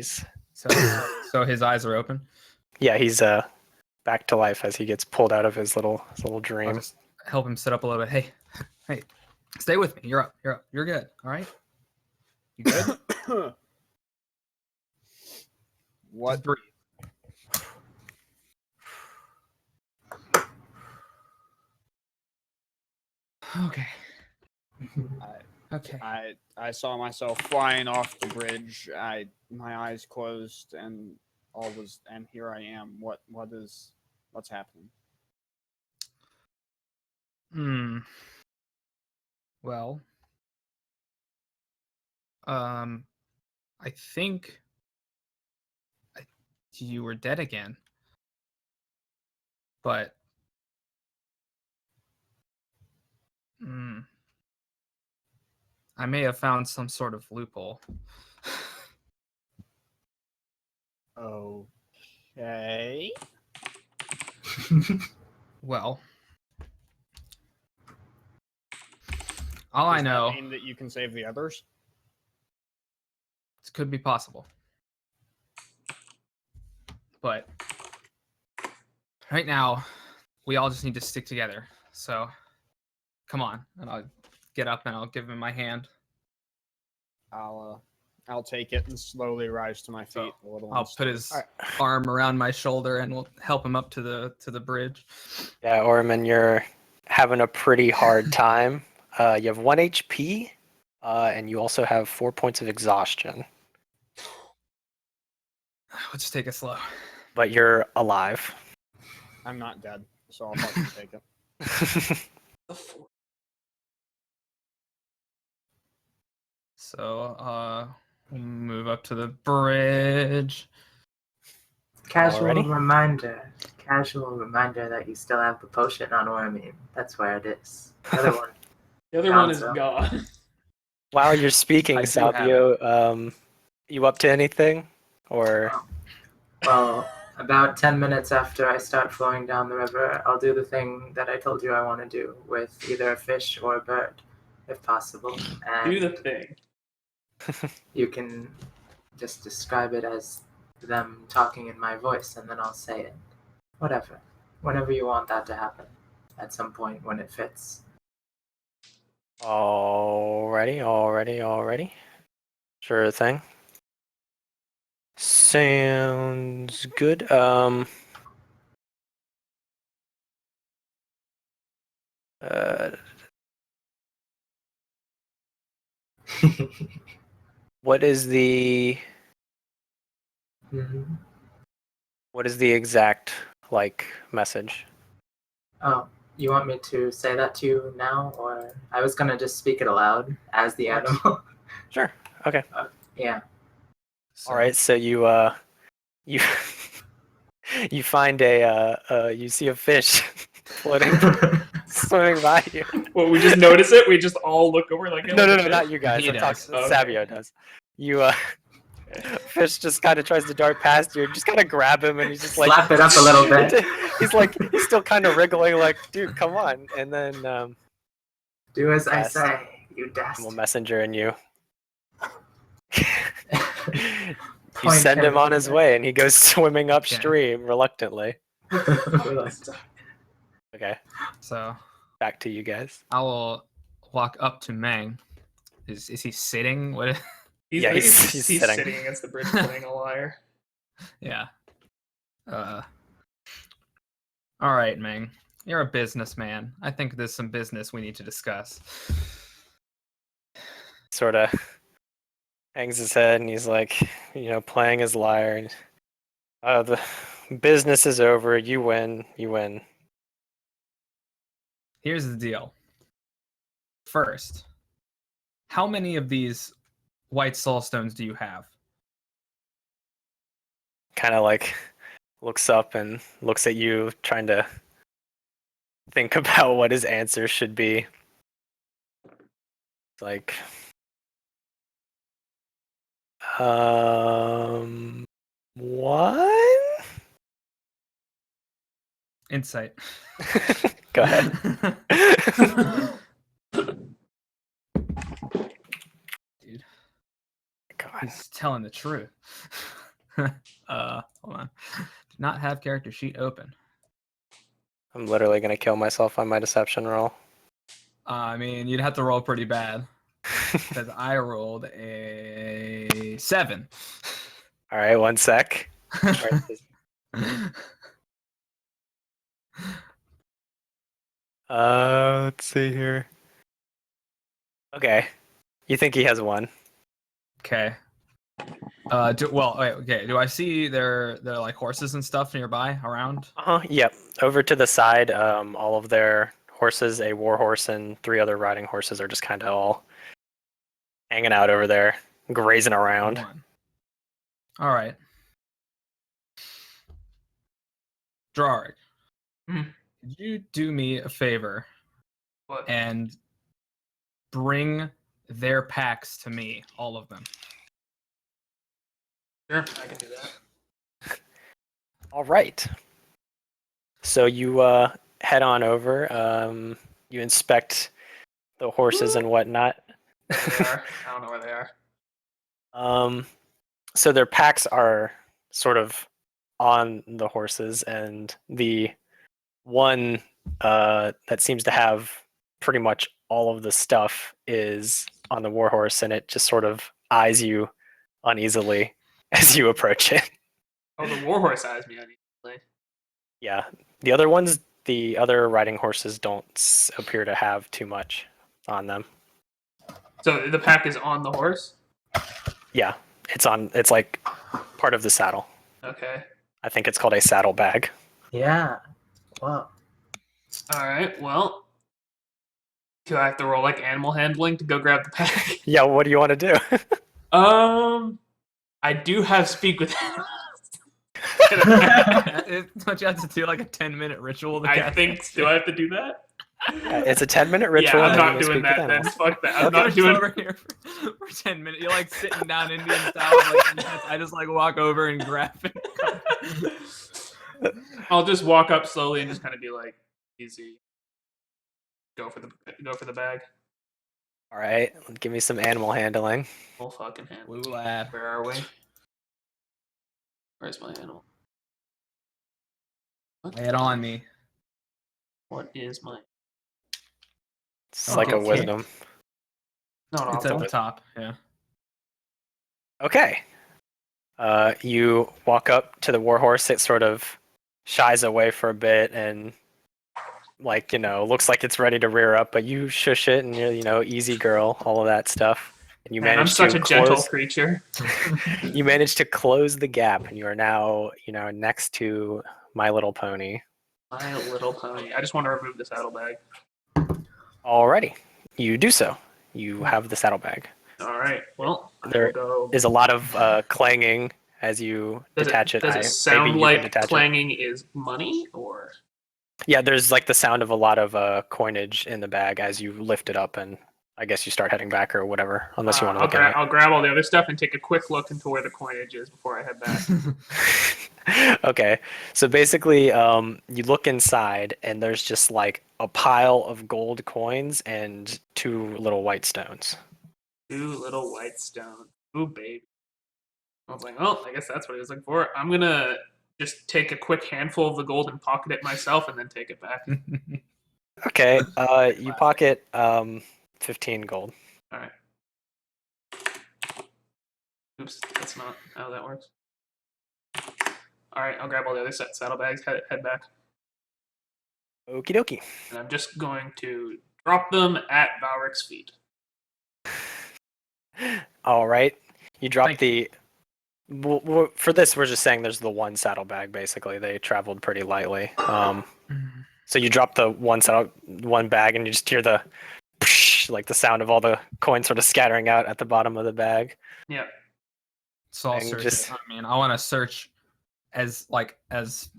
So his eyes are open. Yeah, he's back to life as he gets pulled out of his little dream. I'll just help him sit up a little bit. Hey, stay with me. You're up. You're good. All right. You good? What? Just breathe. Okay. Okay. I saw myself flying off the bridge. My eyes closed and here I am. What's happening? Well, I think you were dead again. But I may have found some sort of loophole. Okay. Well, all I know. Does that mean that you can save the others? It could be possible. But right now, we all just need to stick together. So, come on. And I'll get up and I'll give him my hand. I'll take it and slowly rise to my feet. So I'll put his arm around my shoulder and we'll help him up to the bridge. Yeah, Orman, you're having a pretty hard time. You have 1 HP, and you also have 4 points of exhaustion. We'll just take it slow. But you're alive. I'm not dead, so I'll fucking take it. So, we'll move up to the bridge. Casual reminder that you still have the potion on Ormine. That's where it is. The other one. The other one is gone. While you're speaking, Sabio, you up to anything? Or well, about 10 minutes after I start flowing down the river, I'll do the thing that I told you I want to do with either a fish or a bird, if possible. And do the thing. You can just describe it as them talking in my voice, and then I'll say it. Whatever. Whenever you want that to happen. At some point when it fits. Alrighty. Sure thing. Sounds good. What is the exact message? Oh, you want me to say that to you now, or I was gonna just speak it aloud as the animal. Sure. Okay. Yeah. All right. So you you find you see a fish floating, swimming by you. Well, we just notice it. We just all look over like. No, not you guys. Sabio does. You fish just kind of tries to dart past you. Just kind of grab him and you just slap it up a little bit. he's still kind of wriggling, like, dude, come on. And then do as I say, you dastard. Messenger and you. You send him on his way, and he goes swimming upstream reluctantly. Okay. So back to you guys. I will walk up to Mang. Is he sitting? What? He's sitting against the bridge, playing a lyre. Yeah. All right, Mang. You're a businessman. I think there's some business we need to discuss. Sort of hangs his head and he's like, playing his lyre. And, the business is over. You win. Here's the deal. First, how many of these white soul stones do you have? Kind of looks up and looks at you, trying to think about what his answer should be. It's like, what? Insight. Go ahead. Dude. God. He's telling the truth. Hold on. Do not have character sheet open. I'm literally gonna kill myself on my deception roll. I mean, you'd have to roll pretty bad. Because I rolled a 7. All right, 1 sec. Where's this? Let's see here. Okay, you think he has 1? Okay. Okay. Do I see their like horses and stuff nearby around? Yep. Over to the side, all of their horses, a war horse and 3 other riding horses, are just kind of all hanging out over there, grazing around. 1. All right. Drarik, Mhm. could you do me a favor What? and bring their packs to me, all of them? Sure, I can do that. All right. So you head on over. You inspect the horses and whatnot. There they are. I don't know where they are. So their packs are sort of on the horses, and the one that seems to have pretty much all of the stuff is on the warhorse, and it just sort of eyes you uneasily as you approach it. Oh, the warhorse eyes me uneasily. Yeah, the other ones, the other riding horses don't appear to have too much on them. So the pack is on the horse? Yeah, it's like part of the saddle. Okay. I think it's called a saddle bag. Yeah. Wow. Alright, well. Do I have to roll like animal handling to go grab the pack? Yeah, what do you want to do? I do have speak with animals. Don't you have to do like a 10-minute ritual? To I cast think. that Do I have to do that? It's a 10-minute ritual. Yeah, I'm and not you doing speak with that then. animals. Fuck that. I'm You're not just doing. over here for 10 minutes. You're like sitting down Indian style. Like, I just like walk over and grab it. I'll just walk up slowly and just kind of be like, easy. Go for the bag. All right, give me some animal handling. Full fucking hand. Blue lad. Where are we? Where's my animal? Lay it on me. What is my? It's Oh, like a okay. wisdom. No, It's at the top. Yeah. Okay. You walk up to the warhorse. It sort of shies away for a bit and, like, looks like it's ready to rear up, but you shush it and you're, easy girl, all of that stuff. And you Man, I'm manage such to a gentle close. creature. You manage to close the gap, and you are now, next to My Little Pony. My Little Pony. I just want to remove the saddlebag. Alrighty, you do so. You have the saddlebag. All right. Well, I There will go. is a lot of clanging as you detach it. Does it maybe sound you can like detach it. clanging is money, or? Yeah, there's like the sound of a lot of coinage in the bag as you lift it up, and I guess you start heading back or whatever, unless you want to look at I'll grab all the other stuff and take a quick look into where the coinage is before I head back. it. Okay, so basically, you look inside, and there's just like a pile of gold coins and 2 little white stones. 2 little white stones. Ooh, baby. I was like, oh, I guess that's what he was looking for. I'm gonna just take a quick handful of the gold and pocket it myself, and then take it back. Okay, you pocket 15 gold. All right. Oops, that's not how that works. All right, I'll grab all the other saddlebags, head back, Okie dokie. and I'm just going to drop them at Valric's feet. All right, you drop Thank the. For this, we're just saying there's the one saddlebag. Basically, they traveled pretty lightly. So you drop the one bag, and you just hear the, like the sound of all the coins sort of scattering out at the bottom of the bag. Yeah. So I'll And search just- it. I mean, I want to search as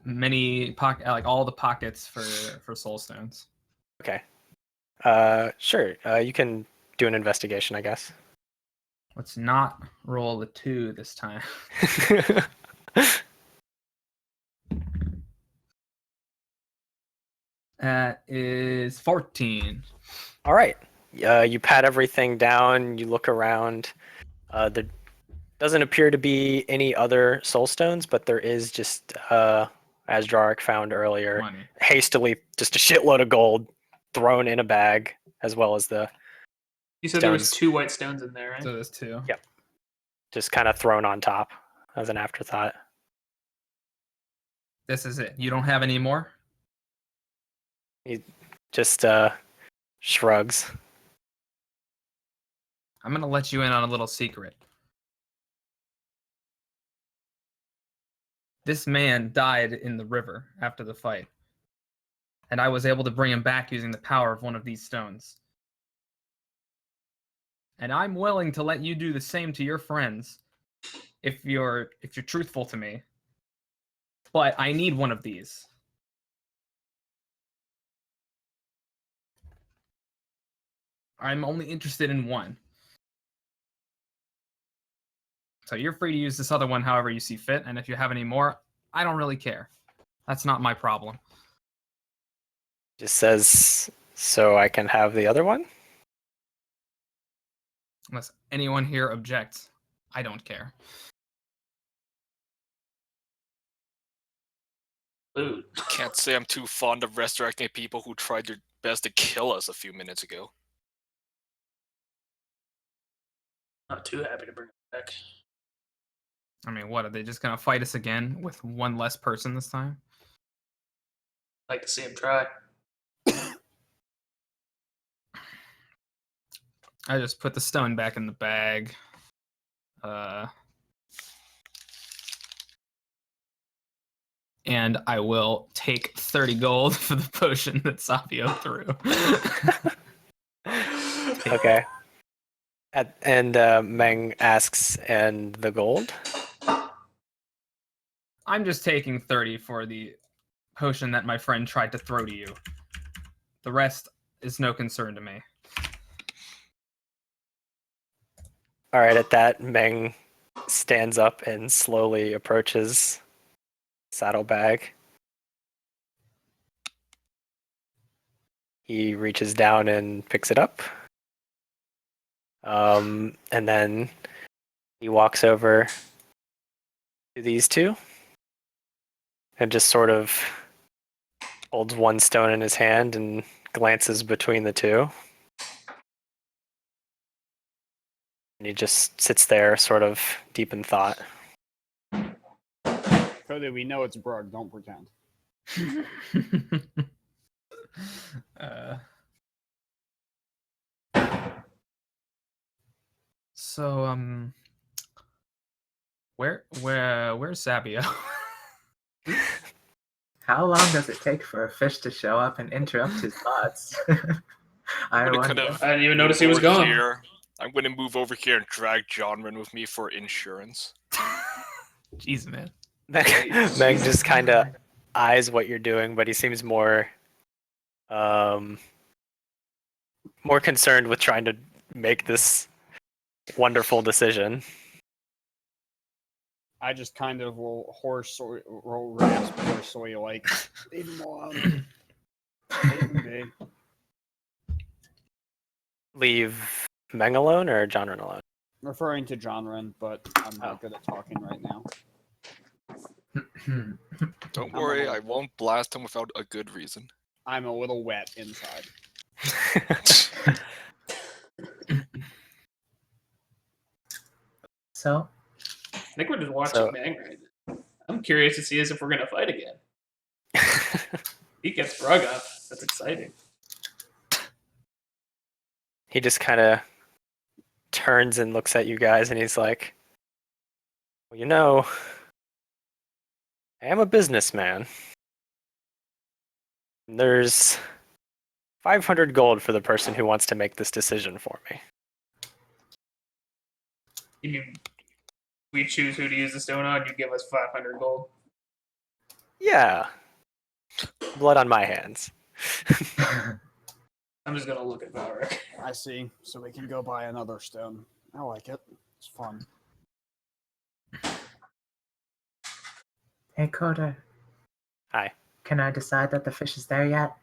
many all the pockets for soul stones. Okay. Sure. You can do an investigation, I guess. Let's not roll a 2 this time. That is 14. All right. You pat everything down. You look around. Doesn't appear to be any other soul stones, but there is just, as Jarek found earlier, Money. hastily just a shitload of gold thrown in a bag, as well as the You said there was Stones. 2 white stones in there, right? So there's two. Yep. just kind of thrown on top as an afterthought. This is it. You don't have any more? He just shrugs. I'm gonna let you in on a little secret. This man died in the river after the fight. And I was able to bring him back using the power of one of these stones. And I'm willing to let you do the same to your friends if you're truthful to me. But I need one of these. I'm only interested in one. So you're free to use this other one however you see fit, and if you have any more, I don't really care. That's not my problem. Just says, so I can have the other one? Unless anyone here objects, I don't care. Food. Can't say I'm too fond of resurrecting people who tried their best to kill us a few minutes ago. Not too happy to bring it back. I mean, what, are they just gonna fight us again with one less person this time? Like to see him try. I just put the stone back in the bag. And I will take 30 gold for the potion that Sabio threw. Okay. And Meng asks, and the gold? I'm just taking 30 for the potion that my friend tried to throw to you. The rest is no concern to me. All right, at that, Meng stands up and slowly approaches saddlebag. He reaches down and picks it up. And then he walks over to these two and just sort of holds one stone in his hand and glances between the two. And he just sits there, sort of deep in thought. Cody, we know it's Brug. Don't pretend. So, where's Sabio? How long does it take for a fish to show up and interrupt his thoughts? I Gonna wonder. kind of I didn't even notice he move was over gone. here. I'm going to move over here and drag Johnrin with me for insurance. Jeez, man. Meg just kind of eyes what you're doing, but he seems more concerned with trying to make this wonderful decision. I just kind of will roll rasp hoarsely, like, leave him alone. Leave him be. Leave Meng alone or Johnrin alone? Referring to Johnrin, but I'm not good at talking right now. Don't I'm worry, alone. I won't blast him without a good reason. I'm a little wet inside. So, I think we're just watching So- Bang right now. I'm curious to see as if we're gonna fight again. He gets Brug up. That's exciting. He just kind of turns and looks at you guys, and he's like, well, you know, I am a businessman. There's 500 gold for the person who wants to make this decision for me. We choose who to use the stone on. You give us 500 gold. Yeah. Blood on my hands. I'm just gonna look at Valric. I see. So we can go buy another stone. I like it. It's fun. hey, Coda, Hi. can I decide that the fish is there yet?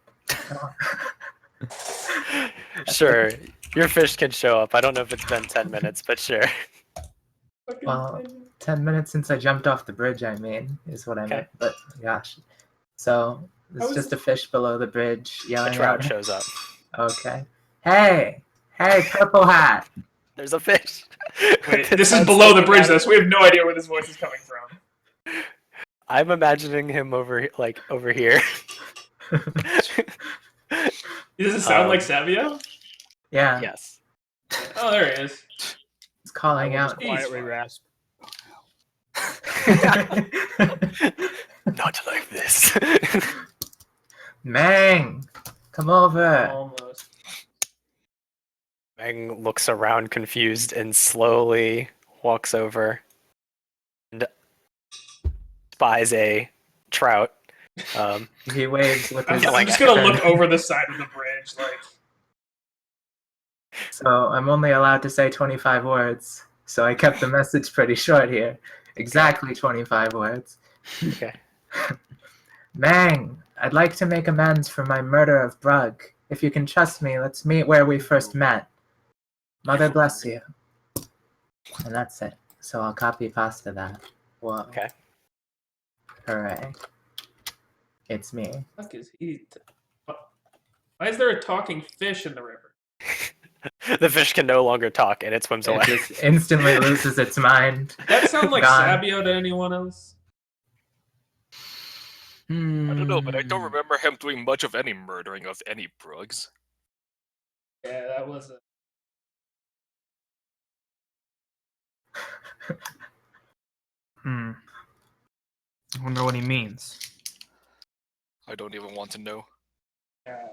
Sure. Your fish can show up. I don't know if it's been 10 minutes, but sure. Fucking Well, thing. 10 minutes since I jumped off the bridge, I mean, is what I Okay. meant. But gosh. So How it's is just it- a fish below the bridge A yelling trout out. shows up. Okay. Hey! Hey, purple hat! There's a fish. Wait, with this its is head below the sticking bridge, out though, of- so we have no idea where this voice is coming from. I'm imagining him over here. Does it sound like Um, Uh, Sabio? Yeah, Yes. Oh, there he is. it's I calling will just out. quietly fine. rasp. Not like this. Mang! Come over! Almost. Meng looks around confused and slowly walks over and spies a trout. He waves with his. I'm just gonna look over the side of the bridge, like. So I'm only allowed to say 25 words. So I kept the message pretty short here. Exactly 25 words. Okay. Mang, I'd like to make amends for my murder of Brug. If you can trust me, let's meet where we first met. Mother bless you. And that's it. So I'll copy pasta that. Whoa. Okay. Hooray. It's me. Fuck is he? Why is there a talking fish in the river? The fish can no longer talk and it swims It away. just instantly loses its mind. Does that sound like Gone. Sabio to anyone else? I don't know, but I Hmm. don't remember him doing much of any murdering of any Brugs. Yeah, that was a. Hmm. I wonder what he means. I don't even want to know. Yeah.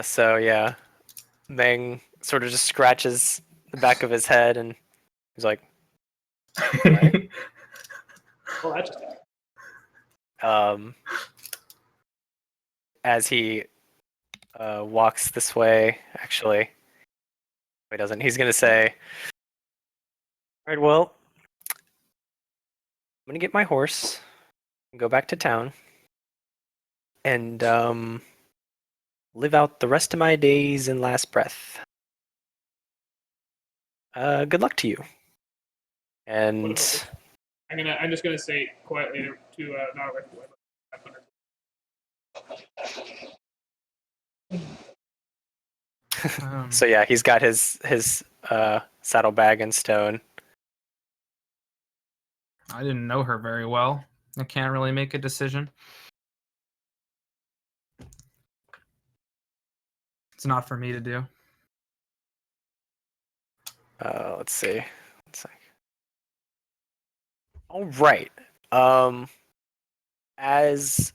So yeah, Meng sort of just scratches the back of his head and he's like, Well, that just. as he walks this way, actually, he doesn't. He's gonna say, "All right, well, I'm gonna get my horse and go back to town and live out the rest of my days in last breath. Good luck to you." And I'm just gonna say quietly to Narwick. so yeah, he's got his saddlebag and stone. I didn't know her very well. I can't really make a decision. It's not for me to do. Let's see. One sec. All right. As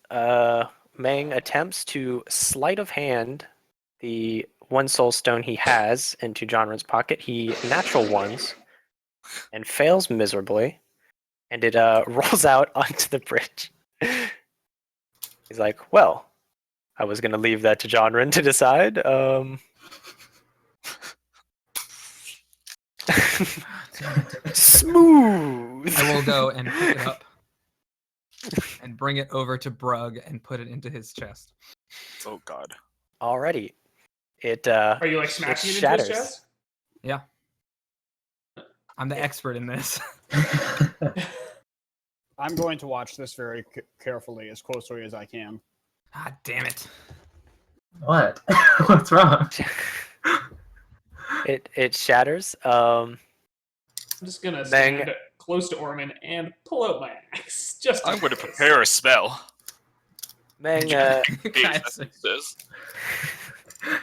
Meng attempts to sleight of hand the one soul stone he has into Jonren's pocket, he natural ones and fails miserably, and it rolls out onto the bridge. He's like, "Well, I was gonna leave that to Jonren to decide." Smooth. I will go and pick it up and bring it over to Brug and put it into his chest. Oh god. Alrighty. It Are you like smashing it into his shatters. chest? Yeah. I'm the expert in this. I'm going to watch this very carefully, as closely as I can. Ah, damn it. What? What's wrong? It shatters. I'm just gonna Meng- stand close to Orman and pull out my axe. Just in I'm going to case. prepare a spell. Meng, Guys, Says,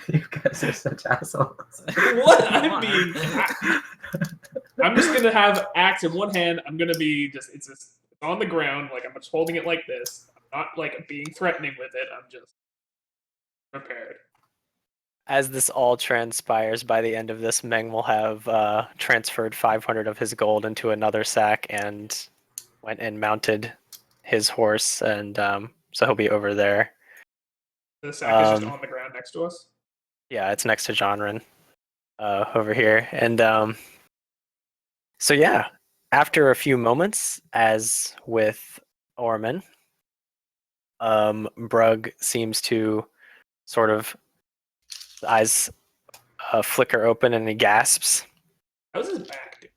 You guys are such assholes. What? Come I'm on. being. I'm just gonna have axe in one hand. I'm gonna be it's on the ground. Like I'm just holding it like this. I'm not like being threatening with it. I'm just prepared. as this all transpires, by the end of this, Meng will have transferred 500 of his gold into another sack and went and mounted his horse, and so he'll be over there. The sack is just Um, on the ground next to us. Yeah, it's next to Jonren over here. And so, yeah, after a few moments, as with Orman, Brug seems to sort of, eyes flicker open and he gasps. How's his back doing?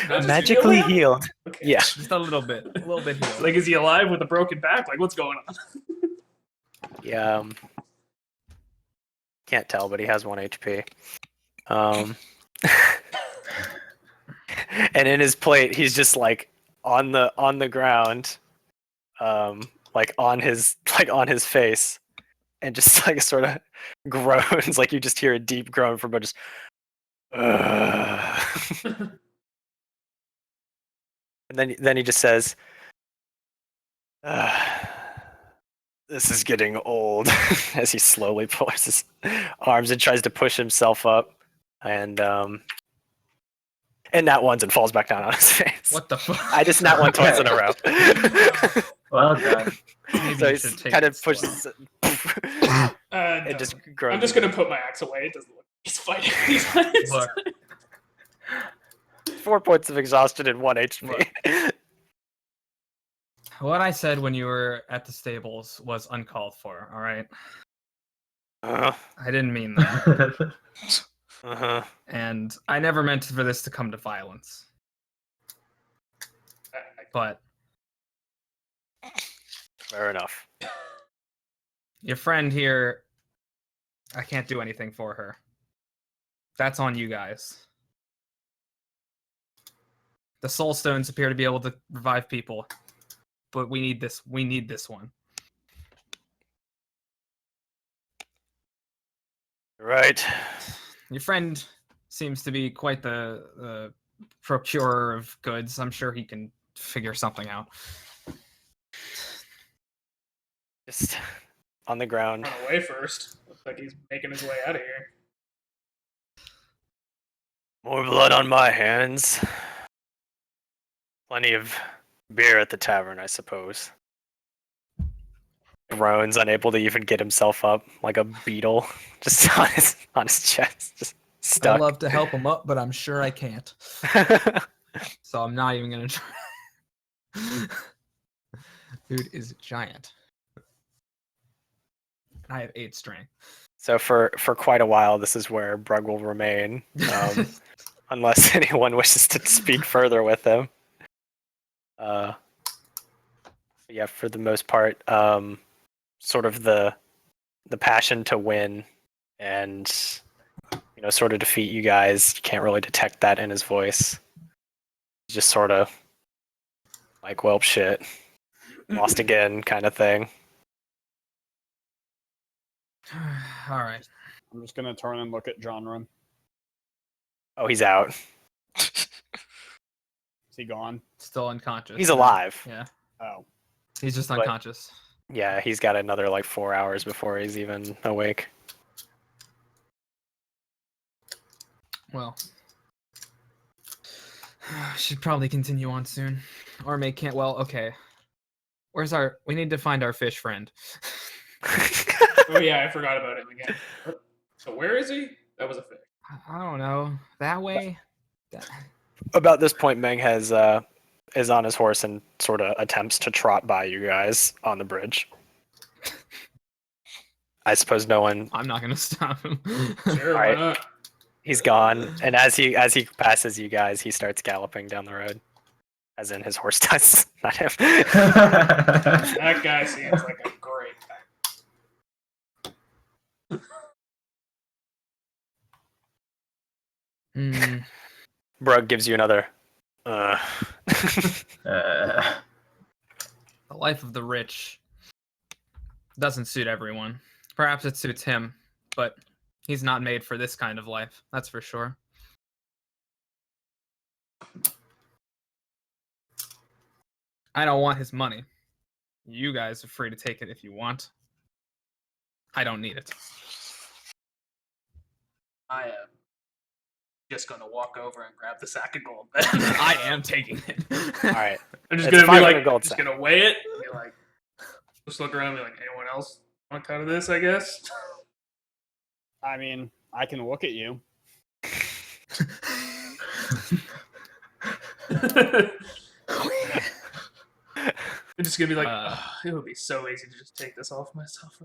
Not just Magically heal him? healed. Okay. Yeah. Just a little bit healed. Like, is he alive with a broken back? Like, what's going on? Yeah. Can't tell, but he has 1 HP. And in his plate, he's just like on the ground, like on his face, and just like sort of groans. Like you just hear a deep groan from, but just. And then he just says, "This is getting old," as he slowly pulls his arms and tries to push himself up, and that one's and falls back down on his face. What the fuck? I just nat one twice in a row. Well done. Maybe So you he should take kind of it slow. pushes it, No. and just groans. I'm just gonna put my axe away. It doesn't look like he's fighting these guys. Look. 4 points of exhaustion and 1 HP. Look. What I said when you were at the stables was uncalled for, alright? Uh-huh. I didn't mean that. Uh-huh. And I never meant for this to come to violence. But Fair enough. your friend here, I can't do anything for her. That's on you guys. The soul stones appear to be able to revive people, but we need this. We need this one. Right. Your friend seems to be quite the procurer of goods. I'm sure he can figure something out. Just on the ground. Run away first. Looks like he's making his way out of here. More blood on my hands. Plenty of beer at the tavern, I suppose. Groans, unable to even get himself up, like a beetle, just on his chest, just stuck. I'd love to help him up, but I'm sure I can't. So I'm not even gonna try. Dude is giant. I have 8 strength. So for quite a while, this is where Brug will remain, unless anyone wishes to speak further with him. Yeah, for the most part, sort of the passion to win and sort of defeat you guys. You can't really detect that in his voice. Just sort of like, well, shit, lost again, kind of thing. All right. I'm just gonna turn and look at John Run. Oh, he's out. Is he gone? Still unconscious. He's alive. Yeah. Oh. He's just But- unconscious. Yeah, he's got another like 4 hours before he's even awake. Well, should probably continue on soon, or make can't. Well, okay. Where's our? We need to find our fish friend. Oh yeah, I forgot about him again. So where is he? That was a fish. I don't know. That way. About this point, Meng is on his horse and sort of attempts to trot by you guys on the bridge. I suppose no one. I'm not gonna stop him. Sure, why Alright. not? He's gone, and as he passes you guys, he starts galloping down the road, as in his horse does, not him. That guy seems like a great guy. Hmm. Brug gives you another. The life of the rich doesn't suit everyone. Perhaps it suits him, but he's not made for this kind of life. That's for sure. I don't want his money. You guys are free to take it if you want. I don't need it. I am just gonna walk over and grab the sack of gold. I am taking it. All right. I'm just It's gonna be 500 like, gold just sack. gonna weigh it. And be like, just look around and be like, anyone else want a cut of this? I guess. I mean, I can look at you. I'm just gonna be like, Uh, "Ugh, it would be so easy to just take this off myself.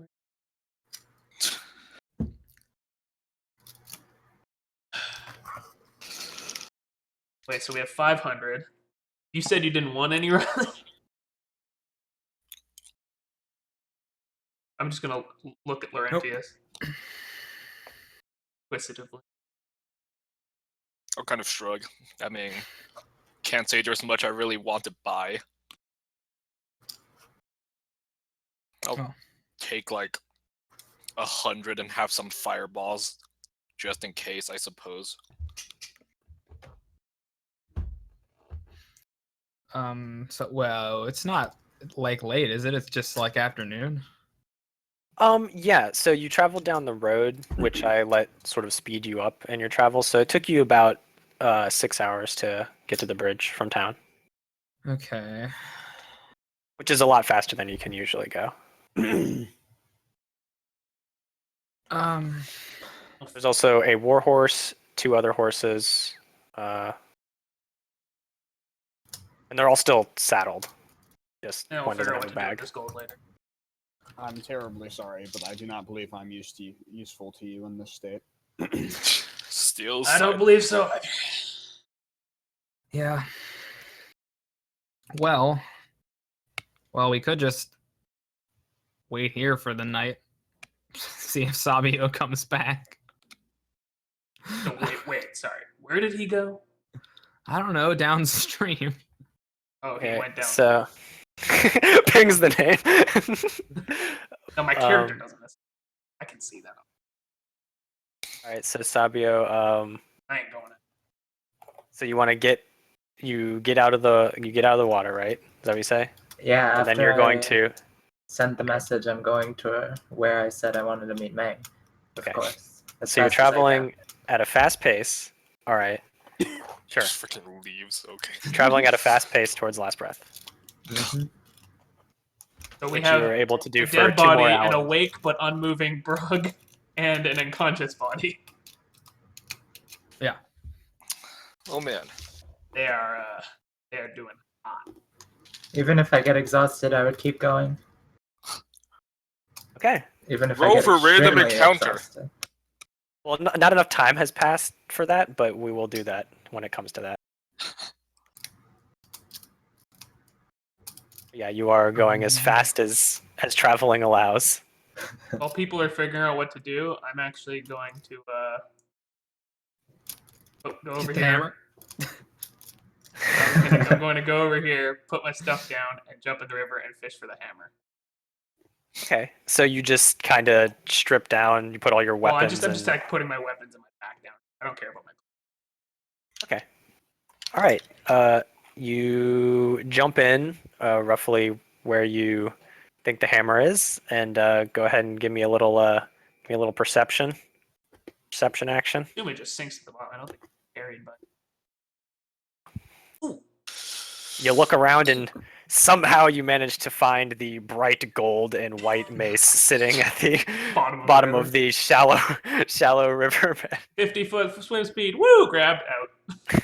Wait, so we have 500. You said you didn't want any, Riley? I'm just gonna look at Laurentius. Inquisitively. I'll kind of shrug. I mean, can't say there's much I really want to buy. I'll take like 100 and have some fireballs, just in case, I suppose. So well, it's not like late, is it? It's just like afternoon. Yeah, so you traveled down the road, which I let sort of speed you up in your travel. So it took you about 6 hours to get to the bridge from town, Okay. which is a lot faster than you can usually go. There's also a war horse, 2 other horses, and they're all still saddled. Just Yeah, we'll one doesn't figure out have what a to do with bag. this gold later. I'm terribly sorry, but I do not believe I'm useful to you in this state. Still, I don't believe so. Yeah. Well, we could just wait here for the night. See if Sabio comes back. No, wait, sorry. Where did he go? I don't know, downstream. Oh, he went down. So pings the name. No, my character doesn't. I can see that. All right, so Sabio, I ain't going in. so you want to get out of the water, right? Is that what you say? Yeah, And then after you're going I to send the message, I'm going to where I said I wanted to meet May. Of Okay. course. As So you're fast as I can. traveling at a fast pace. All right. Sure. Just freaking leaves. Okay. Traveling at a fast pace towards Last Breath, Mhm. So we which have you were able to do a for dead 2 more body, hours. an awake but unmoving Brug, and an unconscious body. Yeah. Oh man. They are doing hot. Even if I get exhausted, I would keep going. Okay. Even if Roll I get for random extremely encounter. exhausted. Well, not enough time has passed for that, but we will do that when it comes to that. Yeah, you are going as fast as traveling allows. While people are figuring out what to do, I'm actually going to go over Get the here. hammer. I'm going to go over here, put my stuff down, and jump in the river and fish for the hammer. Okay, so you just kind of strip down, you put all your Well, weapons. I'm just like putting my weapons in my back down. I don't care about my. Okay. All right. You jump in roughly where you think the hammer is, and go ahead and give me a little perception action. I assume it just sinks to the bottom. I don't think it's carried, but. You look around and somehow you manage to find the bright gold and white mace sitting at the bottom of the shallow riverbed. 50-foot swim speed. Woo! Grabbed out.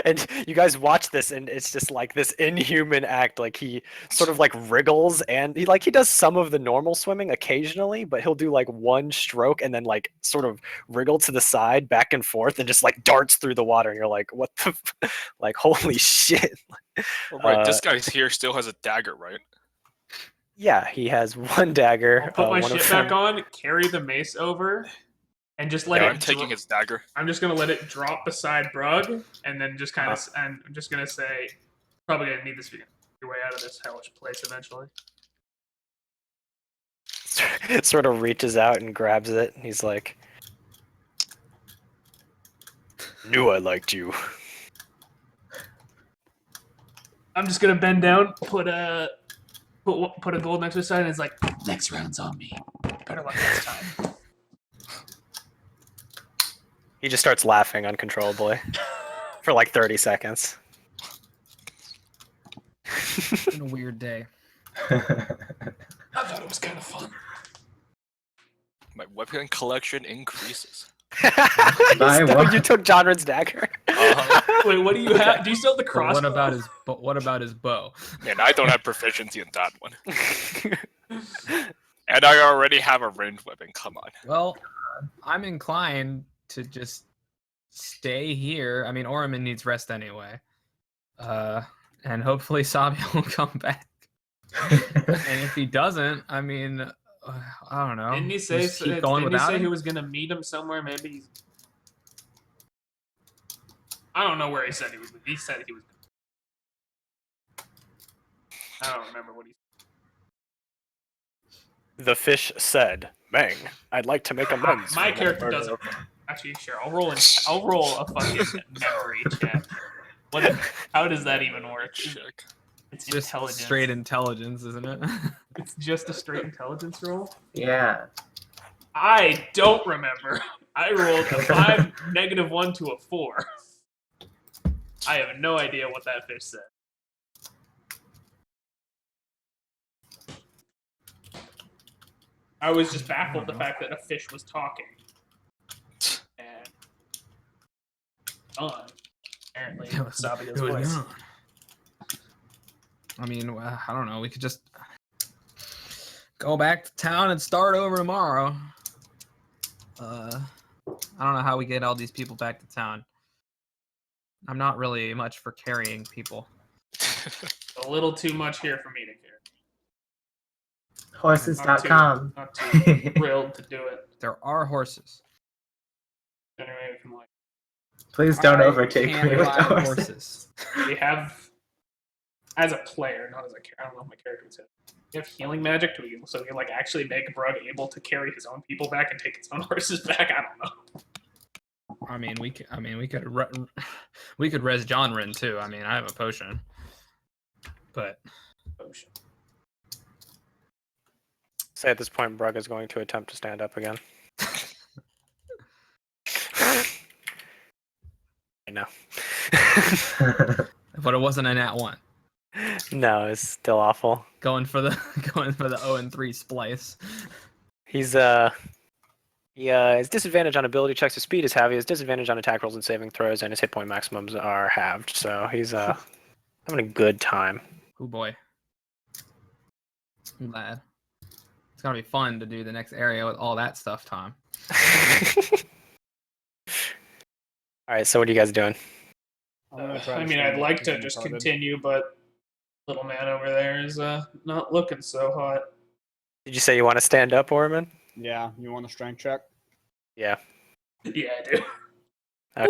And you guys watch this, and it's just like this inhuman act. Like he sort of like wriggles, and he does some of the normal swimming occasionally, but he'll do like one stroke and then like sort of wriggle to the side, back and forth, and just like darts through the water. And you're like, what the, like holy shit! All right, this guy here still has a dagger, right? Yeah, he has one dagger. I'll put my one of shit them- back on, carry the mace over, and just let Yeah, it. I'm taking his dagger. I'm just gonna let it drop beside Brug, and then just kind of. And I'm just gonna say, probably gonna need this to get your way out of this hellish place eventually. sort of reaches out and grabs it. And he's like, "Knew I liked you." I'm just gonna bend down, put a gold next to his side, and it's like, next round's on me. Better luck next time. He just starts laughing uncontrollably for like 30 seconds. It's been a weird day. I thought it was kind of fun. My weapon collection increases. You took Jonren's dagger. Wait, what do you have? Do you still have the But crossbow? what about his bow? Man, I don't have proficiency in that one. And I already have a ranged weapon. Come on. Well, I'm inclined to just stay here. I mean, Orman needs rest anyway. And hopefully Sabio will come back. And if he doesn't, I mean, I don't know. Didn't he say? Just keep going Didn't he without say him? he was gonna meet him somewhere? Maybe. I don't know where he said he was. He said he was. I don't remember what he said. The fish said, "Mang, I'd like to make amends." My for character murder doesn't. of-" Actually, sure. I'll roll a fucking memory check. How does that even work? Check. It's Just intelligence. straight intelligence, isn't it? It's just a straight intelligence roll. Yeah. I don't remember. I rolled a 5, -1 to a 4. I have no idea what that fish said. I was just baffled the fact that a fish was talking. And apparently, It was Sabio's it was voice. gone. I mean, I don't know. We could just go back to town and start over tomorrow. I don't know how we get all these people back to town. I'm not really much for carrying people. A little too much here for me to carry. Horses.com. Not too thrilled to do it. There are horses. Anyway, we can like Please don't I overtake can't me with ride horses. we have as a player, not as a character. I don't know if my character would say. We have healing magic to be so we can like actually make Brug able to carry his own people back and take his own horses back. I don't know. I mean, we could res John Rin too. I mean, I have a potion, but Potion. Say at this point, Brug is going to attempt to stand up again. I know. but it wasn't a nat 1. No, it's still awful. Going for the 0-3 splice. He's his disadvantage on ability checks. His speed is heavy. His disadvantage on attack rolls and saving throws, and his hit point maximums are halved. So he's having a good time. Oh boy. I'm glad. It's gonna be fun to do the next area with all that stuff, Tom. All right. So what are you guys doing? I'm gonna try to I mean, stand I'd up like because to I'm just retarded. continue, but little man over there is not looking so hot. Did you say you want to stand up, Orman? Yeah, you want a strength check? Yeah. Yeah, I do.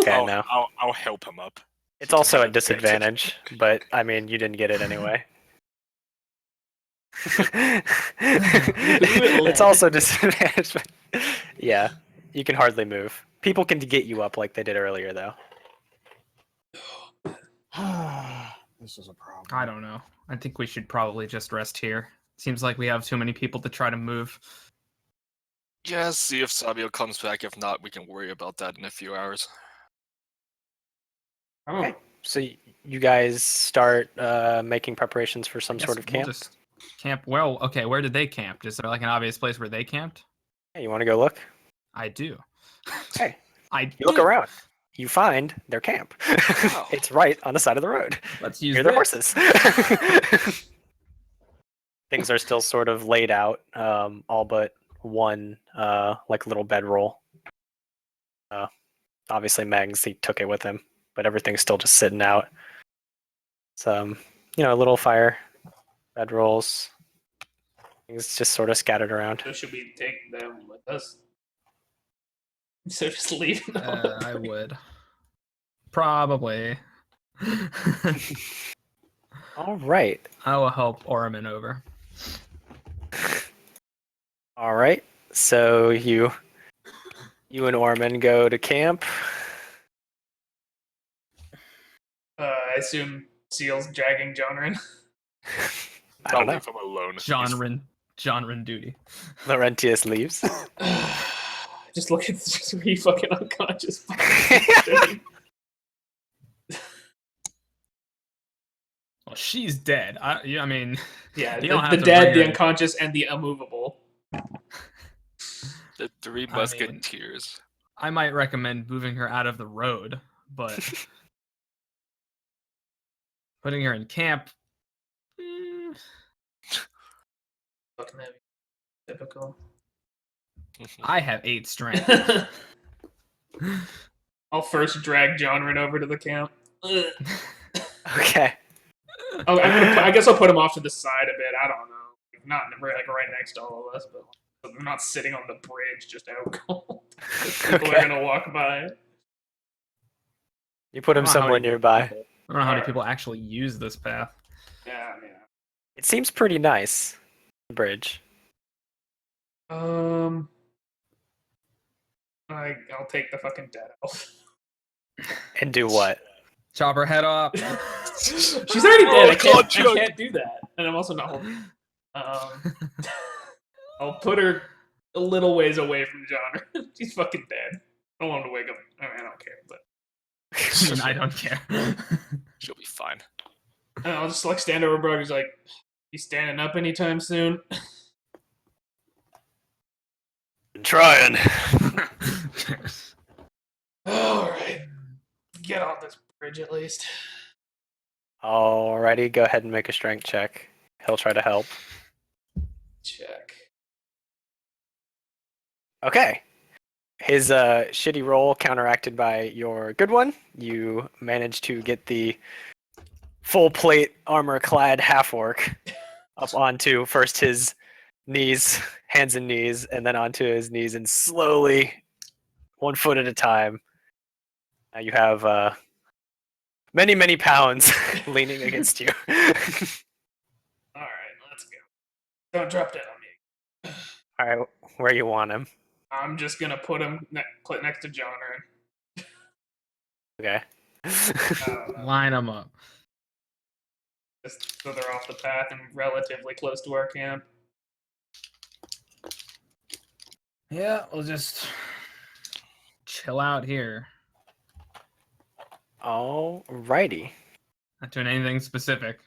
Okay. I'll, No. I'll help him up. It's also a disadvantage, but I mean, you didn't get it anyway. It's also disadvantage. But yeah, you can hardly move. People can get you up like they did earlier, though. This is a problem. I don't know. I think we should probably just rest here. Seems like we have too many people to try to move. Yeah, see if Sabio comes back. If not, we can worry about that in a few hours. Oh, Okay. So you guys start making preparations for some I guess sort of we'll camp. just camp. Well, okay. Where did they camp? Is there like an obvious place where they camped? Hey, you want to go look? I do. Hey, I you look do. around. You find their camp. It's right on the side of the road. Let's use Near the this. horses. Things are still sort of laid out, all but one like little bedroll. Obviously Mags, he took it with him, but everything's still just sitting out. Some, a little fire, bedrolls. Things just sort of scattered around. so should we take them with us? So just leave them. I would. Probably. All right. I will help Orman over. All right. So you and Orman go to camp. I assume Seal's dragging Jonrin. I don't I'll know. leave him alone. John Rin duty. Laurentius leaves. Just look at just where you fucking unconscious. Well, she's dead. I mean, Yeah, you don't have the to dead, bring the her- unconscious, and the immovable. The Three I mean- Musketeers. I might recommend moving her out of the road, but putting her in camp. Fucking heavy. Typical. I have 8 strength. I'll first drag Jonrin over to the camp. Ugh. Okay. Oh, I guess I'll put him off to the side a bit. I don't know, not right next to all of us, but they're not sitting on the bridge just out cold. People are gonna walk by. You put him I don't know how somewhere many nearby. I don't know how many people actually use this path. Yeah. It seems pretty nice. The bridge. I'll take the fucking dead elf. And do what? Chop her head off. She's already dead. Oh, I God, can't do that. And I'm also not holding. I'll put her a little ways away from John. She's fucking dead. I don't want him to wake up. I mean, I don't care, but I don't care. She'll be fine. and I'll just like stand over bro. He's like, "You standing up anytime soon?" Been trying. All right, get off this bridge at least. Alrighty, go ahead and make a strength check. He'll try to help. Check. Okay. His shitty roll counteracted by your good one. You managed to get the full plate armor clad half orc up onto first his knees, hands and knees, and then onto his knees, and slowly, 1 foot at a time. Now you have many, many pounds leaning against you. All right, let's go. Don't drop dead on me. All right, where you want him? I'm just gonna put him next to John. Okay. Line them up. Just so they're off the path and relatively close to our camp. Yeah, we'll just chill out here. Alrighty. Not doing anything specific.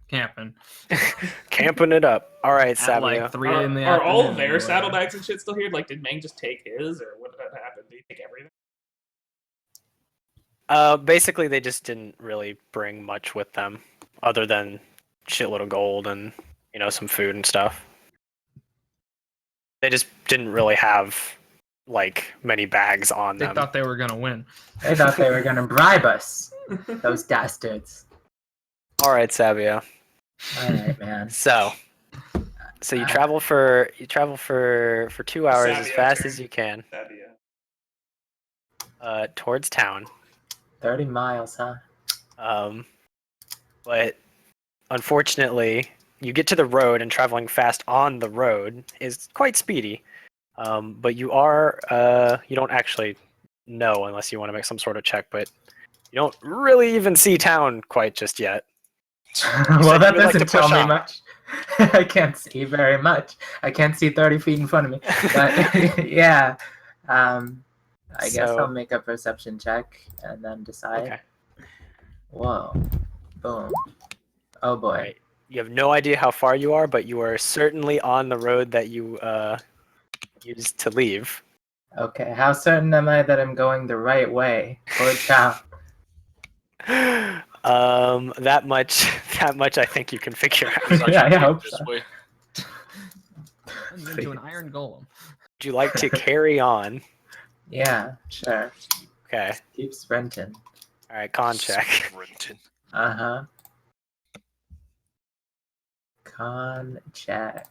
Camping. Camping it up. All right, At Sabio. like 3 in the Are all afternoon their or whatever. saddlebags and shit still here? Like, did Meng just take his, or what happened? Did he take everything? Basically, they just didn't really bring much with them, other than shitload of gold and some food and stuff. They just didn't really have like many bags on They them. thought they were gonna win. They thought they were gonna bribe us. Those dastards. All right, Sabio. All right, man. So you travel for 2 hours as Sabio fast turn. as you can Sabio. towards town. 30 miles, huh? But unfortunately, you get to the road, and traveling fast on the road is quite speedy. But you don't actually know unless you want to make some sort of check, but you don't really even see town quite just yet. Well, that you would like to doesn't tell push me on. much. I can't see very much. I can't see 30 feet in front of me. But yeah, I guess So- I'll make a perception check and then decide. Okay. Whoa. Boom. Oh boy. Right. You have no idea how far you are, but you are certainly on the road that you used to leave. Okay, how certain am I that I'm going the right way towards town? That much I think you can figure out. Yeah, I hope This so. way. I'm into an iron golem. Would you like to carry on? Yeah, sure. Okay. Keep sprinting. All right, con check. Sprinting. Uh-huh. Con check.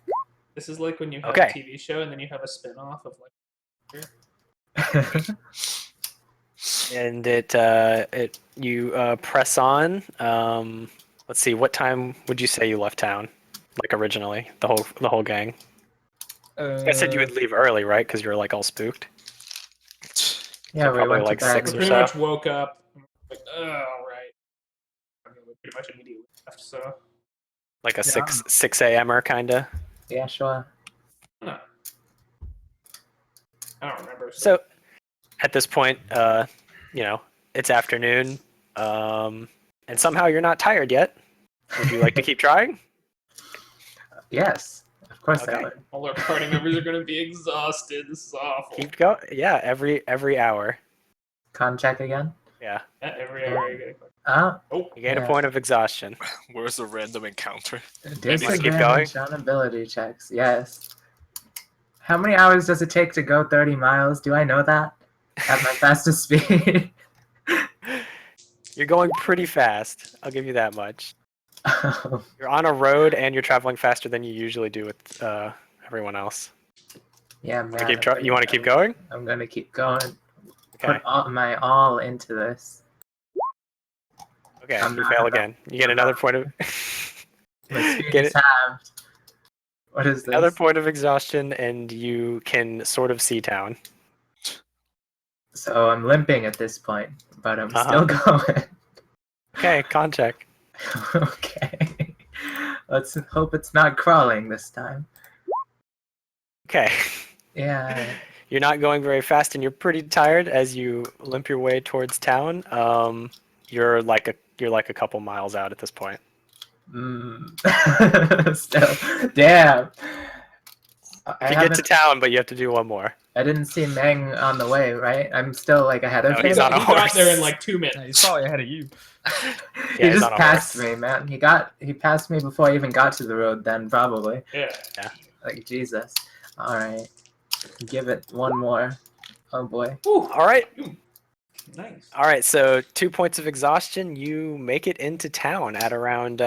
This is like when you have Okay. a TV show and then you have a spin-off of like. And you press on. Let's see. What time would you say you left town? Like originally, the whole gang. I said you would leave early, right? Because you were like all spooked. Yeah, we probably went like to bed. six We or pretty so. much woke up. Like, all right. I mean, we pretty much immediately left. So Like a Yeah. 6 a.m.er kinda. Yeah, sure. no. I don't remember. So at this point, it's afternoon, and somehow you're not tired yet. Would you like to keep trying? Yes, of course Okay. I would. all our party members are going to be exhausted. This is awful. Keep going. Yeah, every hour. Con check again. Yeah, Yeah, every hour you get Oh, Oh, you gain a Yeah. point of exhaustion. Where's the random encounter? Maybe keep disadvantage on ability checks. Yes. How many hours does it take to go 30 miles? Do I know that? at my fastest speed. You're going pretty fast. I'll give you that much. You're on a road and you're traveling faster than you usually do with everyone else. Yeah, man. You want to keep going? I'm gonna keep going. Okay. Put my all into this. Okay. I'm You not- fail again. You get another point of. My speed Get is it? halved. What is this? Another point of exhaustion, and you can sort of see town. So I'm limping at this point, but I'm Uh-huh. still going. Okay, con check. Okay. Let's hope it's not crawling this time. Okay. Yeah. You're not going very fast, and you're pretty tired as you limp your way towards town. You're like a couple miles out at this point. Still, damn. You get to town, but you have to do one more. I didn't see Meng on the way, right? I'm still like ahead of No, him. he's on a He got horse. there in like 2 minutes. Yeah, he's probably ahead of you. He he's just on a passed horse. me, man. He passed me before I even got to the road. Then probably, Yeah. like Jesus. All right, give it one more. Oh boy. Ooh, All right. nice. All right, so 2 points of exhaustion. You make it into town at around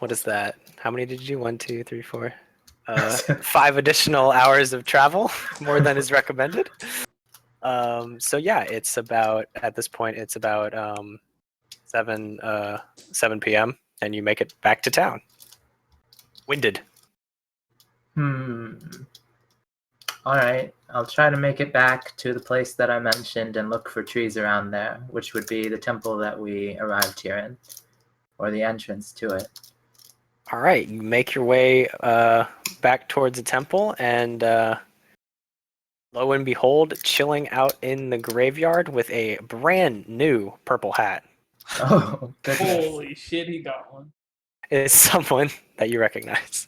what is that? How many did you do? 1, 2, 3, 4. 5 additional hours of travel, more than is recommended. So yeah, it's about at this point it's about 7 p.m. and you make it back to town. Winded. All right, I'll try to make it back to the place that I mentioned and look for trees around there, which would be the temple that we arrived here in, or the entrance to it. All right, you make your way back towards the temple, and lo and behold, chilling out in the graveyard with a brand new purple hat Oh, goodness. Holy shit, he got one. is someone that you recognize.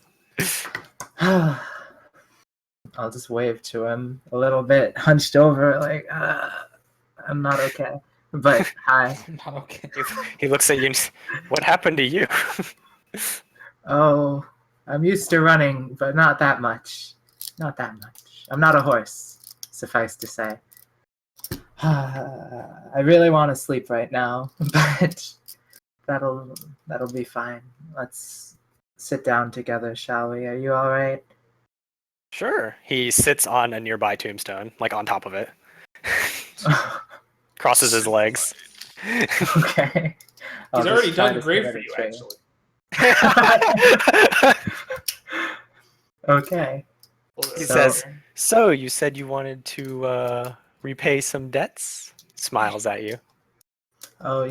I'll just wave to him a little bit, hunched over, like, I'm not okay. But hi. Not okay. He looks at you and says, "What happened to you?" Oh, I'm used to running, but not that much. Not that much. I'm not a horse, suffice to say. I really want to sleep right now, but that'll be fine. Let's sit down together, shall we? Are you all right? Sure. He sits on a nearby tombstone, like on top of it. Crosses his legs. Okay. I'll He's already just try done to great sit for at a you, tree. actually. Okay. He So- says, "So you said you wanted to repay some debts?" Smiles at you. Oh,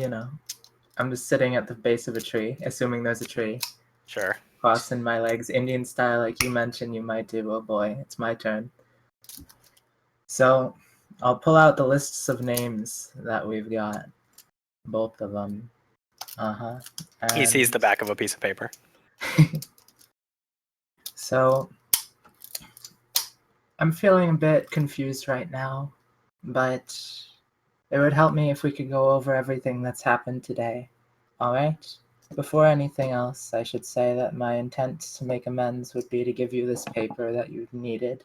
I'm just sitting at the base of a tree, assuming there's a tree, Sure. crossing my legs, Indian style, like you mentioned you might do. Oh boy, it's my turn. So, I'll pull out the lists of names that we've got, both of them. He sees the back of a piece of paper. So, I'm feeling a bit confused right now, but it would help me if we could go over everything that's happened today. Alright? Before anything else, I should say that my intent to make amends would be to give you this paper that you needed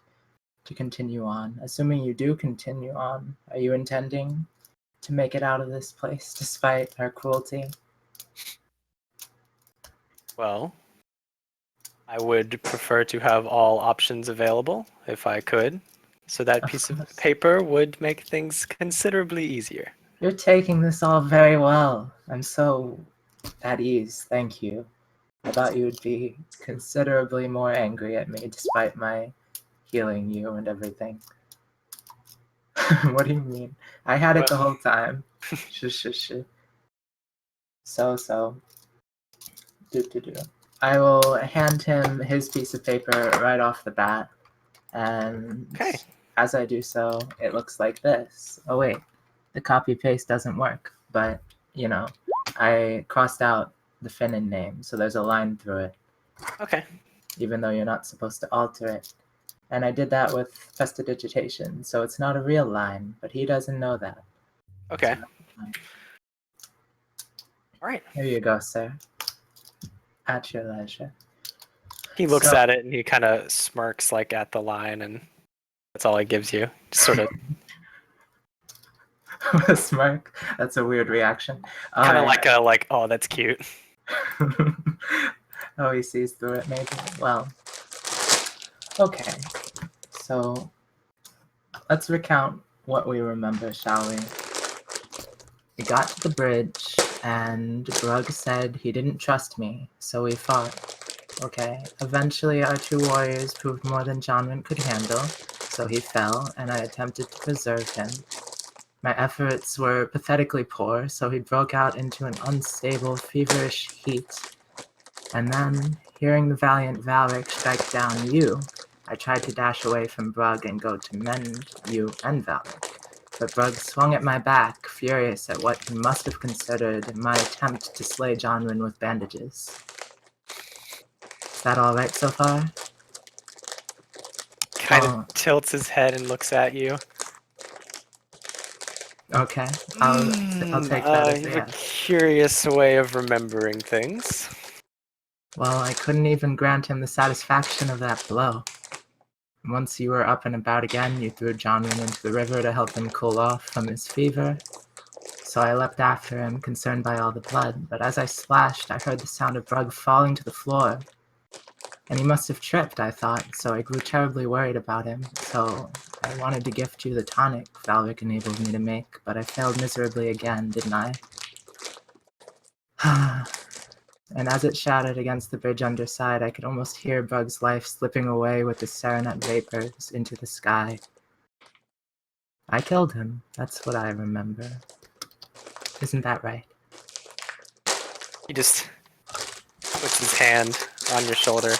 to continue on. Assuming you do continue on, are you intending to make it out of this place despite our cruelty? Well, I would prefer to have all options available if I could. So that Of piece of course. paper would make things considerably easier. You're taking this all very well. I'm so at ease, thank you. I thought you would be considerably more angry at me despite my healing you and everything. What do you mean? I had it the whole time. Shush. So. Do. I will hand him his piece of paper right off the bat. And Okay. as I do so, it looks like this. Oh wait, the copy paste doesn't work, but I crossed out the Finnan name, so there's a line through it, Okay. even though you're not supposed to alter it. And I did that with prestidigitation, so it's not a real line, but he doesn't know that. Okay. All right. Here you go, sir. At your leisure. He looks So- at it and he kind of smirks like at the line, and that's all he gives you. Just sort of A smirk. That's a weird reaction. Kind of Alright. like oh, that's cute. Oh, he sees through it, maybe. Well, okay. So, let's recount what we remember, shall we? We got to the bridge, and Brug said he didn't trust me, so we fought. Okay, eventually our two warriors proved more than Jonwin could handle, so he fell, and I attempted to preserve him. My efforts were pathetically poor, so he broke out into an unstable, feverish heat. And then, hearing the valiant Valric strike down you, I tried to dash away from Brug and go to mend you and Valric. But Brug swung at my back, furious at what he must have considered my attempt to slay Jonwin with bandages. Is that alright so far? Kind Oh. of tilts his head and looks at you. Okay, I'll take that as You a have a yes. curious way of remembering things. Well, I couldn't even grant him the satisfaction of that blow. Once you were up and about again, you threw Jonwin into the river to help him cool off from his fever. So I leapt after him, concerned by all the blood, but as I splashed, I heard the sound of Brug falling to the floor. And he must have tripped, I thought, so I grew terribly worried about him. So I wanted to gift you the tonic Valric enabled me to make, but I failed miserably again, didn't I? And as it shattered against the bridge underside, I could almost hear Brug's life slipping away with the serenade vapors into the sky. I killed him. That's what I remember. Isn't that right? He just puts his hand on your shoulder,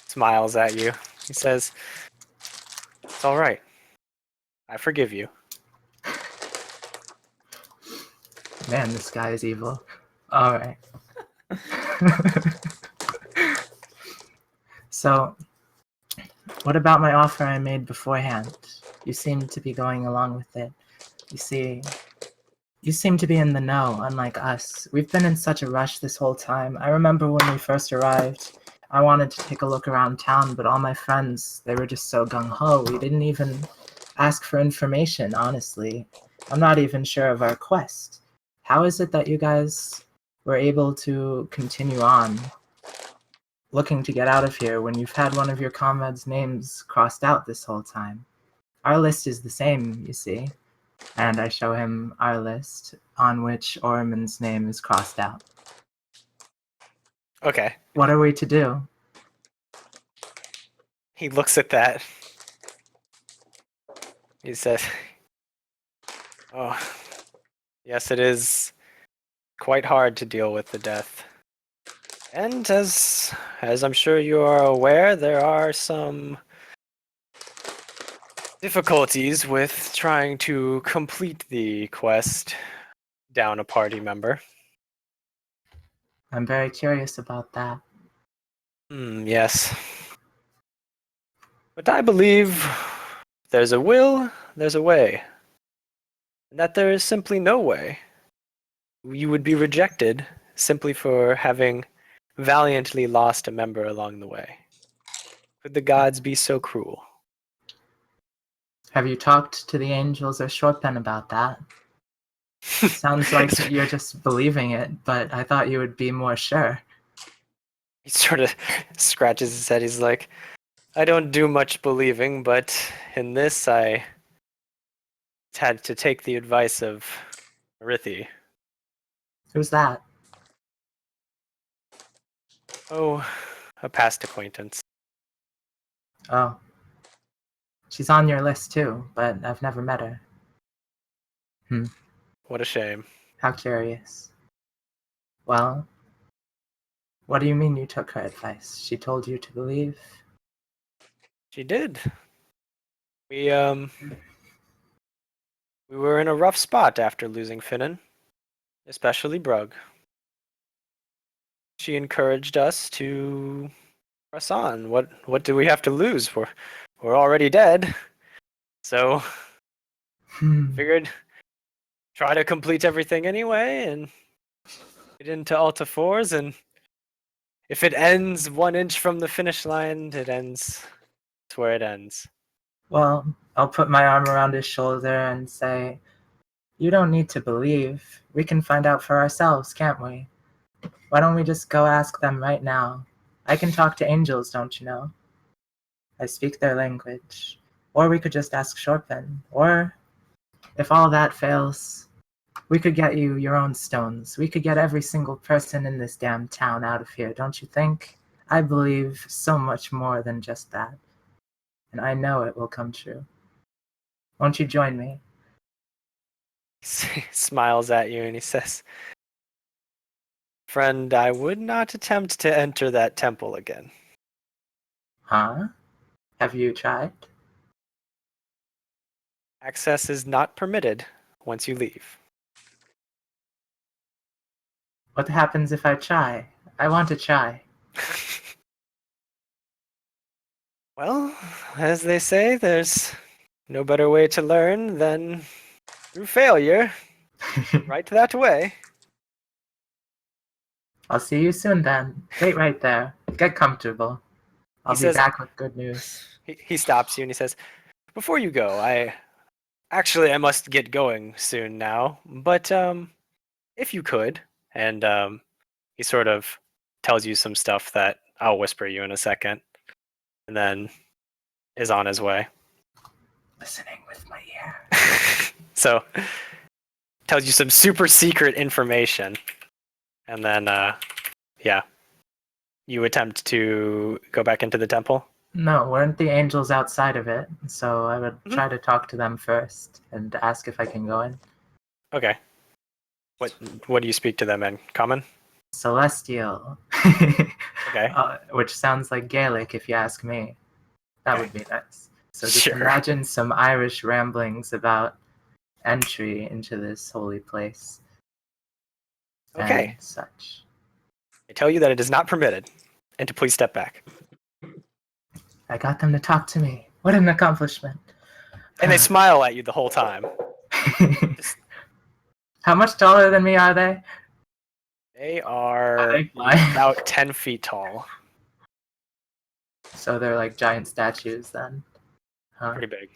smiles at you. He says, "It's all right. I forgive you." Man, this guy is evil. Alright. So, what about my offer I made beforehand? You seem to be going along with it. You see, you seem to be in the know, unlike us. We've been in such a rush this whole time. I remember when we first arrived, I wanted to take a look around town, but all my friends, they were just so gung-ho. We didn't even ask for information, honestly. I'm not even sure of our quest. How is it that you guys were able to continue on looking to get out of here when you've had one of your comrades' names crossed out this whole time? Our list is the same, you see. And I show him our list, on which Orman's name is crossed out. Okay. What are we to do? He looks at that. He says, "Oh, yes, it is quite hard to deal with the death. And as I'm sure you are aware, there are some difficulties with trying to complete the quest down a party member." I'm very curious about that. Yes. But I believe there's a will, there's a way. And that there is simply no way. You would be rejected simply for having valiantly lost a member along the way. Could the gods be so cruel? Have you talked to the angels or Shortpen about that? Sounds like you're just believing it, but I thought you would be more sure. He sort of scratches his head. He's like, "I don't do much believing, but in this I had to take the advice of Arithi." Who's that? Oh, a past acquaintance. Oh. She's on your list too, but I've never met her. What a shame. How curious. Well, what do you mean you took her advice? She told you to believe? She did. We were in a rough spot after losing Finnan, especially Brug. She encouraged us to press on. What do we have to lose? We're already dead. So figured try to complete everything anyway and get into Alta Fours, and if it ends 1 inch from the finish line, it ends. It's where it ends. Well, I'll put my arm around his shoulder and say, You don't need to believe. We can find out for ourselves, can't we? Why don't we just go ask them right now? I can talk to angels, don't you know? I speak their language. Or we could just ask Shorpen. Or, if all that fails, we could get you your own stones. We could get every single person in this damn town out of here, don't you think? I believe so much more than just that. And I know it will come true. Won't you join me? He smiles at you and he says, "Friend, I would not attempt to enter that temple again." Huh? Have you tried? Access is not permitted once you leave. What happens if I try? I want to try. Well, as they say, there's no better way to learn than through failure. Right that way. I'll see you soon then. Wait right there. Get comfortable. I'll He be says- back with good news. He stops you and he says, "Before you go, I must get going soon now, but if you could," and he sort of tells you some stuff that I'll whisper you in a second, and then is on his way. Listening with my ear. So tells you some super secret information, and then yeah, you attempt to go back into the temple. No, weren't the angels outside of it? So I would try to talk to them first and ask if I can go in. Okay. What do you speak to them in common? Celestial. Okay. Which sounds like Gaelic if you ask me. That would be nice. So just Sure. imagine some Irish ramblings about entry into this holy place. Okay. And such. I tell you that it is not permitted, and to please step back. I got them to talk to me. What an accomplishment. And they smile at you the whole time. How much taller than me are they? They are They fly. about 10 feet tall. So they're like giant statues then. Huh? Pretty big.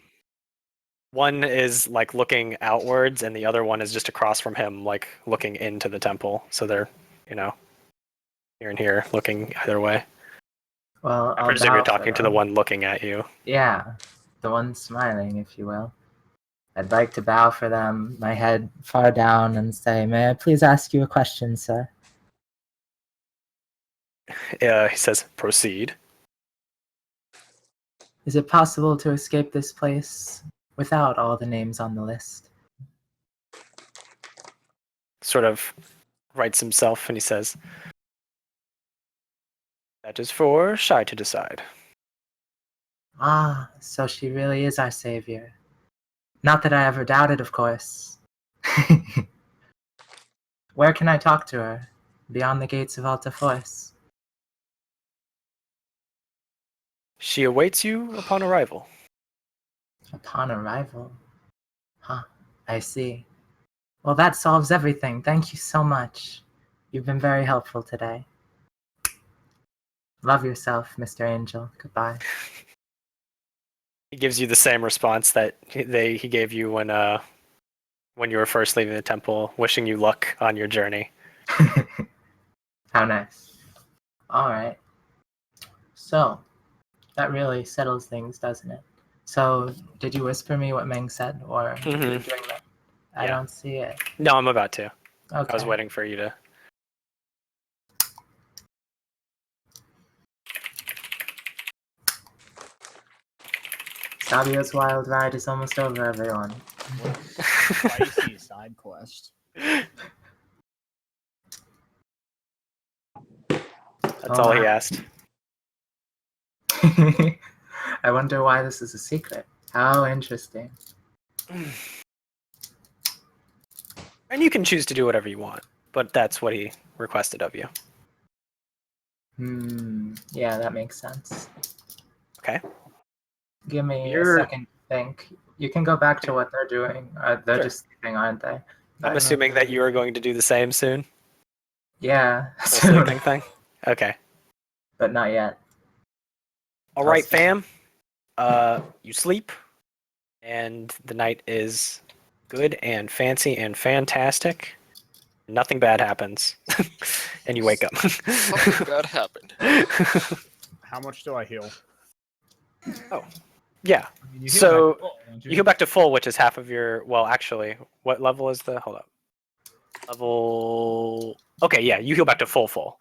One is like looking outwards, and the other one is just across from him, like looking into the temple. So they're, here and here, looking either way. Well, I I'll presume bow you're for talking to the them. one looking at you. Yeah, the one smiling, if you will. I'd like to bow for them, my head far down, and say, "May I please ask you a question, sir?" He says, "Proceed." Is it possible to escape this place without all the names on the list? Sort of rights himself, and he says, "That is for Shai to decide." Ah, so she really is our savior. Not that I ever doubted, of course. Where can I talk to her? Beyond the gates of Alta Force. She awaits you upon arrival. Upon arrival? Huh, I see. Well, that solves everything. Thank you so much. You've been very helpful today. Love yourself, Mr. Angel. Goodbye. He gives you the same response that he gave you when you were first leaving the temple, wishing you luck on your journey. How nice. Alright. So, that really settles things, doesn't it? So, did you whisper me what Meng said, or you're Mhm. doing that? I Yeah. don't see it. No, I'm about to. Okay. I was waiting for you to. Sabio's wild ride is almost over, everyone. Spicy side quest. That's all he asked. I wonder why this is a secret. How interesting. And you can choose to do whatever you want, but that's what he requested of you. Yeah, that makes sense. Okay. Give me You're- a second to think. You can go back to what they're doing. They're Sure. just sleeping, aren't they? I'm assuming that you are going to do the same soon. Yeah, Whole soon, sleeping thing. Okay. but not yet. All right, fam. You sleep, and the night is good and fancy and fantastic. Nothing bad happens. And you wake up. Something bad happened. How much do I heal? Oh, yeah. You heal So, back to full, don't You heal back to full, which is half of your. Well, actually, what level is the? Hold up. Level. Okay, yeah, you heal back to full.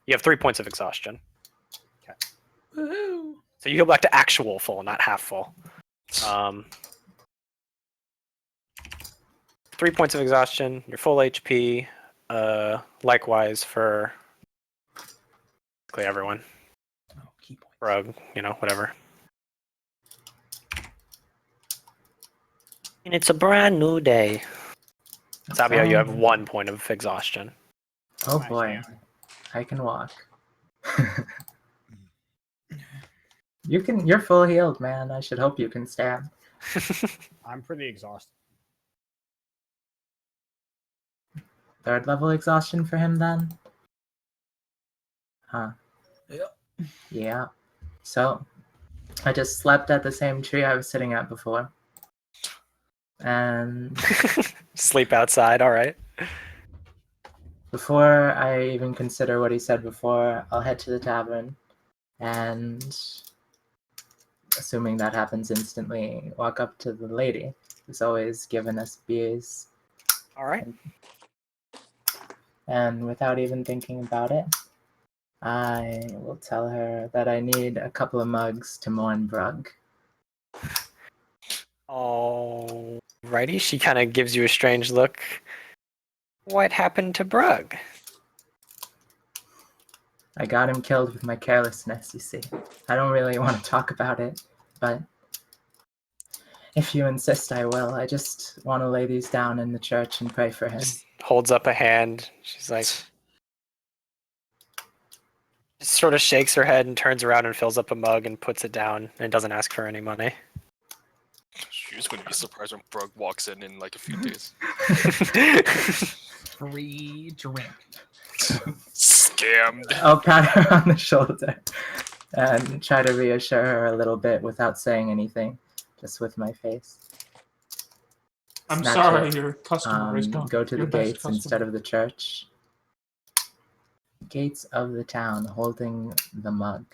You have 3 points of exhaustion. Woohoo! So you heal back to actual full, not half full. 3 points of exhaustion. You're full HP. Likewise for basically everyone. Oh, key points. Rug, whatever. And it's a brand new day. Sabio, you have 1 point of exhaustion. Oh Nice, boy, man. I can walk. You're full healed, man. I should hope you can stand. I'm pretty exhausted. 3rd level exhaustion for him then? Huh. Yep. Yeah. So, I just slept at the same tree I was sitting at before. And Sleep outside, alright. before I even consider what he said before, I'll head to the tavern and, assuming that happens instantly, walk up to the lady who's always given us beers. Alright. And without even thinking about it, I will tell her that I need a couple of mugs to mourn Brug. Alrighty, she kind of gives you a strange look. What happened to Brug? I got him killed with my carelessness, you see. I don't really want to talk about it, but if you insist, I will. I just want to lay these down in the church and pray for him. Just holds up a hand. She's like, just sort of shakes her head and turns around and fills up a mug and puts it down and doesn't ask for any money. She's going to be surprised when Brug walks in like a few days. Free drink. Scammed. I'll pat her on the shoulder and try to reassure her a little bit without saying anything, just with my face. I'm Snatch sorry, it, your customer is gone. go to the Your best gates customer. instead of the church. Gates of the town, holding the mug.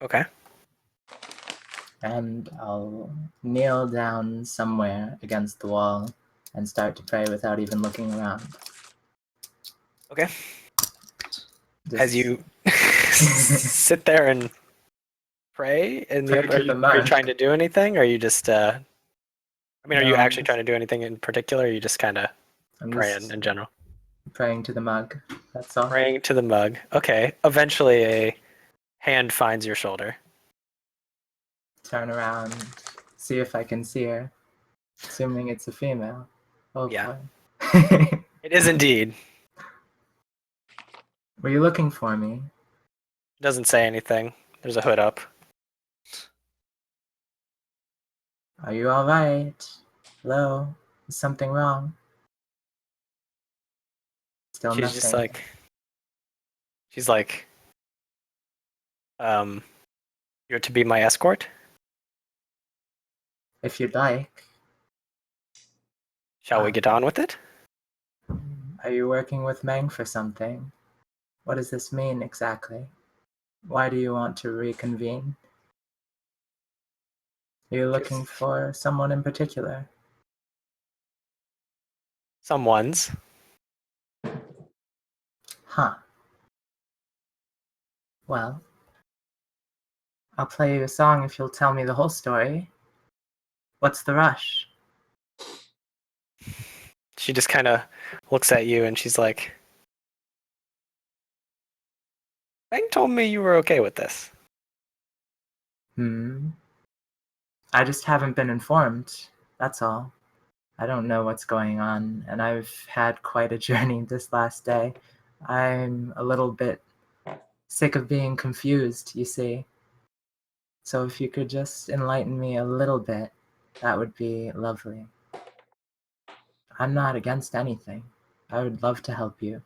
Okay. And I'll kneel down somewhere against the wall and start to pray without even looking around. Okay. Just As you sit there and pray, and Pray are to the you mug. trying to do anything, or are you just? Are No, you I'm actually just- trying to do anything in particular? Or are you just kind of I'm praying just in general? praying to the mug. That's all. Praying to the mug. Okay. Eventually, a hand finds your shoulder. Turn around, see if I can see her. Assuming it's a female. Oh Yeah. boy. It is indeed. Were you looking for me? Doesn't say anything. There's a hood up. Are you alright? Hello? Is something wrong? Still She's nothing. just like. She's like. You're to be my escort. If you'd like. Shall we get on with it? Are you working with Meng for something? What does this mean exactly? Why do you want to reconvene? Are you looking for someone in particular? Someone's. Huh. Well, I'll play you a song if you'll tell me the whole story. What's the rush? She just kind of looks at you and she's like, Meng told me you were okay with this. I just haven't been informed. That's all. I don't know what's going on, and I've had quite a journey this last day. I'm a little bit sick of being confused, you see. So if you could just enlighten me a little bit, that would be lovely. I'm not against anything. I would love to help you.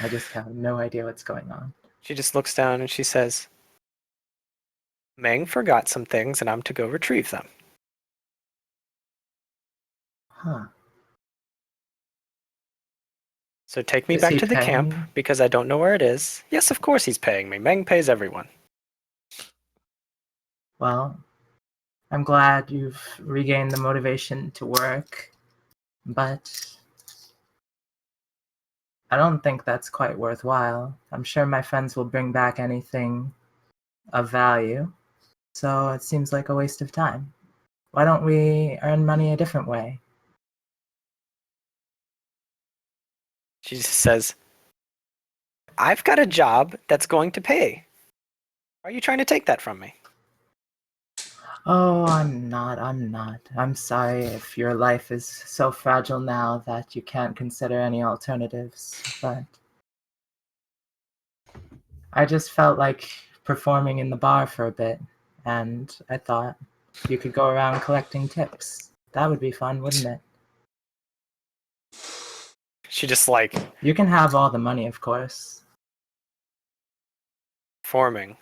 I just have no idea what's going on. She just looks down and she says, Meng forgot some things and I'm to go retrieve them. Huh. So take me Is back he to the camp paying? because I don't know where it is. Yes, of course he's paying me. Meng pays everyone. Well, I'm glad you've regained the motivation to work, but I don't think that's quite worthwhile. I'm sure my friends will bring back anything of value, so it seems like a waste of time. Why don't we earn money a different way? She just says, I've got a job that's going to pay. Are you trying to take that from me? Oh, I'm not. I'm sorry if your life is so fragile now that you can't consider any alternatives, but I just felt like performing in the bar for a bit, and I thought you could go around collecting tips. That would be fun, wouldn't it? She just like You can have all the money, of course. forming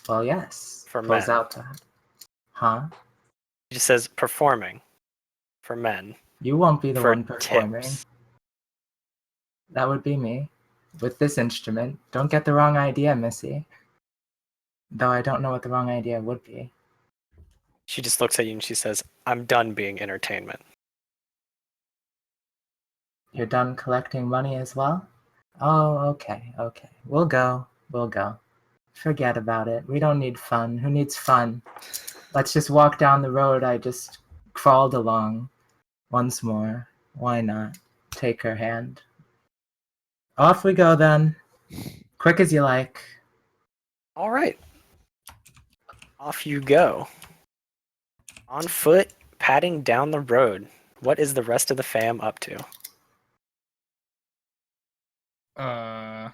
Well, yes. for Pulls men. out that. Huh? She just says performing for men You won't be the for one performing. tips. That would be me. With this instrument. Don't get the wrong idea, Missy. Though I don't know what the wrong idea would be. She just looks at you and she says, I'm done being entertainment. You're done collecting money as well? Oh, okay. We'll go. Forget about it. We don't need fun. Who needs fun? Let's just walk down the road I just crawled along once more. Why not? Take her hand. Off we go then. Quick as you like. All right. Off you go. On foot, padding down the road. What is the rest of the fam up to? I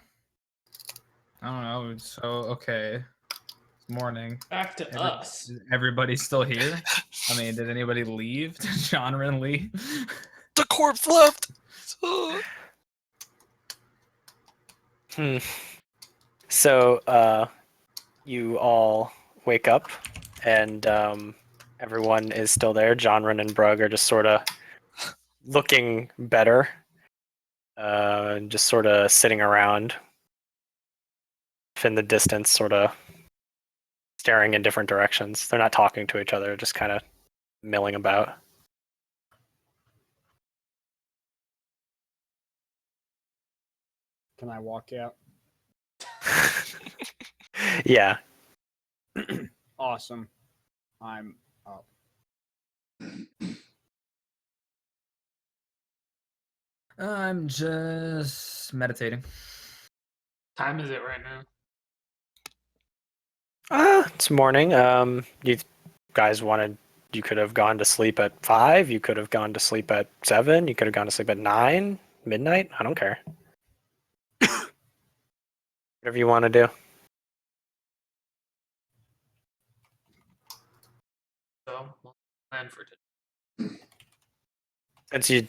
don't know. So okay, it's morning. Back to us. Everybody's still here. I mean, did anybody leave? Did Genre leave? The corpse left. So, you all wake up, and everyone is still there. Jonren and Brug are just sort of looking better, just sort of sitting around in the distance, sort of staring in different directions. They're not talking to each other, just kind of milling about. Can I walk out? Yeah. Awesome. I'm up. I'm just meditating. Time is it right now? It's morning. You guys wanted. You could have gone to sleep at 5. You could have gone to sleep at 7. You could have gone to sleep at 9, midnight. I don't care. Whatever you want to do. So, we'll plan for today. Since you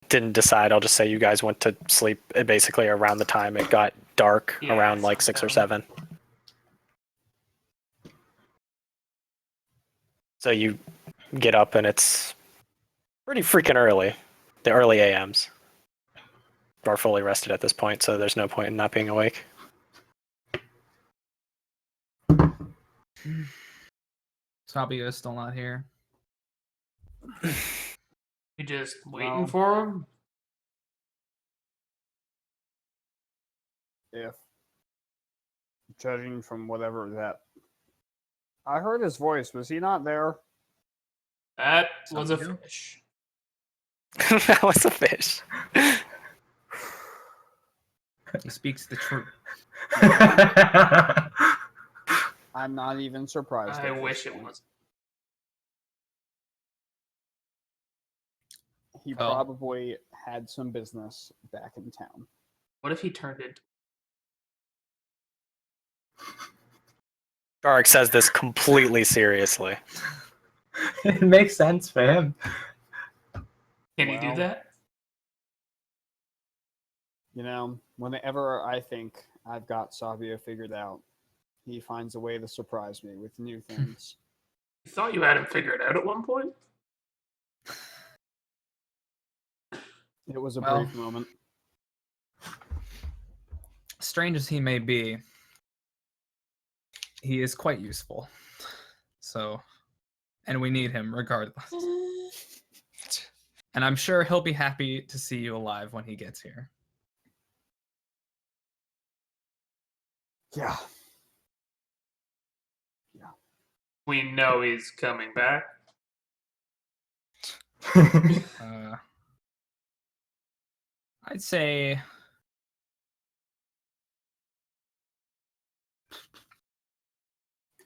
didn't decide, I'll just say you guys went to sleep basically around the time it got dark, Yeah, around like 6 or sometime. 7. So you get up and it's pretty freaking early. The early AMs are fully rested at this point, so there's no point in not being awake. Sabio is still not here. You just waiting No. for him? If judging from whatever that I heard his voice, was he not there? That was a Sabio? fish. That was a fish. He speaks the truth. I'm not even surprised. I at this wish it point. was. He Oh. probably had some business back in town. What if he turned into? Garak says this completely seriously. It makes sense for him. Can he do Well, that? You know, whenever I think I've got Sabio figured out, he finds a way to surprise me with new things. You thought you had him figured out at one point? It was a Well, brief moment. strange as he may be, he is quite useful. So, and we need him regardless. And I'm sure he'll be happy to see you alive when he gets here. Yeah. We know he's coming back. I'd say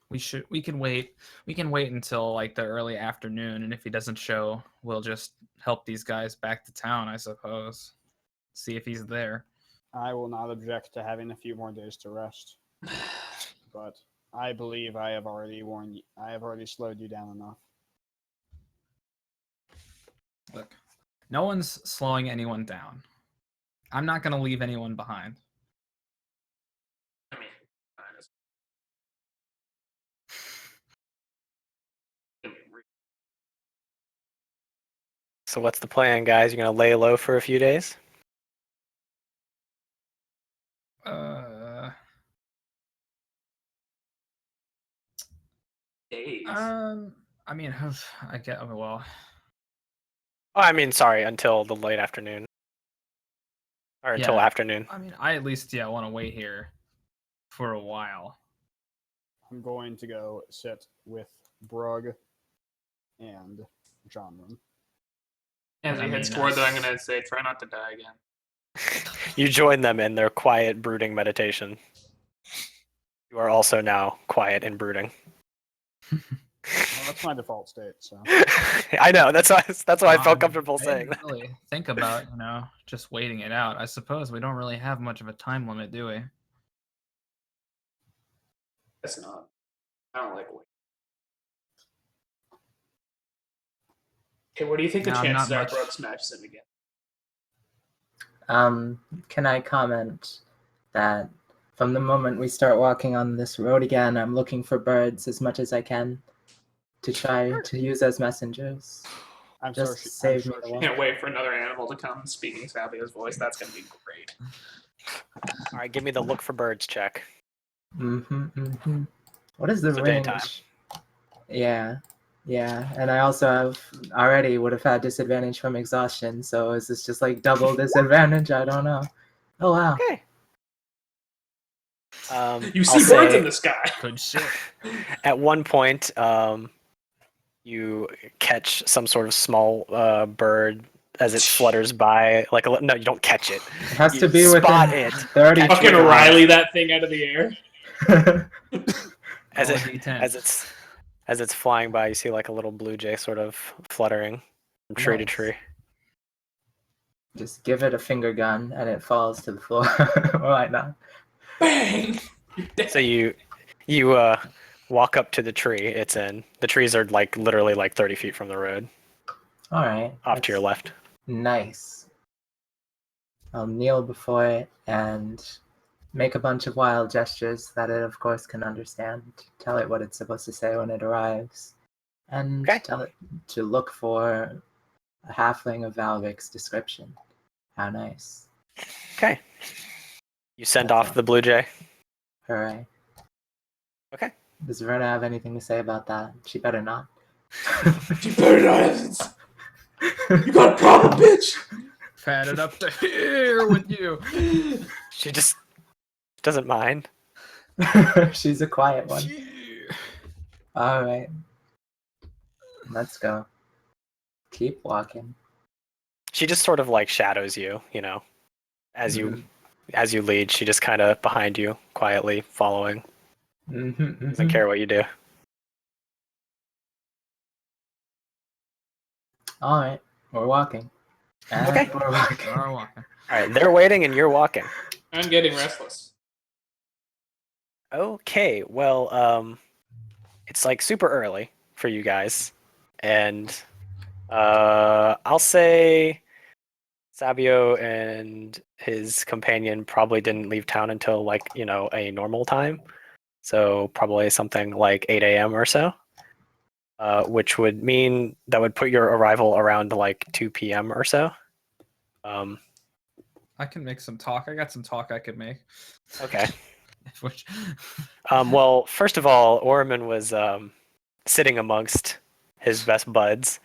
we can wait until like the early afternoon, and if he doesn't show, we'll just help these guys back to town, I suppose. See if he's there. I will not object to having a few more days to rest. But I believe I have already warned you. I have already slowed you down enough. Look, no one's slowing anyone down. I'm not going to leave anyone behind. I mean, honestly. So what's the plan, guys? You're gonna lay low for a few days? Days. I mean, I get well. Oh, I mean, sorry, until the late afternoon. Or until Yeah. afternoon. I mean, I at least want to wait here for a while. I'm going to go sit with Brug and Johnman. As I we mean, hit score, though, I'm gonna say try not to die again. You join them in their quiet, brooding meditation. You are also now quiet and brooding. Well, that's my default state. So I know. That's why I felt I comfortable didn't saying that. really think about, just waiting it out. I suppose we don't really have much of a time limit, do we? That's not. I don't like waiting. Okay, what do you think the No, chances not are much. Brooke smashes him again? Can I comment that from the moment we start walking on this road again, I'm looking for birds as much as I can to try to use as messengers. I'm Just sure save me the walk. Can't wait for another animal to come speaking Sabio's voice. That's gonna be great. All right, give me the look for birds check. What is the It's a range? daytime. Yeah, and I also would have had disadvantage from exhaustion. So is this just like double disadvantage? I don't know. Oh wow. Okay. You I'll see birds say in the sky. Good shit. at one point, you catch some sort of small bird as it flutters by. No, you don't catch it. It has You to be spot within it. 30 catch Fucking it with your Riley eyes. that thing out of the air. As Roll a it D10. as it's flying by, you see like a little blue jay sort of fluttering from tree to Nice. tree. Just give it a finger gun and it falls to the floor. Why not? Bang! You're dead. So you walk up to the tree it's in. The trees are like literally like 30 feet from the road, All right. off to your left. Nice. I'll kneel before it and make a bunch of wild gestures that it, of course, can understand. Tell it what it's supposed to say when it arrives. And Okay. tell it to look for a halfling of Valvik's description. How nice. Okay. You send That's off all. the blue jay. Hooray. Okay. Does Verna have anything to say about that? She better not. You better not. You got a problem, bitch. Pat it up to here with you. She just doesn't mind. She's a quiet one. All right. Let's go. Keep walking. She just sort of like shadows you, as you lead. She just kind of behind you, quietly following. Doesn't care what you do. All right, we're walking. And Okay. we're walking. Are walking. All right, they're waiting and you're walking. I'm getting restless. Okay, well, it's like super early for you guys, and I'll say Sabio and his companion probably didn't leave town until like a normal time, so probably something like 8 a.m. or so, which would mean that would put your arrival around like 2 p.m. or so. I can make some talk. I got some talk I could make. Okay. Which, Well, first of all, Orman was sitting amongst his best buds.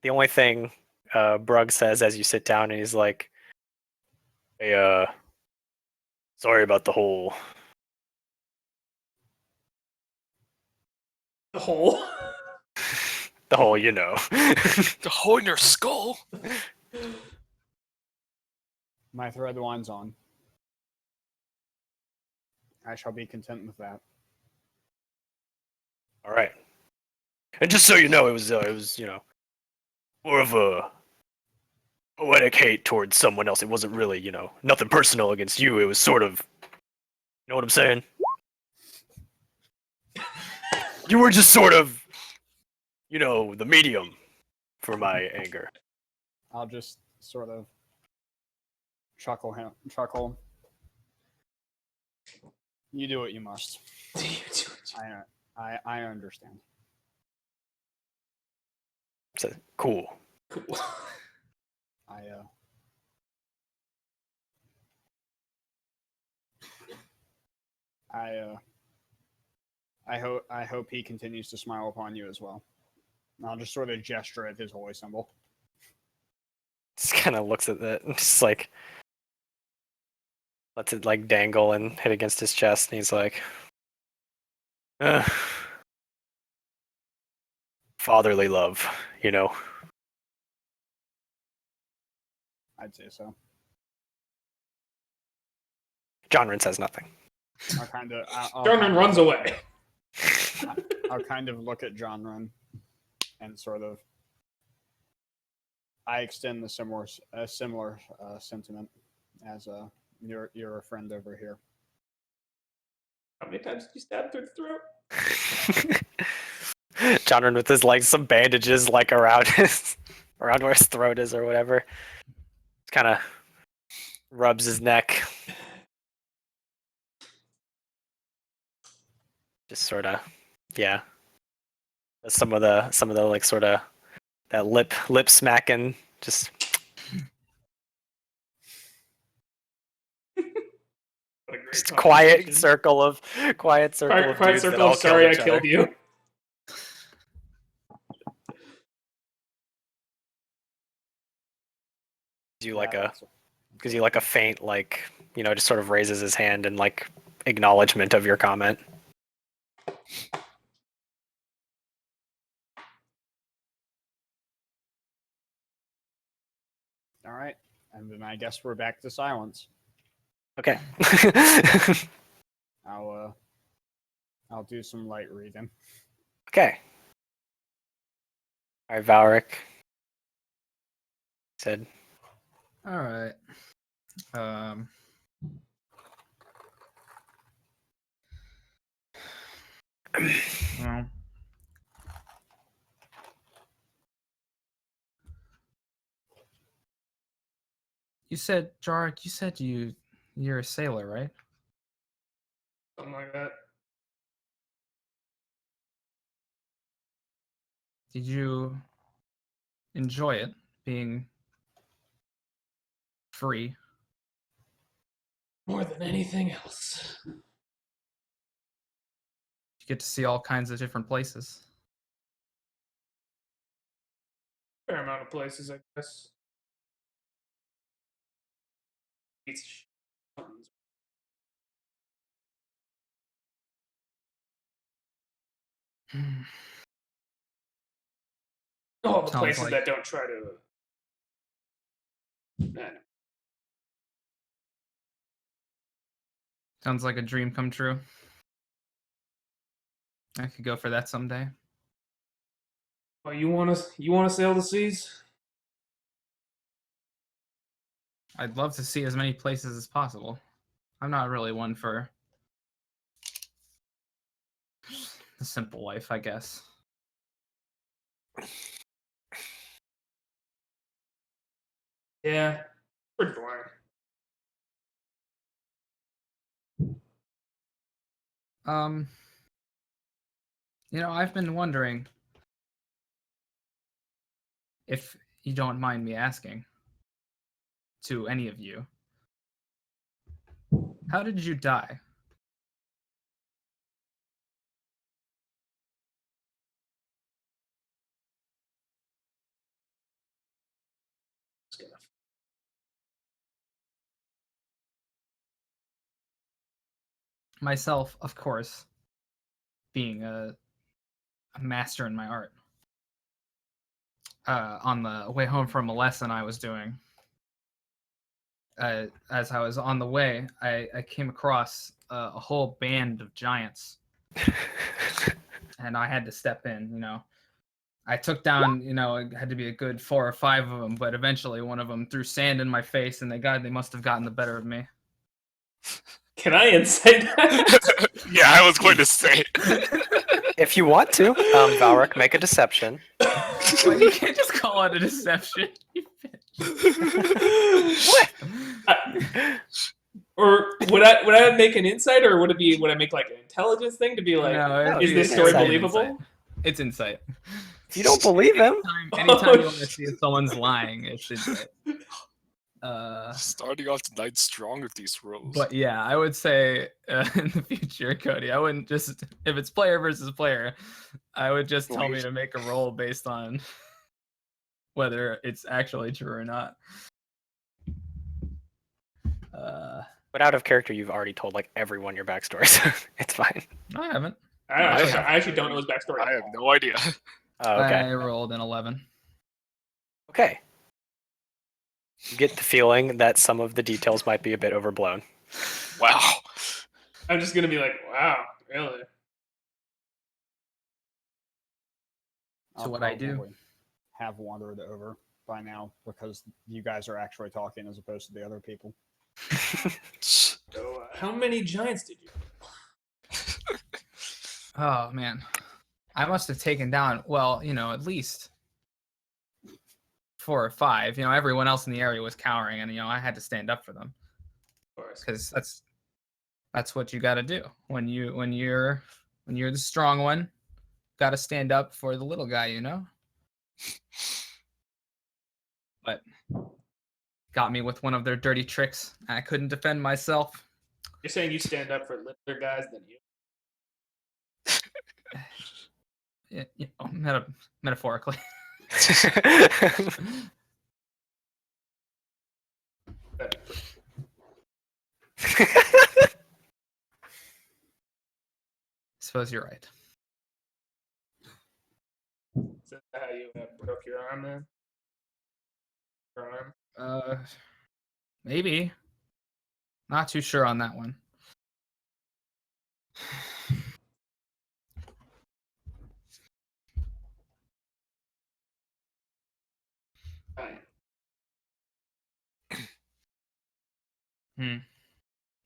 The only thing Brug says as you sit down, and he's like, "Hey, sorry about the whole." The hole. The whole, you know. The hole in your skull. My thread line's on. I shall be content with that. All right. And just so you know, it was more of a poetic hate towards someone else. It wasn't really, nothing personal against you. It was sort of, you know what I'm saying? You were just sort of, the medium for my anger. I'll just sort of chuckle. You do what you must. I understand. So, cool. Cool. I hope he continues to smile upon you as well. And I'll just sort of gesture at his holy symbol. Just kind of looks at it and just like lets it like dangle and hit against his chest, and he's like, fatherly love, I'd say so. Jonrin says nothing. I'll kind of. Jordan runs away. I'll kind of look at Jonrin and sort of. I extend a similar sentiment as you're a friend over here. How many times did you stab through the throat? Jonrin with his like some bandages like around where his throat is or whatever. Kind of rubs his neck. Just sort of, yeah. Some of the like sort of that lip smacking, just. Just quiet circle of dudes that all sorry I each killed other. you. Gives you like a faint like just sort of raises his hand in like acknowledgement of your comment. All right, and then I guess we're back to silence. Okay. I'll do some light reading. Okay. All right, Valric said. all right. Well, you said, Jarek, you're a sailor, right? Something like that. Did you enjoy it being free? More than anything else. You get to see all kinds of different places. Fair amount of places, I guess. It's all the Sounds places like- that don't try to. Sounds like a dream come true. I could go for that someday. Oh, you wanna sail the seas? I'd love to see as many places as possible. I'm not really one for the simple life, I guess. Yeah, pretty boring. I've been wondering if you don't mind me asking. to any of you. How did you die? Myself, of course, being a master in my art. On the way home from a lesson I was doing, as I was on the way, I came across a whole band of giants, and I had to step in. I took down, it had to be a good 4 or 5 of them, but eventually one of them threw sand in my face, and they must have gotten the better of me. Can I insight that? Yeah, I was going to say. If you want to, Valric, make a deception. Well, you can't just call it a deception. Or would I make an insight, or would I make like an intelligence thing to be like, is this story believable? It's insight. If you don't believe him, anytime you want to see if someone's lying, it's insight. Starting off tonight strong with these rolls. But yeah, I would say in the future, Cody, I wouldn't just, if it's player versus player, I would just tell me to make a roll based on whether it's actually true or not. but out of character, you've already told like everyone your backstory, so it's fine. I haven't. I actually don't know his backstory. I have no idea. Oh, okay. I rolled an 11. Okay. You get the feeling that some of the details might be a bit overblown. Wow. I'm just gonna be like, wow, really? So what I do? Have wandered over by now because you guys are actually talking as opposed to the other people. So, how many giants did you? Oh man, I must have taken down, well, at least 4 or 5. Everyone else in the area was cowering, and I had to stand up for them. Of course, because that's what you got to do when you're the strong one. Got to stand up for the little guy, But got me with one of their dirty tricks. I couldn't defend myself. You're saying you stand up for littler guys than you? Metaphorically. Suppose you're right. Is that how you broke your arm then? Your arm? Maybe. Not too sure on that one.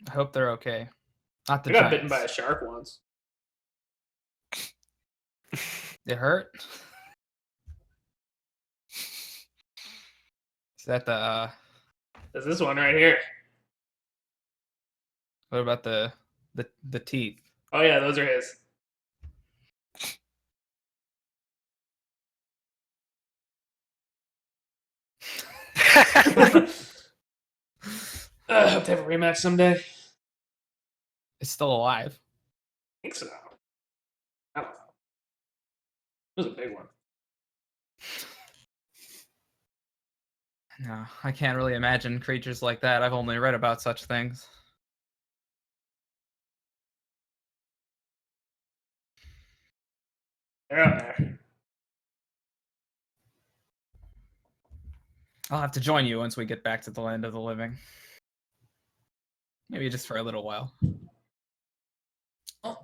I hope they're okay. Not the I got giants. bitten by a shark once. It hurt? Is that the There's this one right here. what about the teeth? Oh yeah, those are his. I hope to have a rematch someday. It's still alive. I think so. I don't know. It was a big one. No, I can't really imagine creatures like that. I've only read about such things. They're out there. I'll have to join you once we get back to the land of the living. Maybe just for a little while. Oh.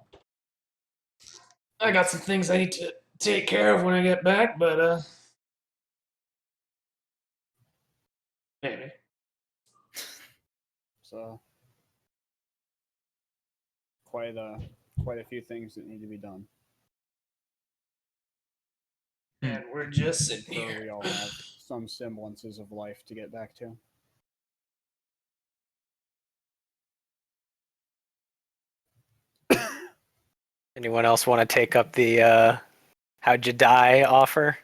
I got some things I need to take care of when I get back, but maybe. So quite a few things that need to be done. And we're just sitting So here. we all have some semblances of life to get back to. Anyone else want to take up the how'd you die offer?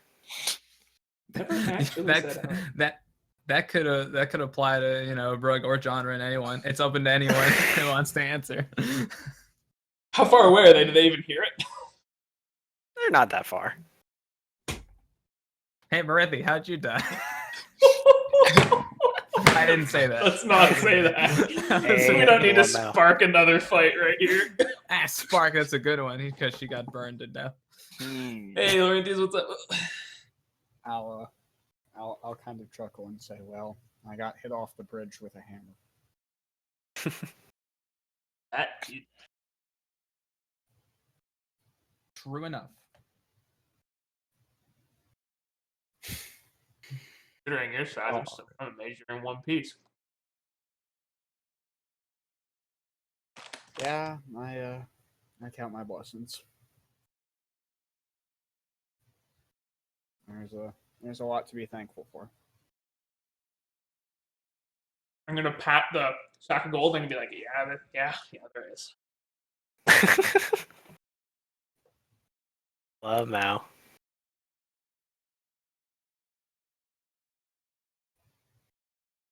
Never actually said how. that That could apply to Brooke or genre and anyone. It's open to anyone who wants to answer. How far away are they? Do they even hear it? They're not that far. Hey, Marithi, how'd you die? I didn't say that. Let's not say that. So we don't need to spark another fight right here. Spark, that's a good one because she got burned to death. Hey, Laurentius, what's up? I'll kind of chuckle and say, well, I got hit off the bridge with a hammer. True enough. Considering your size, I'm still kind of measuring one piece. Yeah, I count my blessings. There's a lot to be thankful for. I'm gonna pat the sack of gold and be like, yeah, there is. Love Mao.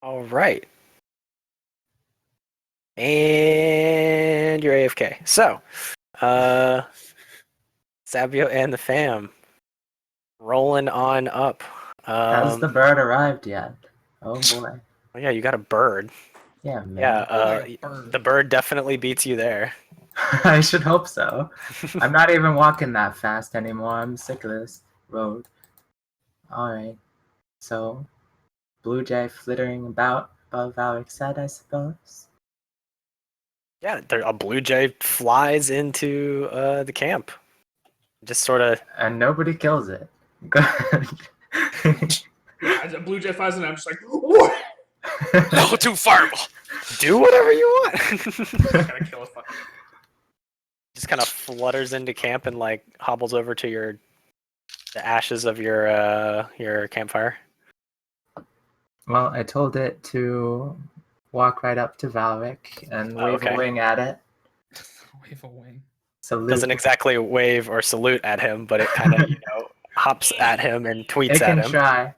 All right. And you're AFK. So, Sabio and the fam rolling on up. Has the bird arrived yet? Oh boy. Oh yeah, you got a bird. Yeah, man. Yeah, the bird definitely beats you there. I should hope so. I'm not even walking that fast anymore. I'm sick of this road. Alright. So, blue jay flittering about above Alec's head, I suppose. Yeah, a blue jay flies into the camp. Just sort of... And nobody kills it. Good. Yeah, as a blue jay flies in, I'm just like, what? No, too fireball. Do whatever you want. Gotta kill a fucking. Just kind of flutters into camp and like hobbles over to the ashes of your campfire. Well, I told it to walk right up to Valric and wave a wing at it. Wave a wing. Salute. Doesn't exactly wave or salute at him, but it kind of hops at him and tweets at him. It can try.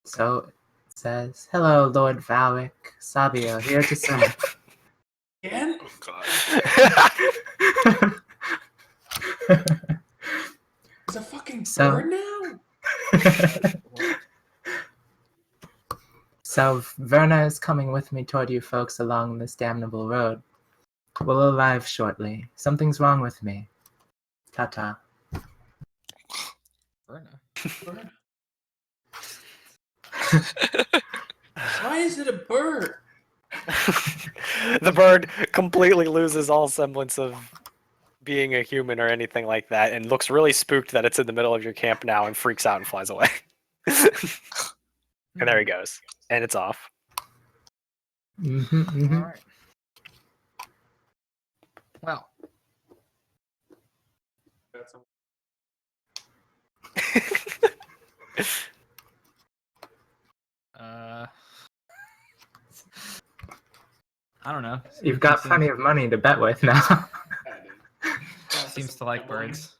So it says, "Hello, Lord Valric. Sabio here to serve." Again? Oh god. It's a fucking bird now? So Verna is coming with me toward you folks along this damnable road. We'll arrive shortly. Something's wrong with me. Ta-ta. Verna. Why is it a bird? The bird completely loses all semblance of being a human or anything like that and looks really spooked that it's in the middle of your camp now and freaks out and flies away. And there he goes. And it's off. All right. Well. I don't know. You've got plenty of money to bet with now. Seems to like birds.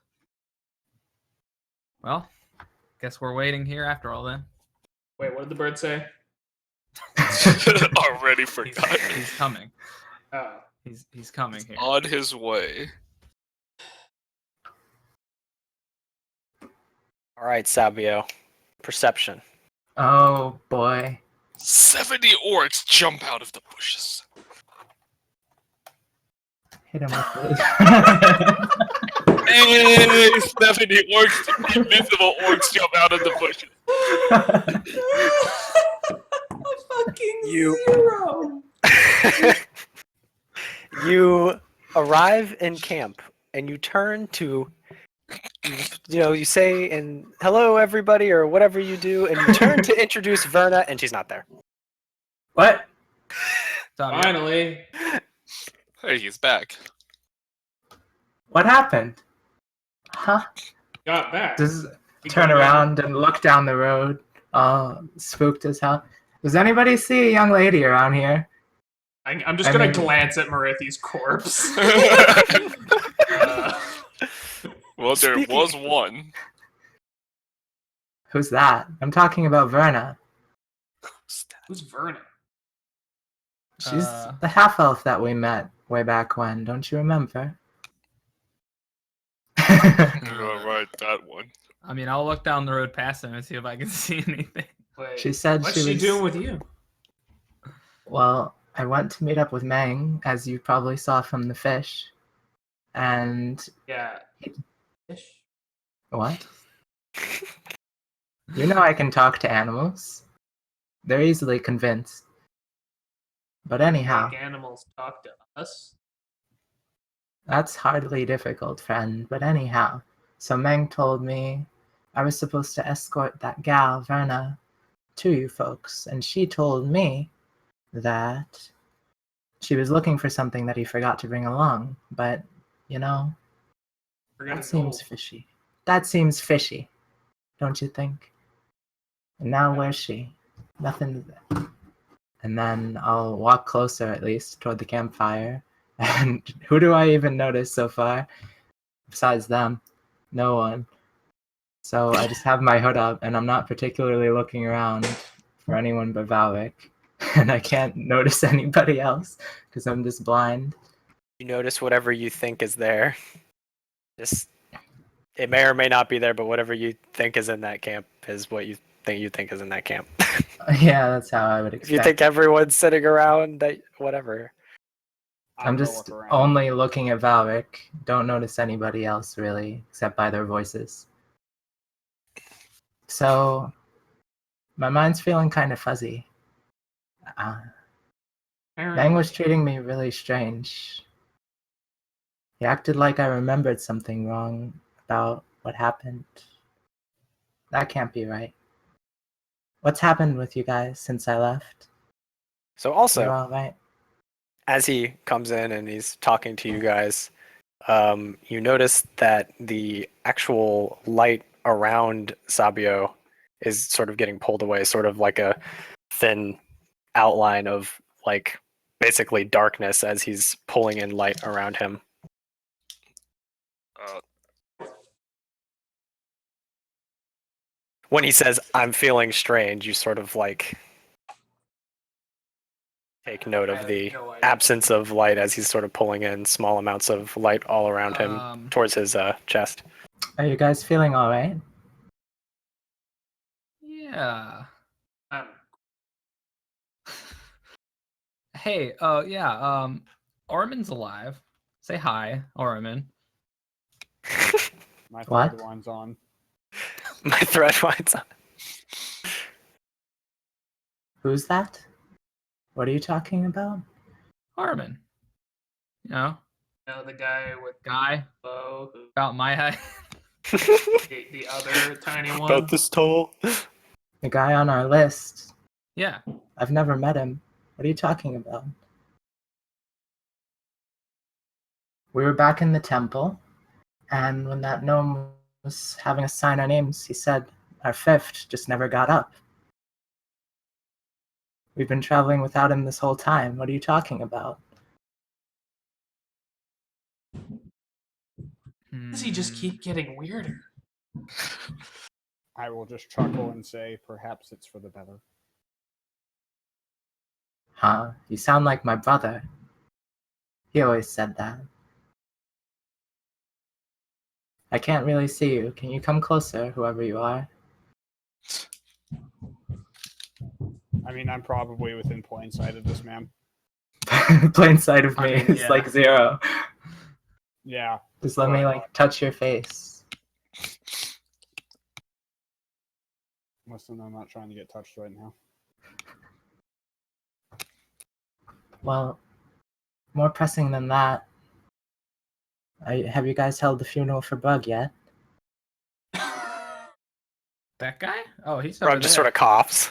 Well, guess we're waiting here after all then. Wait, what did the bird say? Already forgot. He's coming. Oh. He's coming here. On his way. All right, Sabio. Perception. Oh boy. 70 orcs jump out of the bushes. Hit him with it. Hey, 70 orcs, invisible orcs jump out of the bushes. Fucking You- zero. You arrive in camp and you turn to, you say, and hello everybody, or whatever you do, and you turn to introduce Verna, and she's not there. What? Sabio. Finally. Hey, he's back. What happened? Huh? Got back. Just He turn got back. around and look down the road. Spooked as hell. Does anybody see a young lady around here? I'm just I gonna mean- glance at Marithi's corpse. Well, there Speaking- was one. Who's that? I'm talking about Verna. Who's Verna? She's the half elf that we met way back when. Don't you remember? Yeah, right, that one. I mean, I'll look down the road past him and see if I can see anything. Wait, She said what's she she was doing with you? Well, I went to meet up with Mang, as you probably saw from the fish. And Yeah. Fish? what? You know I can talk to animals. They're easily convinced. But anyhow, Make animals talk to us. that's hardly difficult, friend. But anyhow, so Meng told me I was supposed to escort that gal, Verna, to you folks. And she told me that she was looking for something that he forgot to bring along. But, you know, that seems fishy. That seems fishy, don't you think? And now where's she? Nothing. And then I'll walk closer, at least, toward the campfire. And who do I even notice so far? Besides them, no one. So I just have my hood up, and I'm not particularly looking around for anyone but Valric. And I can't notice anybody else because I'm just blind. You notice whatever you think is there. Just it may or may not be there, but whatever you think is in that camp is what you think is in that camp. Yeah, that's how I would If you expect. think everyone's sitting around, that whatever. I'm I'll go just look around. only looking at Valric. Don't notice anybody else, really, except by their voices. So, my mind's feeling kind of fuzzy. Mang was treating me really strange. He acted like I remembered something wrong about what happened. That can't be right. What's happened with you guys since I left? So You're also, all right. as he comes in and he's talking to you guys, you notice that the actual light around Sabio is sort of getting pulled away, sort of like a thin outline of like basically darkness as he's pulling in light around him. Uh, When he says, "I'm feeling strange," you sort of like take note I of have the no idea. absence of light as he's sort of pulling in small amounts of light all around him towards his chest. Are you guys feeling all right? Yeah. Um, Hey, yeah, Orman's alive. Say hi, Orman. My What? third one's on. My thread winds up. Who's that? What are you talking about? Orman. You know, the guy with guy bow, who, about my height. the other tiny one. About this tall. The guy on our list. Yeah. I've never met him. What are you talking about? We were back in the temple, and when that gnome was having us sign our names, he said our fifth just never got up. We've been traveling without him this whole time. What are you talking about? Does he just keep getting weirder? I will just chuckle and say, perhaps it's for the better. Huh? You sound like my brother. He always said that. I can't really see you. Can you come closer, whoever you are? I mean, I'm probably within plain sight of this man. Plain sight of I me mean, is yeah. like 0. Yeah. Just let me like touch your face. Listen, I'm not trying to get touched right now. Well, more pressing than that. Have you guys held the funeral for Bug yet? That guy? Oh, he's over Rob just there. sort of coughs.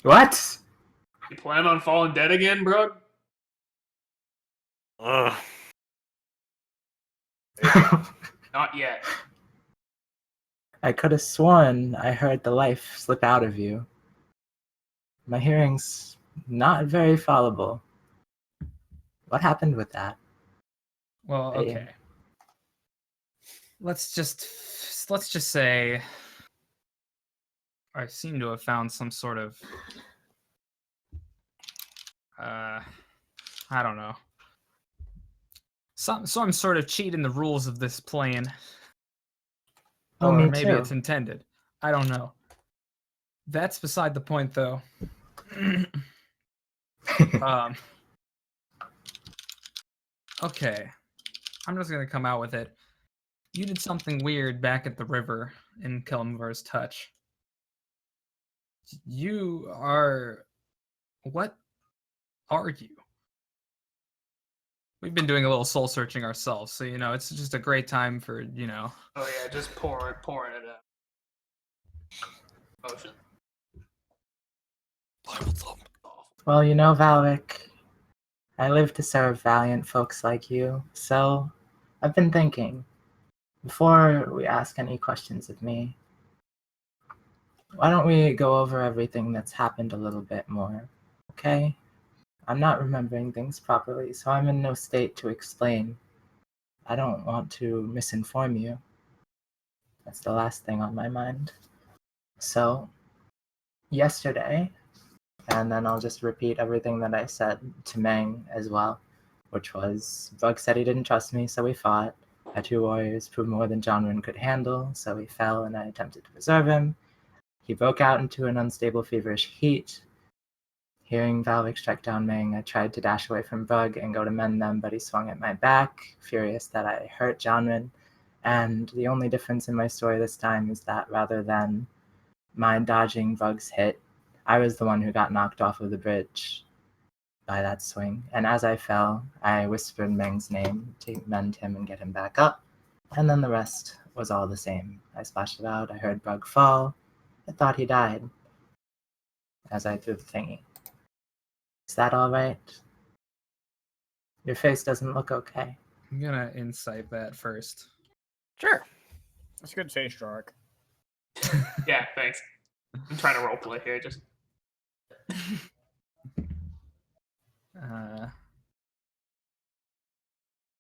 What? You plan on falling dead again, bro? Ugh. Not yet. I could have sworn I heard the life slip out of you. My hearing's not very fallible. What happened with that? Well, okay. Let's just say I seem to have found some sort of I don't know. Some sort of cheat in the rules of this plane. Oh, Or me maybe too. it's intended. I don't know. That's beside the point, though. Okay. I'm just gonna come out with it. You did something weird back at the river in Kelmvar's touch. You are... What are you? We've been doing a little soul searching ourselves, so it's just a great time for. Oh yeah, just pouring it out. Motion. Bible thumb. Well, Valric, I live to serve valiant folks like you, so I've been thinking, before we ask any questions of me, why don't we go over everything that's happened a little bit more, okay? I'm not remembering things properly, so I'm in no state to explain. I don't want to misinform you. That's the last thing on my mind. So, yesterday, and then I'll just repeat everything that I said to Meng as well, which was, Bug said he didn't trust me, so we fought. Our two warriors proved more than Jonrin could handle, so he fell and I attempted to preserve him. He broke out into an unstable feverish heat. Hearing Valvik strike down Meng, I tried to dash away from Bug and go to mend them, but he swung at my back, furious that I hurt Jonrin. And the only difference in my story this time is that rather than my dodging Bug's hit, I was the one who got knocked off of the bridge by that swing. And as I fell, I whispered Meng's name to mend him and get him back up. And then the rest was all the same. I splashed it out, I heard Bug fall. I thought he died as I threw the thingy. Is that all right? Your face doesn't look okay. I'm gonna insight that first. Sure. That's a good face, Jark. Yeah, thanks. I'm trying to roleplay here. Just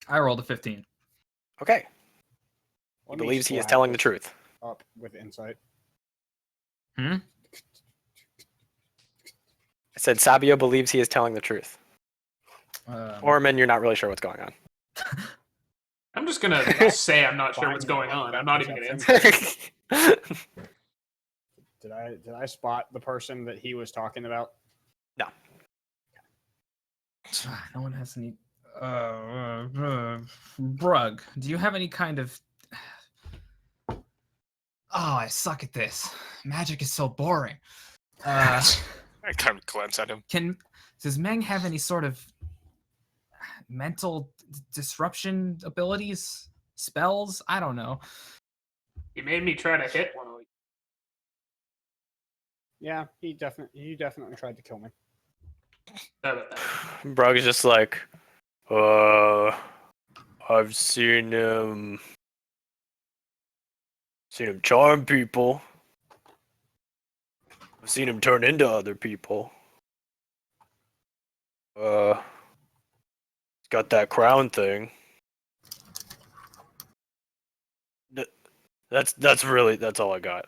I rolled a 15. Okay. He Let me believes he is slap telling the this truth. Up with insight. I said Sabio believes he is telling the truth. Orman, you're not really sure what's going on. I'm just gonna say I'm not sure what's going on. I'm not even gonna insight. Did I spot the person that he was talking about? No. No one has any. Brug, do you have any kind of? Oh, I suck at this. Magic is so boring. I kind of glance at him. Does Meng have any sort of mental disruption abilities, spells? I don't know. He made me try to hit one of you. Yeah, he definitely tried to kill me. Sorry about that. Brug's just like, I've seen him charm people. I've seen him turn into other people. He's got that crown thing. That's all I got.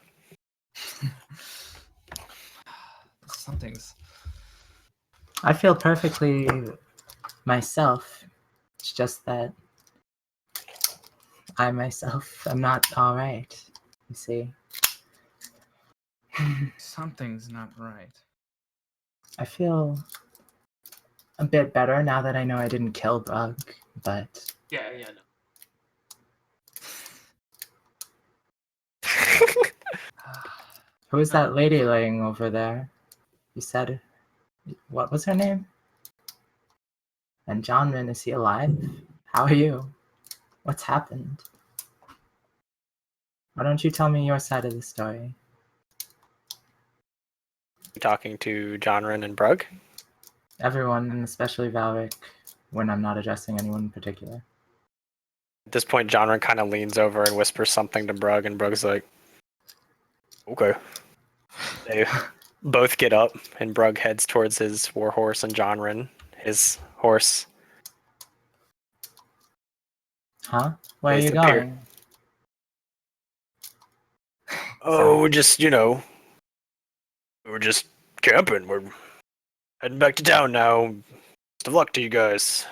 Something's. I feel perfectly myself. It's just that I myself am not all right, you see. Something's not right. I feel a bit better now that I know I didn't kill Bug, but Yeah, no. who is that lady laying over there? You said, what was her name? And Jonrin, is he alive? How are you? What's happened? Why don't you tell me your side of the story? Talking to Jonrin and Brug. Everyone, and especially Valric, when I'm not addressing anyone in particular. At this point, Jonrin kind of leans over and whispers something to Brug, and Brug's like, okay. They both get up, and Brug heads towards his warhorse, and Jonrin, his horse. Huh? Where are They you appear- going? Oh, just, We're just camping. We're heading back to town now. Best of luck to you guys.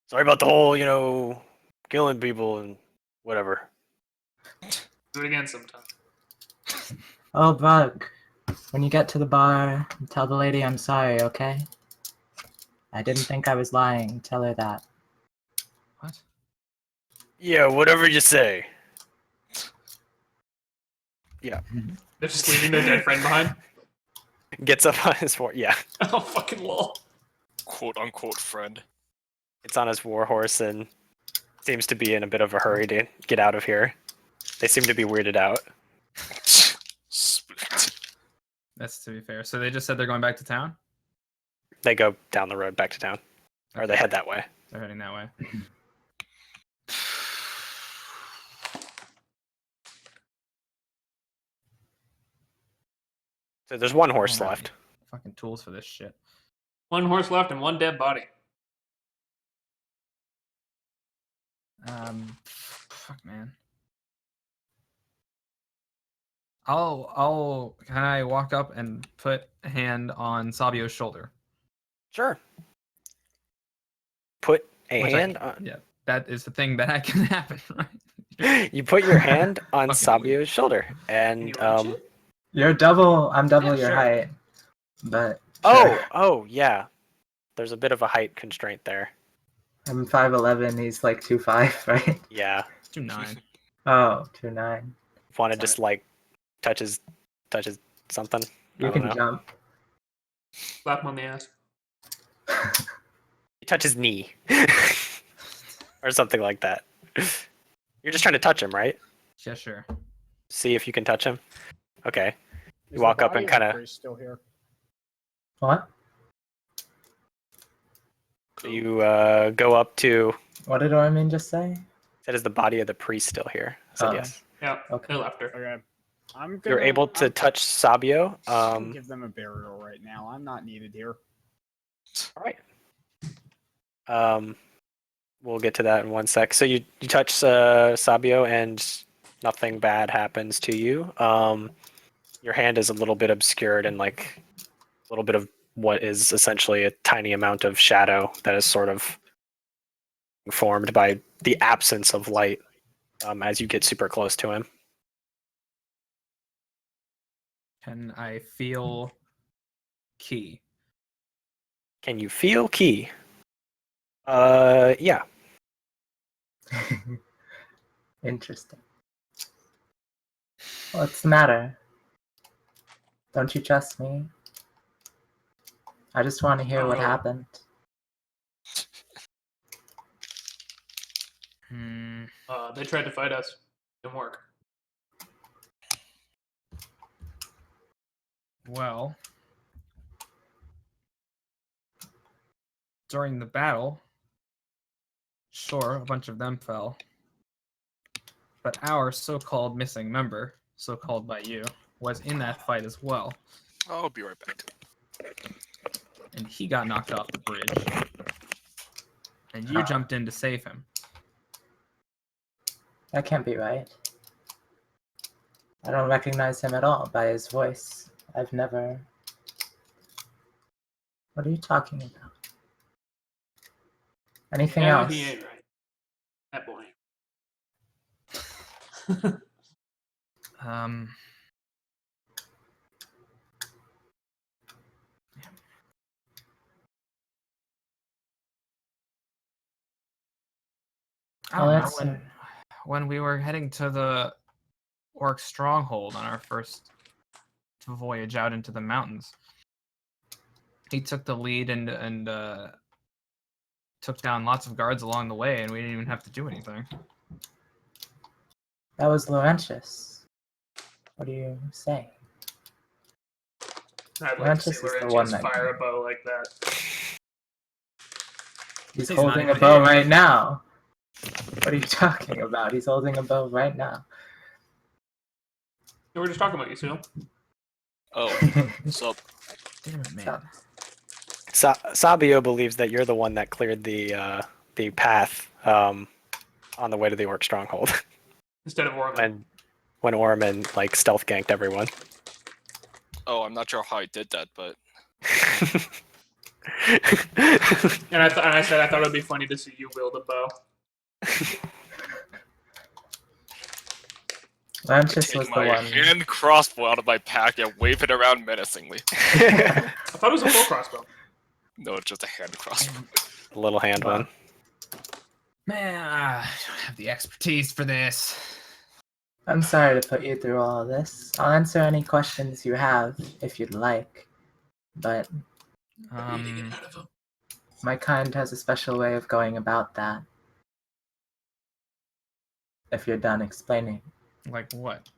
Sorry about the whole, killing people and whatever. Do it again sometime. Oh, Bug. When you get to the bar, tell the lady I'm sorry, okay? I didn't think I was lying. Tell her that. What? Yeah, whatever you say. Yeah. They're just leaving their dead friend behind. Gets up on his war. Yeah, Oh, fucking lol. Quote unquote friend. it's on his war horse and seems to be in a bit of a hurry to get out of here. They seem to be weirded out. Spooked. That's to be fair. So they just said they're going back to town? They go down the road back to town, or they Okay. head that way. They're heading that way. So there's one horse Oh, left. Fucking tools for this shit. One horse left and one dead body. Fuck, man. Can I walk up and put a hand on Sabio's shoulder? Sure. Put a Which hand on. Yeah, that is the thing that can happen, right? You put your hand on Fucking Sabio's shoulder, Can you and reach it? I'm double Yeah, your sure. height. But oh, sure. yeah. There's a bit of a height constraint there. I'm 5'11", he's like 2'5", right? Yeah. 2'9". Oh, 2'9". Want to Sorry. just like touches something? You I can don't know. jump. Slap him on the ass. You touch his knee, or something like that. You're just trying to touch him, right? Yeah, sure. See if you can touch him. Okay. Is walk the up and body of the kinda- priest still here? What? So you go up to. What did Ormin just say? Said, is the body of the priest still here? I said Oh. yes. Yeah, Okay. they left her. Okay. I'm You're gonna, able to I'm touch Sabio. gonna give them a burial right now. I'm not needed here. All right. We'll get to that in one sec. So you touch Sabio and nothing bad happens to you. Your hand is a little bit obscured and like a little bit of what is essentially a tiny amount of shadow that is sort of formed by the absence of light as you get super close to him. Can I feel key? Can you feel key? Yeah. Interesting. What's the matter? Don't you trust me? I just want to hear what Oh. happened. They tried to fight us. Didn't work. Well, during the battle, sure, a bunch of them fell. But our so-called missing member, so-called by you, was in that fight as well. I'll be right back. And he got knocked off the bridge. And you jumped in to save him. That can't be right. I don't recognize him at all by his voice. I've never... What are you talking about? Anything Yeah, else? he ain't right. That boy. I Well, don't know, that's- when we were heading to the orc stronghold on our first voyage out into the mountains, he took the lead and took down lots of guards along the way, and we didn't even have to do anything. That was Laurentius. What are you saying? I'd like to Laurentius see is the one Laurentius that- fire a bow like that. He's He's not holding a even bow here. right now. What are you talking about? He's holding a bow right now. We were just talking about you, Sue. Oh, so Damn it, man. Sabio believes that you're the one that cleared the path on the way to the orc stronghold Instead of Orman. when Orman like stealth ganked everyone. Oh, I'm not sure how I did that, but And I said I thought it would be funny to see you wield a bow. I Lantis take was the my one. hand crossbow out of my pack and wave it around menacingly. I thought it was a full crossbow. No, it's just a hand crossbow. A little hand one. Man, I don't have the expertise for this. I'm sorry to put you through all of this. I'll answer any questions you have if you'd like, but my kind has a special way of going about that. If you're done explaining. Like what?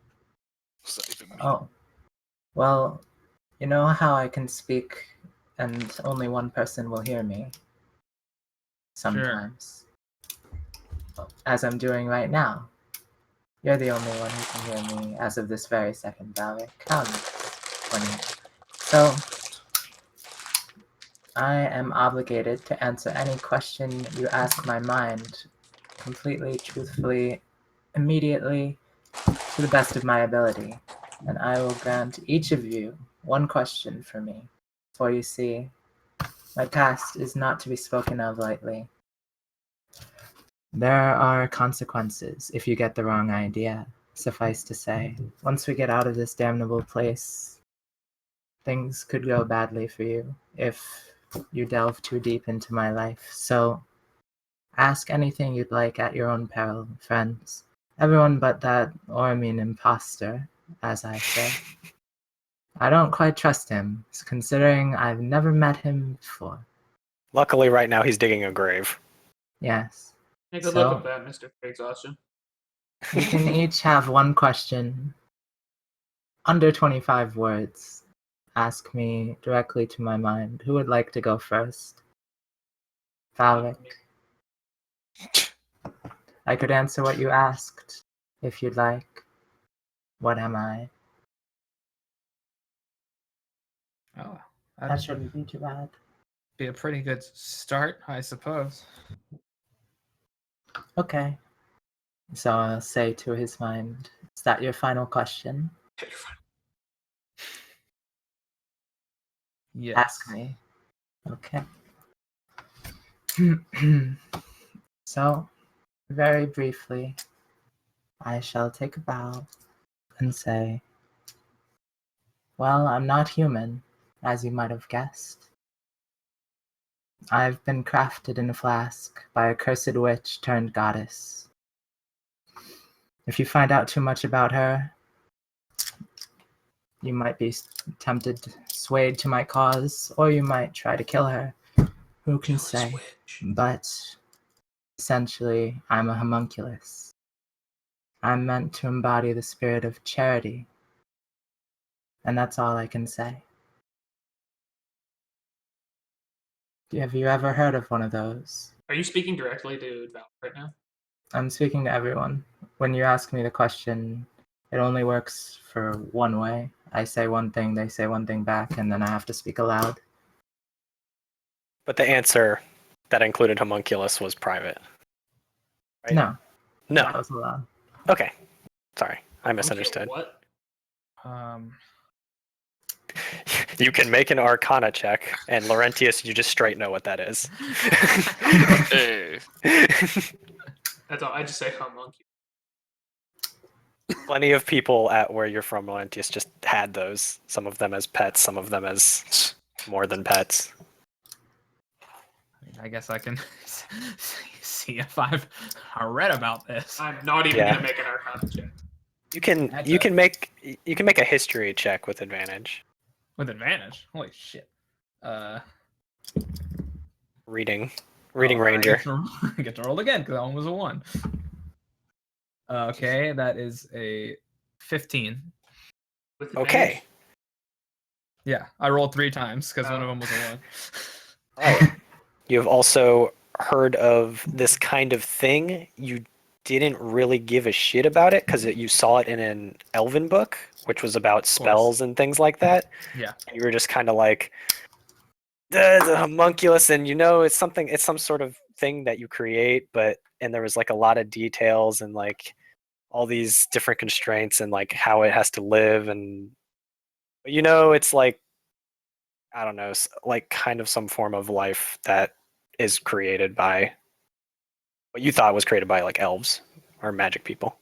What's that even mean? Oh, well, you know how I can speak and only one person will hear me? Sometimes. As I'm doing right now. You're the only one who can hear me as of this very second, Valric. Come, funny. So, I am obligated to answer any question you ask my mind completely, truthfully, immediately, to the best of my ability. And I will grant each of you one question for me. For you see, my past is not to be spoken of lightly. There are consequences if you get the wrong idea. Suffice to say, once we get out of this damnable place, things could go badly for you if you delve too deep into my life. So, ask anything you'd like at your own peril, friends. Everyone but that Ormine imposter, as I say. I don't quite trust him, considering I've never met him before. Luckily, right now he's digging a grave. Yes. Take a So- look at that, Mr. Exhaustion. You can each have one question, under 25 words. Ask me directly to my mind. Who would like to go first? Valric. I could answer what you asked, if you'd like. What am I? Oh, That that shouldn't be too bad. be a pretty good start, I suppose. Okay. So I'll say to his mind, is that your final question? Yes. Ask me. Okay. So, very briefly, I shall take a bow and say, well, I'm not human, as you might have guessed. I've been crafted in a flask by a cursed witch turned goddess. If you find out too much about her, you might be tempted, swayed to my cause, or you might try to kill her. Who can say? But essentially, I'm a homunculus. I'm meant to embody the spirit of charity. And that's all I can say. Have you ever heard of one of those? Are you speaking directly to Val right now? I'm speaking to everyone. When you ask me the question, it only works for one way. I say one thing, they say one thing back, and then I have to speak aloud. But the answer that included homunculus was private. Right? No, No. that was allowed. Okay. Sorry, I Okay, misunderstood. what? You can make an Arcana check, and Laurentius, you just straight know what that is. Hey, That's all. I just say homunculus. Plenty of people at where you're from, Laurentius, just had those. Some of them as pets, some of them as more than pets. I guess I can see if I've read about this. I'm not even Yeah. gonna make an Arcana check. You can make a history check with advantage. With advantage. Holy shit. Reading Oh, Ranger. I get to roll again because that one was a 1. Okay, that is a 15. With Okay. advantage? Yeah, I rolled 3 times because one of Oh. them was a 1. Alright. You have also heard of this kind of thing. You didn't really give a shit about it because you saw it in an Elven book, which was about spells and things like that. Yeah. And you were just kind of like, the homunculus, and it's some sort of thing that you create, and there was like a lot of details and like all these different constraints and like how it has to live, and But you know, it's like, I don't know, like kind of some form of life that is created by what you thought was created by like elves or magic people.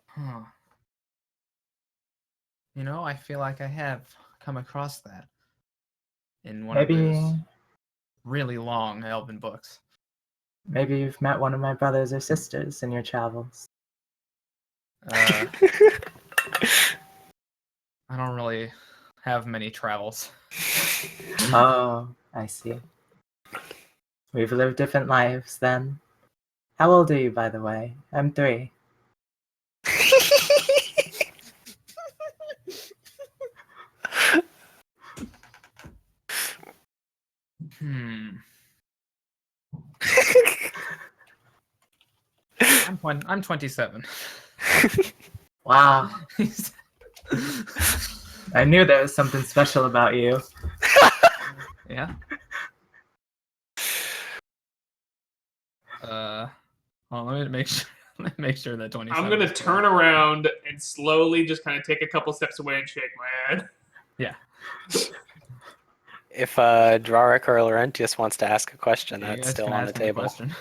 Huh. You know, I feel like I have come across that in one of Maybe his really long elven books. maybe you've met one of my brothers or sisters in your travels. I don't really have many travels. Oh, I see. We've lived different lives then. How old are you, by the way? I'm 3. Hmm. I'm 27. Wow. I knew there was something special about you. Yeah. Well, let me make sure. Let me make sure that 27. I'm gonna is turn around and slowly just kind of take a couple steps away and shake my head. Yeah. If Drarik or Laurentius wants to ask a question, Yeah, you that's guys still can on the ask me a table. question.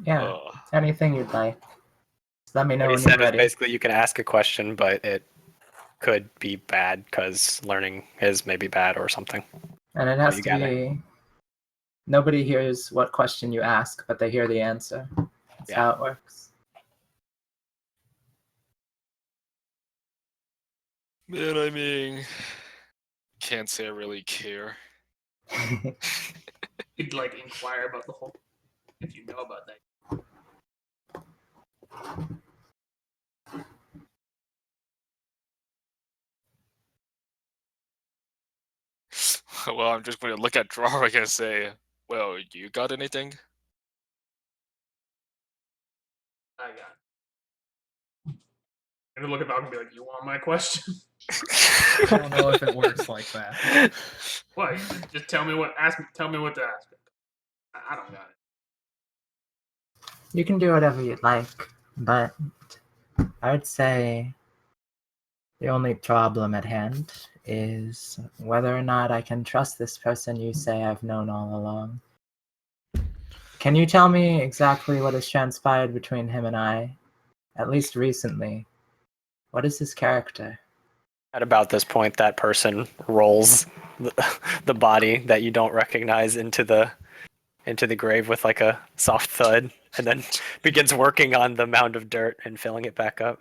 Yeah, Ugh. anything you'd like. Just let me know What he when you're said was ready. basically you can ask a question, but it could be bad because learning is maybe bad or something. And it Oh, has you to got it. be... Nobody hears what question you ask, but they hear the answer. That's Yeah. how it works. Man, I mean, can't say I really care. You'd like inquire about the whole, if you know about that. Well, I'm just going to look at Drarik and say, well, you got anything? I got it. I'm gonna look at Malcolm and be like, "You want my question?" I don't know if it works like that. What? Just tell me what. Tell me what to ask. I don't got it. You can do whatever you'd like, but I would say the only problem at hand is whether or not I can trust this person you say I've known all along. Can you tell me exactly what has transpired between him and I, at least recently? What is his character? At about this point, that person rolls the body that you don't recognize into the grave with like a soft thud, and then begins working on the mound of dirt and filling it back up.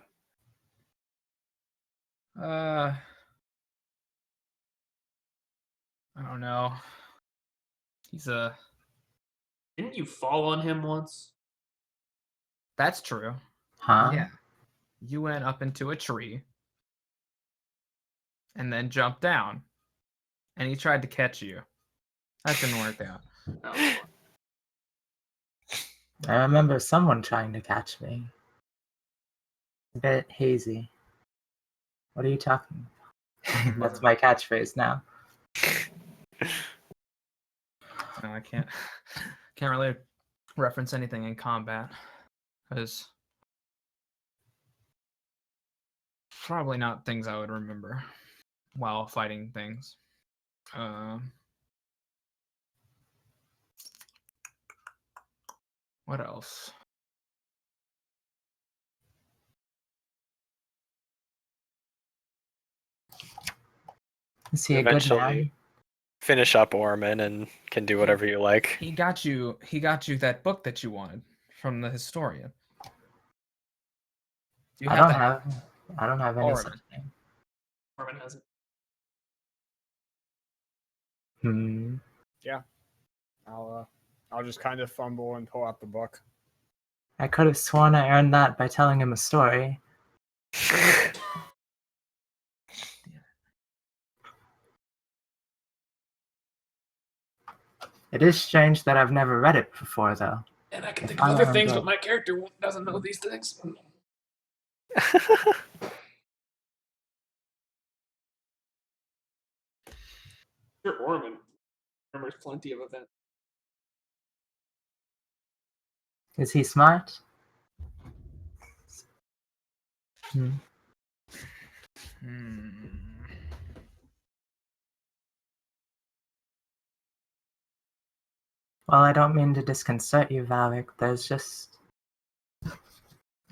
I don't know. He's a. Didn't you fall on him once? That's true. Huh? Yeah. You went up into a tree and then jumped down, and he tried to catch you. That didn't work out. Oh, I remember someone trying to catch me. A bit hazy. What are you talking about? That's my catchphrase now. No, I can't really reference anything in combat because probably not things I would remember while fighting things. What else? Is he You a good eventually man? finish up Orman and can do whatever you like. He got you that book that you wanted from the historian. You I have don't that. have any Orman. such thing. Norman has it. Yeah. I'll just kind of fumble and pull out the book. I could have sworn I earned that by telling him a story. It is strange that I've never read it before, though. And I can think of other things, but my character doesn't know these things. Sure, Orman remembers plenty of events. Is he smart? Well, I don't mean to disconcert you, Valric. There's just...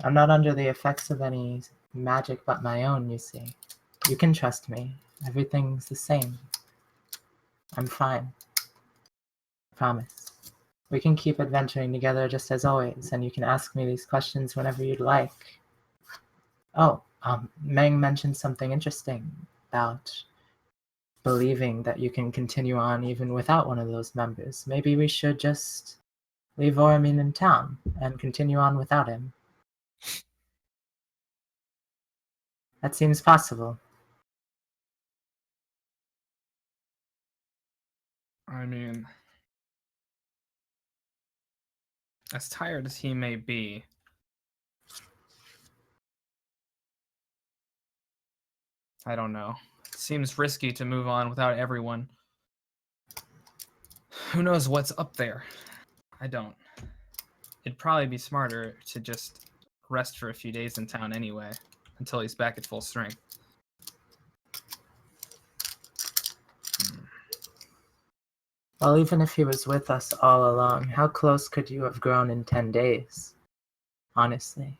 I'm not under the effects of any magic but my own, you see. You can trust me. Everything's the same. I'm fine. Promise. We can keep adventuring together just as always, and you can ask me these questions whenever you'd like. Oh, Meng mentioned something interesting about believing that you can continue on even without one of those members. Maybe we should just leave Oramin in town and continue on without him. That seems possible. I mean, as tired as he may be, I don't know. It seems risky to move on without everyone. Who knows what's up there? I don't. It'd probably be smarter to just rest for a few days in town anyway, until he's back at full strength. Well, even if he was with us all along, how close could you have grown in 10 days? Honestly.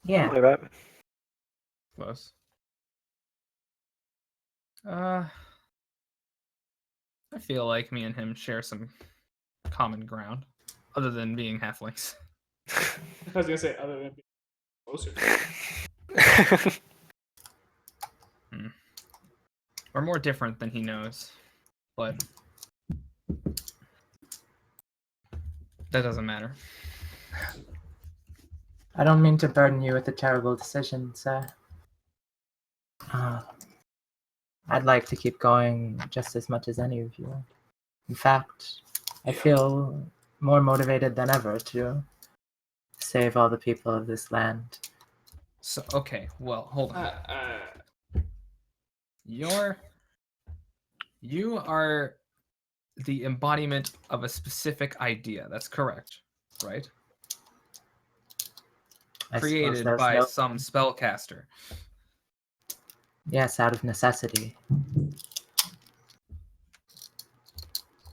Yeah. Like that. Close. I feel like me and him share some common ground, other than being halflings. I was gonna say other than being closer. We're more different than he knows, but that doesn't matter. I don't mean to burden you with a terrible decision, sir. I'd like to keep going just as much as any of you. In fact, I feel more motivated than ever to save all the people of this land. So, okay, well, hold on. You are the embodiment of a specific idea. That's correct, right? I suppose Created there's by no- some spellcaster. Yes, out of necessity.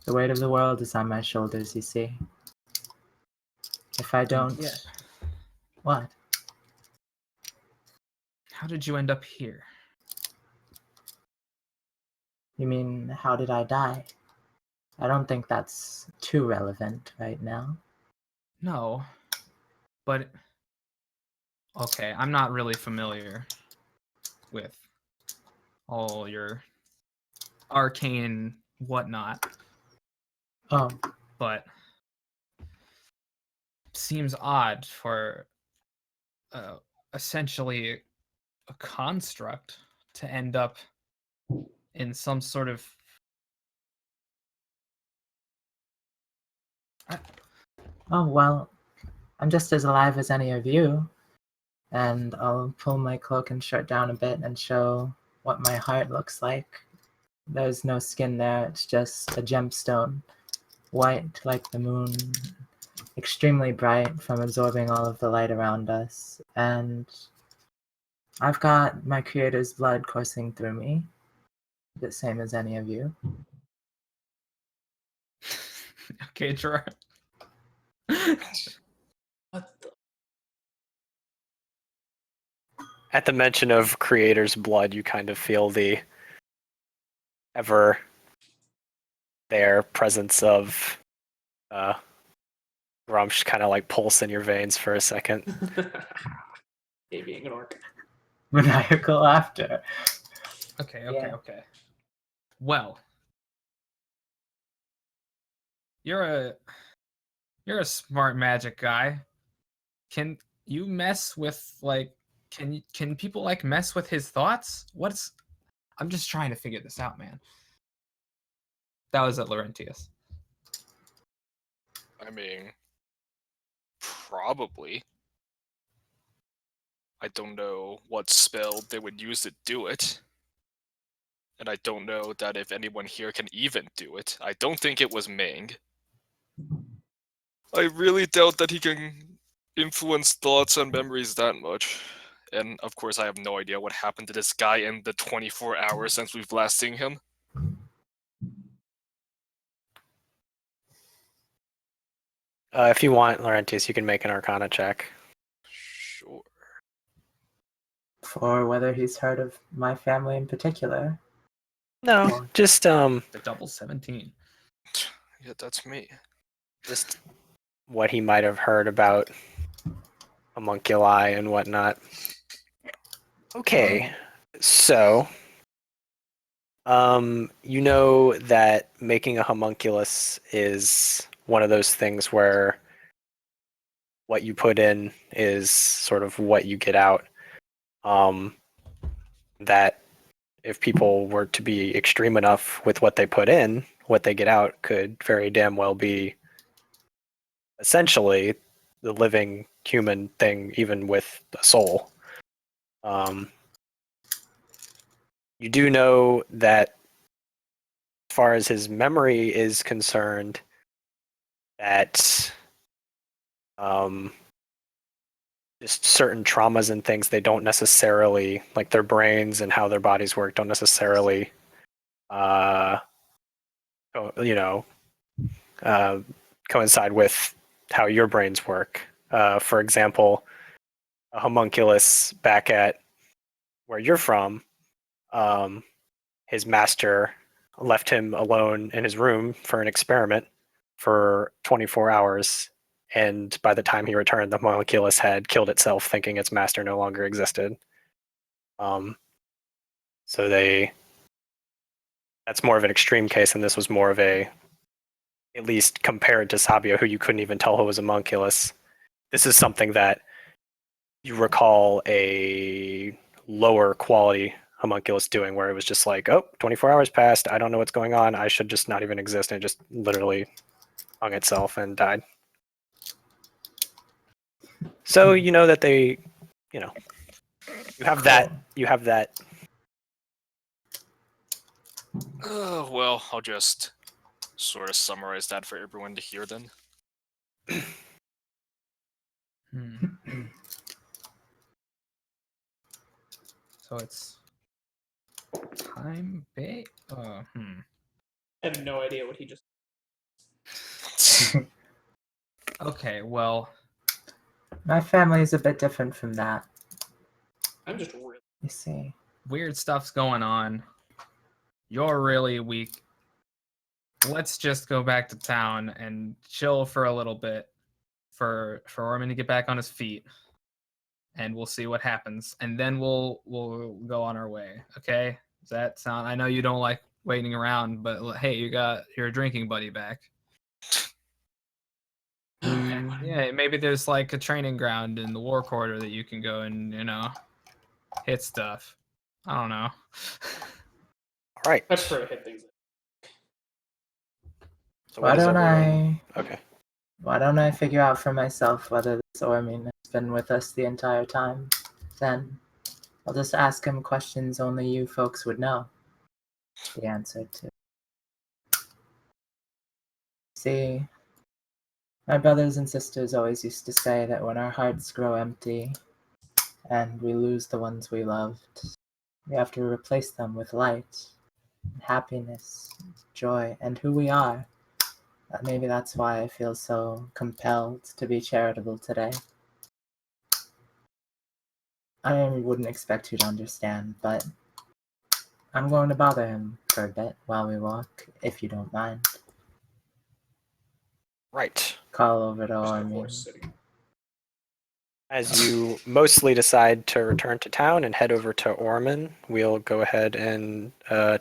The weight of the world is on my shoulders, you see. If I don't... Yeah. What? How did you end up here? You mean, how did I die? I don't think that's too relevant right now. No, but okay, I'm not really familiar with all your arcane whatnot, Oh, but seems odd for essentially a construct to end up in some sort of oh well, I'm just as alive as any of you. And I'll pull my cloak and shirt down a bit and show what my heart looks like. There's no skin there, it's just a gemstone. White like the moon, extremely bright from absorbing all of the light around us. And I've got my creator's blood coursing through me, the same as any of you. okay, Gerard. What the? At the mention of creator's blood, you kind of feel the ever there presence of Grumsh kind of like pulse in your veins for a second. Hey, being an orc. Maniacal laughter. Okay. Yeah. Well, you're a smart magic guy. Can you mess with like can people like mess with his thoughts? I'm just trying to figure this out, man. That was at Laurentius. I mean, probably. I don't know what spell they would use to do it. And I don't know that if anyone here can even do it. I don't think it was Ming. I really doubt that he can influence thoughts and memories that much. And of course, I have no idea what happened to this guy in the 24 hours since we've last seen him. If you want, Laurentius, you can make an Arcana check. Sure. For whether he's heard of my family in particular. No, just The double 17. Yeah, that's me. just what he might have heard about homunculi and whatnot. Okay, so you know that making a homunculus is one of those things where what you put in is sort of what you get out. That if people were to be extreme enough with what they put in, what they get out could very damn well be essentially the living human thing, even with a soul. You do know that as far as his memory is concerned, that just certain traumas and things, they don't necessarily, like their brains and how their bodies work, don't necessarily, coincide with how your brains work. For example, a homunculus back at where you're from, his master left him alone in his room for an experiment for 24 hours, and by the time he returned, the homunculus had killed itself, thinking its master no longer existed. So that's more of an extreme case, and this was more of a, at least compared to Sabio, who you couldn't even tell who was a homunculus. This is something that you recall a lower quality homunculus doing, where it was just like, oh, 24 hours passed, I don't know what's going on, I should just not even exist, and it just literally hung itself and died. So you know that they, you have that. Well, I'll just sort of summarize that for everyone to hear then. So it's time bait. I have no idea what he just. Okay, well, My family is a bit different from that, I'm just really. you see. weird stuff's going on. You're really weak. Let's just go back to town and chill for a little bit for Orman to get back on his feet, and we'll see what happens. And then we'll go on our way. Okay? Does that sound? I know you don't like waiting around, but hey, you got your drinking buddy back. Yeah, maybe there's like a training ground in the war quarter that you can go and hit stuff. I don't know. All right. That's where I hit things. So Why what is don't everyone? Okay. Why don't I figure out for myself whether this Ormin has been with us the entire time? Then I'll just ask him questions only you folks would know the answer to. See, my brothers and sisters always used to say that when our hearts grow empty and we lose the ones we loved, we have to replace them with light, and happiness, and joy, and who we are. Maybe that's why I feel so compelled to be charitable today. I wouldn't expect you to understand, but I'm going to bother him for a bit while we walk, if you don't mind. Right. Call over to Just a Ormin. horse sitting. As you mostly decide to return to town and head over to Orman, we'll go ahead and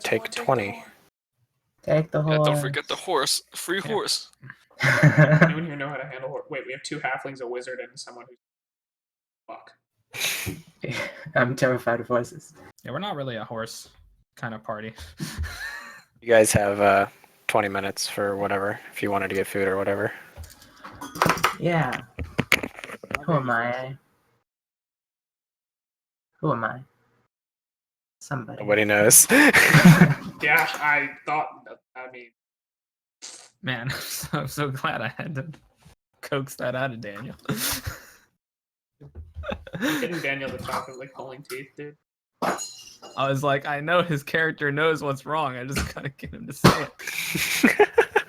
take 20. Take the Yeah, horse. don't forget the horse. Free Yeah. horse. Anyone here know how to handle horse? Wait, we have 2 halflings, a wizard, and someone who's. Fuck. I'm terrified of horses. Yeah, we're not really a horse kind of party. You guys have 20 minutes for whatever, if you wanted to get food or whatever. Yeah. Who am I? Who am I? Somebody. Nobody knows. Yeah, I thought. I mean, Man, I'm so glad I had to coax that out of Daniel. Getting Daniel to talk is like pulling teeth, dude. I was like, I know his character knows what's wrong. I just gotta get him to say it.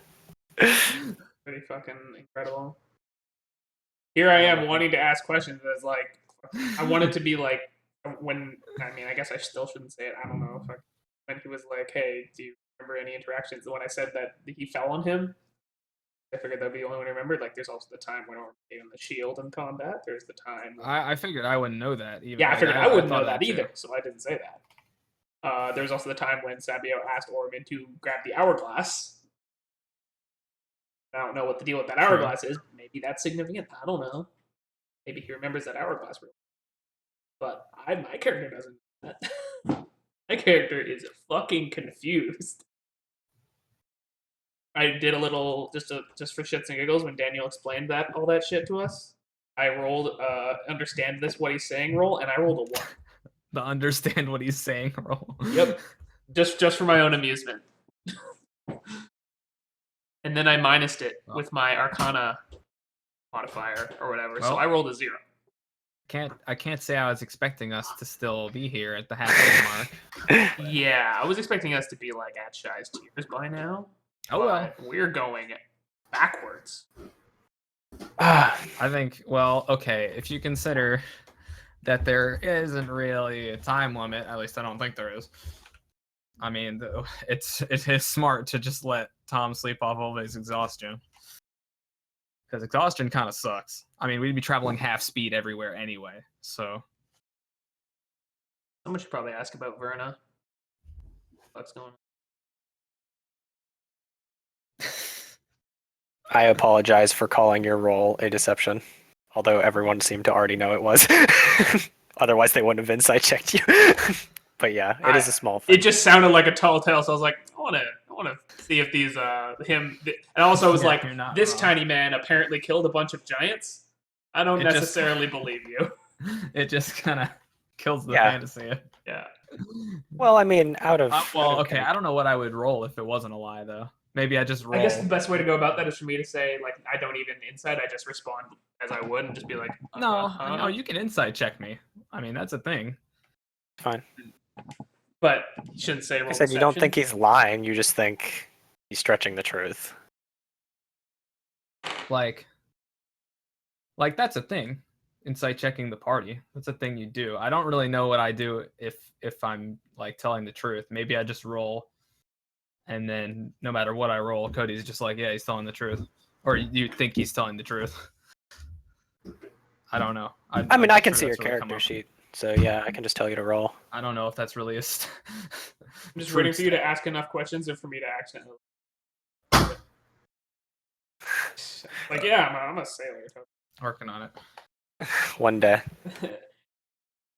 Pretty fucking incredible. Here I am wanting to ask questions as like I want it to be like when I guess I still shouldn't say it. I don't know if when he was like, "Hey, do you remember any interactions?" When I said that he fell on him, I figured that'd be the only one I remembered. Like, there's also the time when we're on the shield in combat. There's the time. I figured I wouldn't know that. Even. Yeah, I figured I wouldn't know that too. either, so I didn't say that. There's also the time when Sabio asked Orman to grab the hourglass. I don't know what the deal with that hourglass is. Maybe that's significant. I don't know. Maybe he remembers that hourglass. But my character doesn't know that. My character is fucking confused. I did a little just for shits and giggles when Daniel explained all that shit to us. I rolled understand this what he's saying roll, and I rolled a 1. The understand what he's saying roll. Yep. Just for my own amusement. And then I minused it with my Arcana modifier or whatever. So I rolled a 0. I can't say I was expecting us to still be here at the halfway mark. Yeah, I was expecting us to be like at Shai's tears by now. Oh well, we're going backwards. I think. Well, okay. If you consider that there isn't really a time limit, at least I don't think there is. I mean, it is smart to just let Tom sleep off all of his exhaustion. Because exhaustion kind of sucks. I mean, we'd be traveling half speed everywhere anyway, so. Someone should probably ask about Verna. What's going on? I apologize for calling your role a deception, although everyone seemed to already know it was. Otherwise, they wouldn't have insight checked you. But yeah, it is a small thing. It just sounded like a tall tale, so I was like, I want to see if these and also it was like this wrong. Tiny man apparently killed a bunch of giants. I don't necessarily believe you. It just kind of kills the fantasy. Yeah. Well, I mean, I don't know what I would roll if it wasn't a lie though. Maybe I just roll. I guess the best way to go about that is for me to say like I don't even insight. I just respond as I would and just be like, no, you can insight check me. I mean, that's a thing. Fine. But you shouldn't say roll. I said you don't think he's lying. You just think he's stretching the truth. Like that's a thing. Insight checking the party. That's a thing you do. I don't really know what I do if I'm like telling the truth. Maybe I just roll, and then no matter what I roll, Cody's just like, yeah, he's telling the truth, or you think he's telling the truth. I don't know. I mean, I can see your character sheet. So yeah, I can just tell you to roll. I don't know if that's really I'm just waiting for you to ask enough questions and for me to accidentally. Like, yeah, I'm a sailor. Working on it. One day.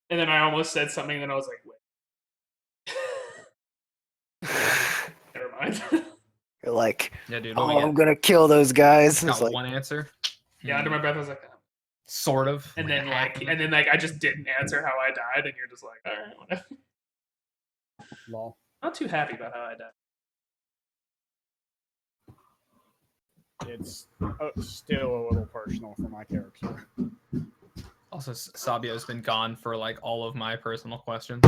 And then I almost said something, and then I was like, wait. Never mind. You're like, yeah, dude, I'm gonna kill those guys. Got one answer. Yeah, under my breath, I was like, sort of. And then I just didn't answer how I died, and you're just like, all right, whatever. Lol. Not too happy about how I died. It's still a little personal for my character. Also, Sabio's been gone for like all of my personal questions.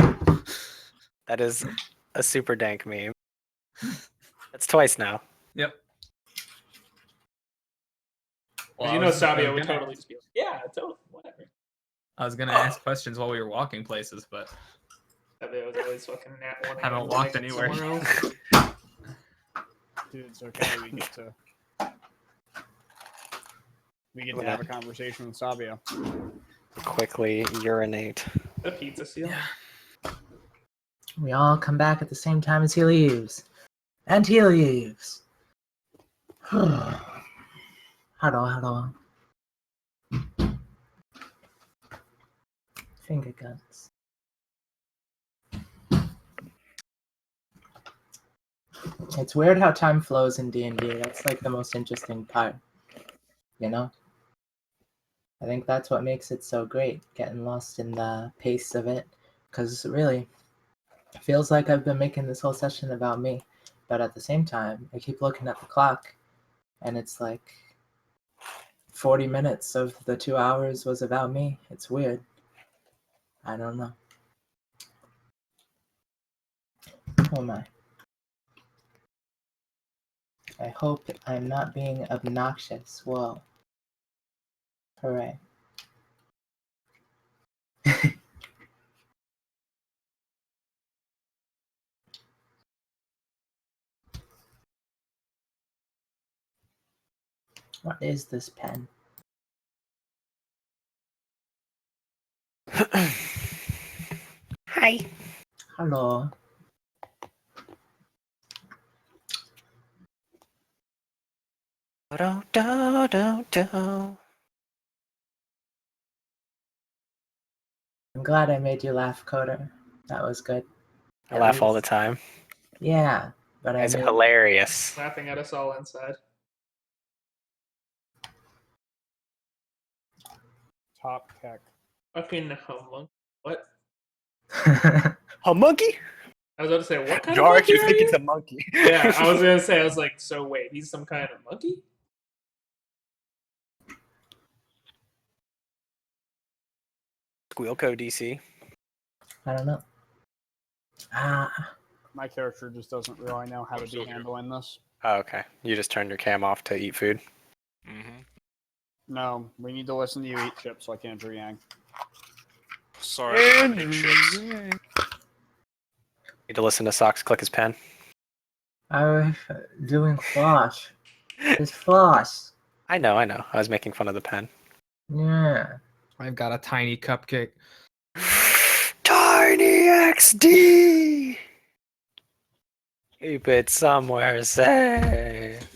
That is a super dank meme. That's twice now. Yep. Well, Sabio would totally just be like, yeah, totally, whatever. I was gonna ask questions while we were walking places, but Sabio was always fucking nat one. Haven't walked anywhere. Dude, it's okay. We get to have a conversation with Sabio. Quickly urinate. The pizza seal. Yeah. We all come back at the same time as he leaves. And he leaves. Huddle. Finger guns. It's weird how time flows in D&D. That's like the most interesting part. You know? I think that's what makes it so great, getting lost in the pace of it. Because really, it feels like I've been making this whole session about me. But at the same time, I keep looking at the clock, and it's like 40 minutes of the 2 hours was about me. It's weird. I don't know. Who am I? I hope I'm not being obnoxious. Whoa. Hooray. What is this pen? Hi. Hello. Do-do-do-do-do. I'm glad I made you laugh, Coder. That was good. I At laugh all the least. time. Yeah, but You I guys are made hilarious. Laughing at us all inside. Top tech. Fucking homo. What? A monkey? I was about to say, what kind of Jarek, monkey you are think you? it's a monkey? Yeah, I was gonna say, I was like, so wait, he's some kind of monkey? Squealco DC. I don't know. My character just doesn't really know how to be handling this. Oh, okay. You just turned your cam off to eat food. Mm-hmm. No, we need to listen to you eat chips like Andrew Yang. Sorry, I don't have any chips. Need to listen to Socks click his pen. I was doing floss. It's floss. I know. I was making fun of the pen. Yeah. I've got a tiny cupcake. Tiny XD! Keep it somewhere safe.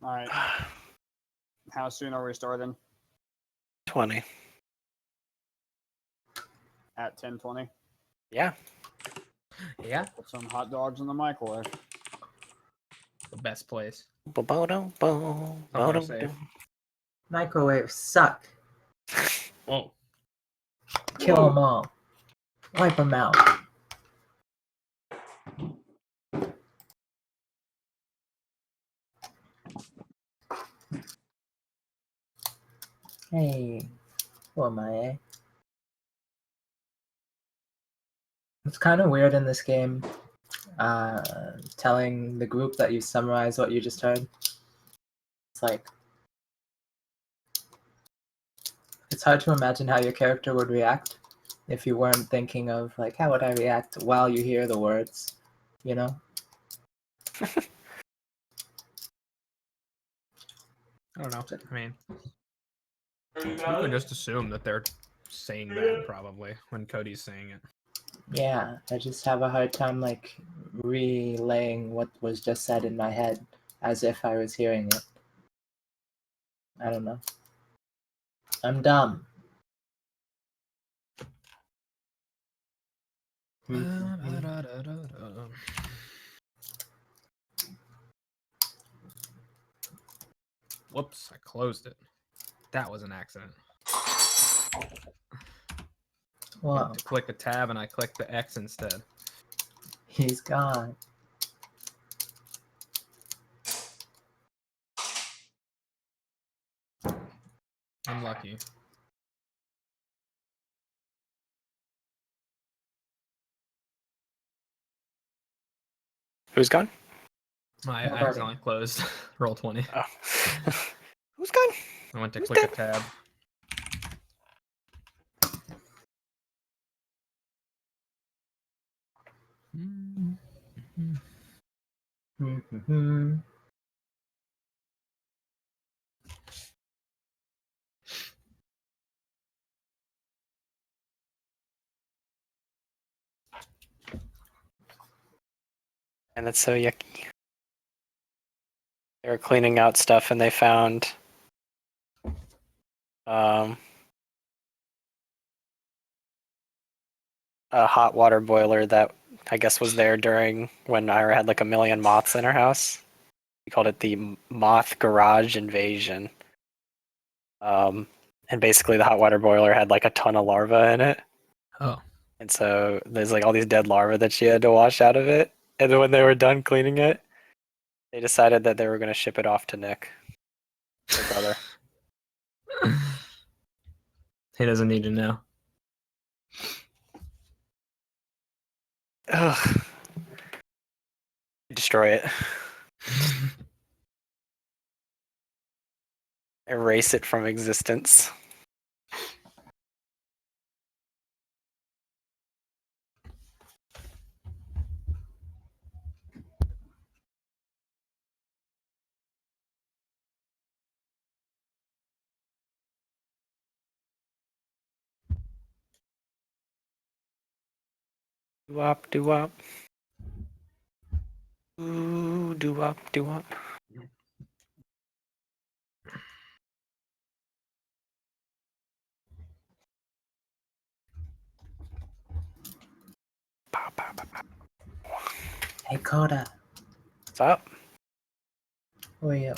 Alright, how soon are we starting? 20. At 10:20. Yeah. Yeah, Put some hot dogs in the microwave. the best place. Somewhere safe. Microwaves suck. Whoa. Kill them all. Wipe them out. Hey, who am I, eh? It's kind of weird in this game, telling the group that you summarize what you just heard. It's like, it's hard to imagine how your character would react if you weren't thinking of, like, how would I react while you hear the words, you know? I don't know. I mean, you can just assume that they're saying that probably when Cody's saying it. Yeah, I just have a hard time, like, relaying what was just said in my head as if I was hearing it. I don't know. I'm dumb. Whoops, I closed it. That was an accident. Whoa, Went to click a tab and I clicked the X instead. he's gone. Unlucky. Who's gone? I Nobody. accidentally closed roll 20. Oh. Who's gone? I went to Who's click a gone? tab. And that's so yucky. They were cleaning out stuff and they found a hot water boiler that I guess was there during when Ira had like a million moths in her house. We called it the moth garage invasion. And basically the hot water boiler had like a ton of larvae in it. Oh. And so there's like all these dead larvae that she had to wash out of it. And then when they were done cleaning it, they decided that they were going to ship it off to Nick, her brother. He doesn't need to know. Ugh. Destroy it. Erase it from existence. Doo-wop, doo-wop. Ooh, doo-wop, doo-wop. Pow, pow, pow, pow. Hey, Coda, What's up? who are you?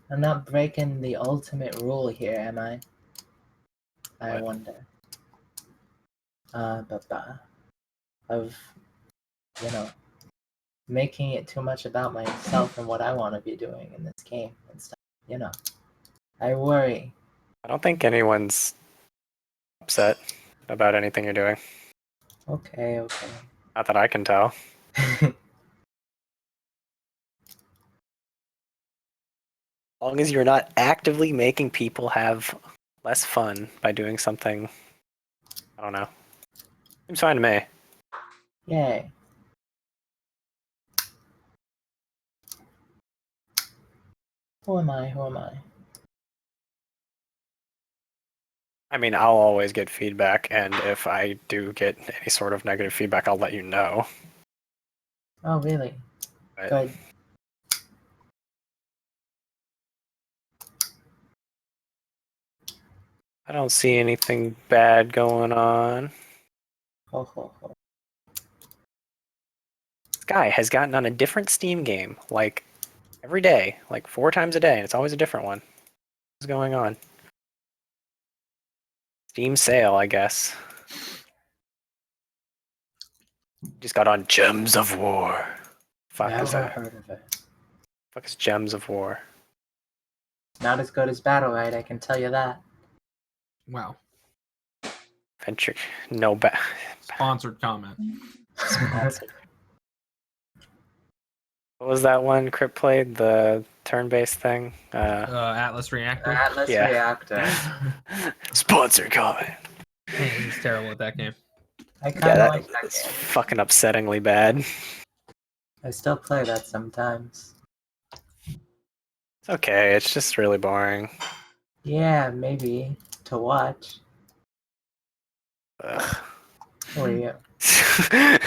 I'm not breaking the ultimate rule here, am I? I What? wonder. Of, you know, making it too much about myself and what I want to be doing in this game and stuff. You know, I worry. I don't think anyone's upset about anything you're doing. Okay. Not that I can tell. As long as you're not actively making people have less fun by doing something, I don't know. Seems fine to me. Yay. Who am I? I mean, I'll always get feedback, and if I do get any sort of negative feedback, I'll let you know. Oh, really? But Good. I don't see anything bad going on. Ho. This guy has gotten on a different Steam game, like, every day, like 4 times a day, and it's always a different one. What's going on? Steam sale, I guess. Just got on Gems of War. Fuck is Never that? heard of it. Fuck is Gems of War? Not as good as Battle Right, I can tell you that. Wow. Venture, no ba- Sponsored comment. Sponsored. What was that one Crypt played? The turn-based thing? Atlas Reactor. Atlas Yeah. Reactor. Sponsored comment. He's terrible at that game. I Yeah, kind of like that that's game. fucking upsettingly bad. I still play that sometimes. It's okay, it's just really boring. Yeah, maybe. To watch. Ugh. Who are you? You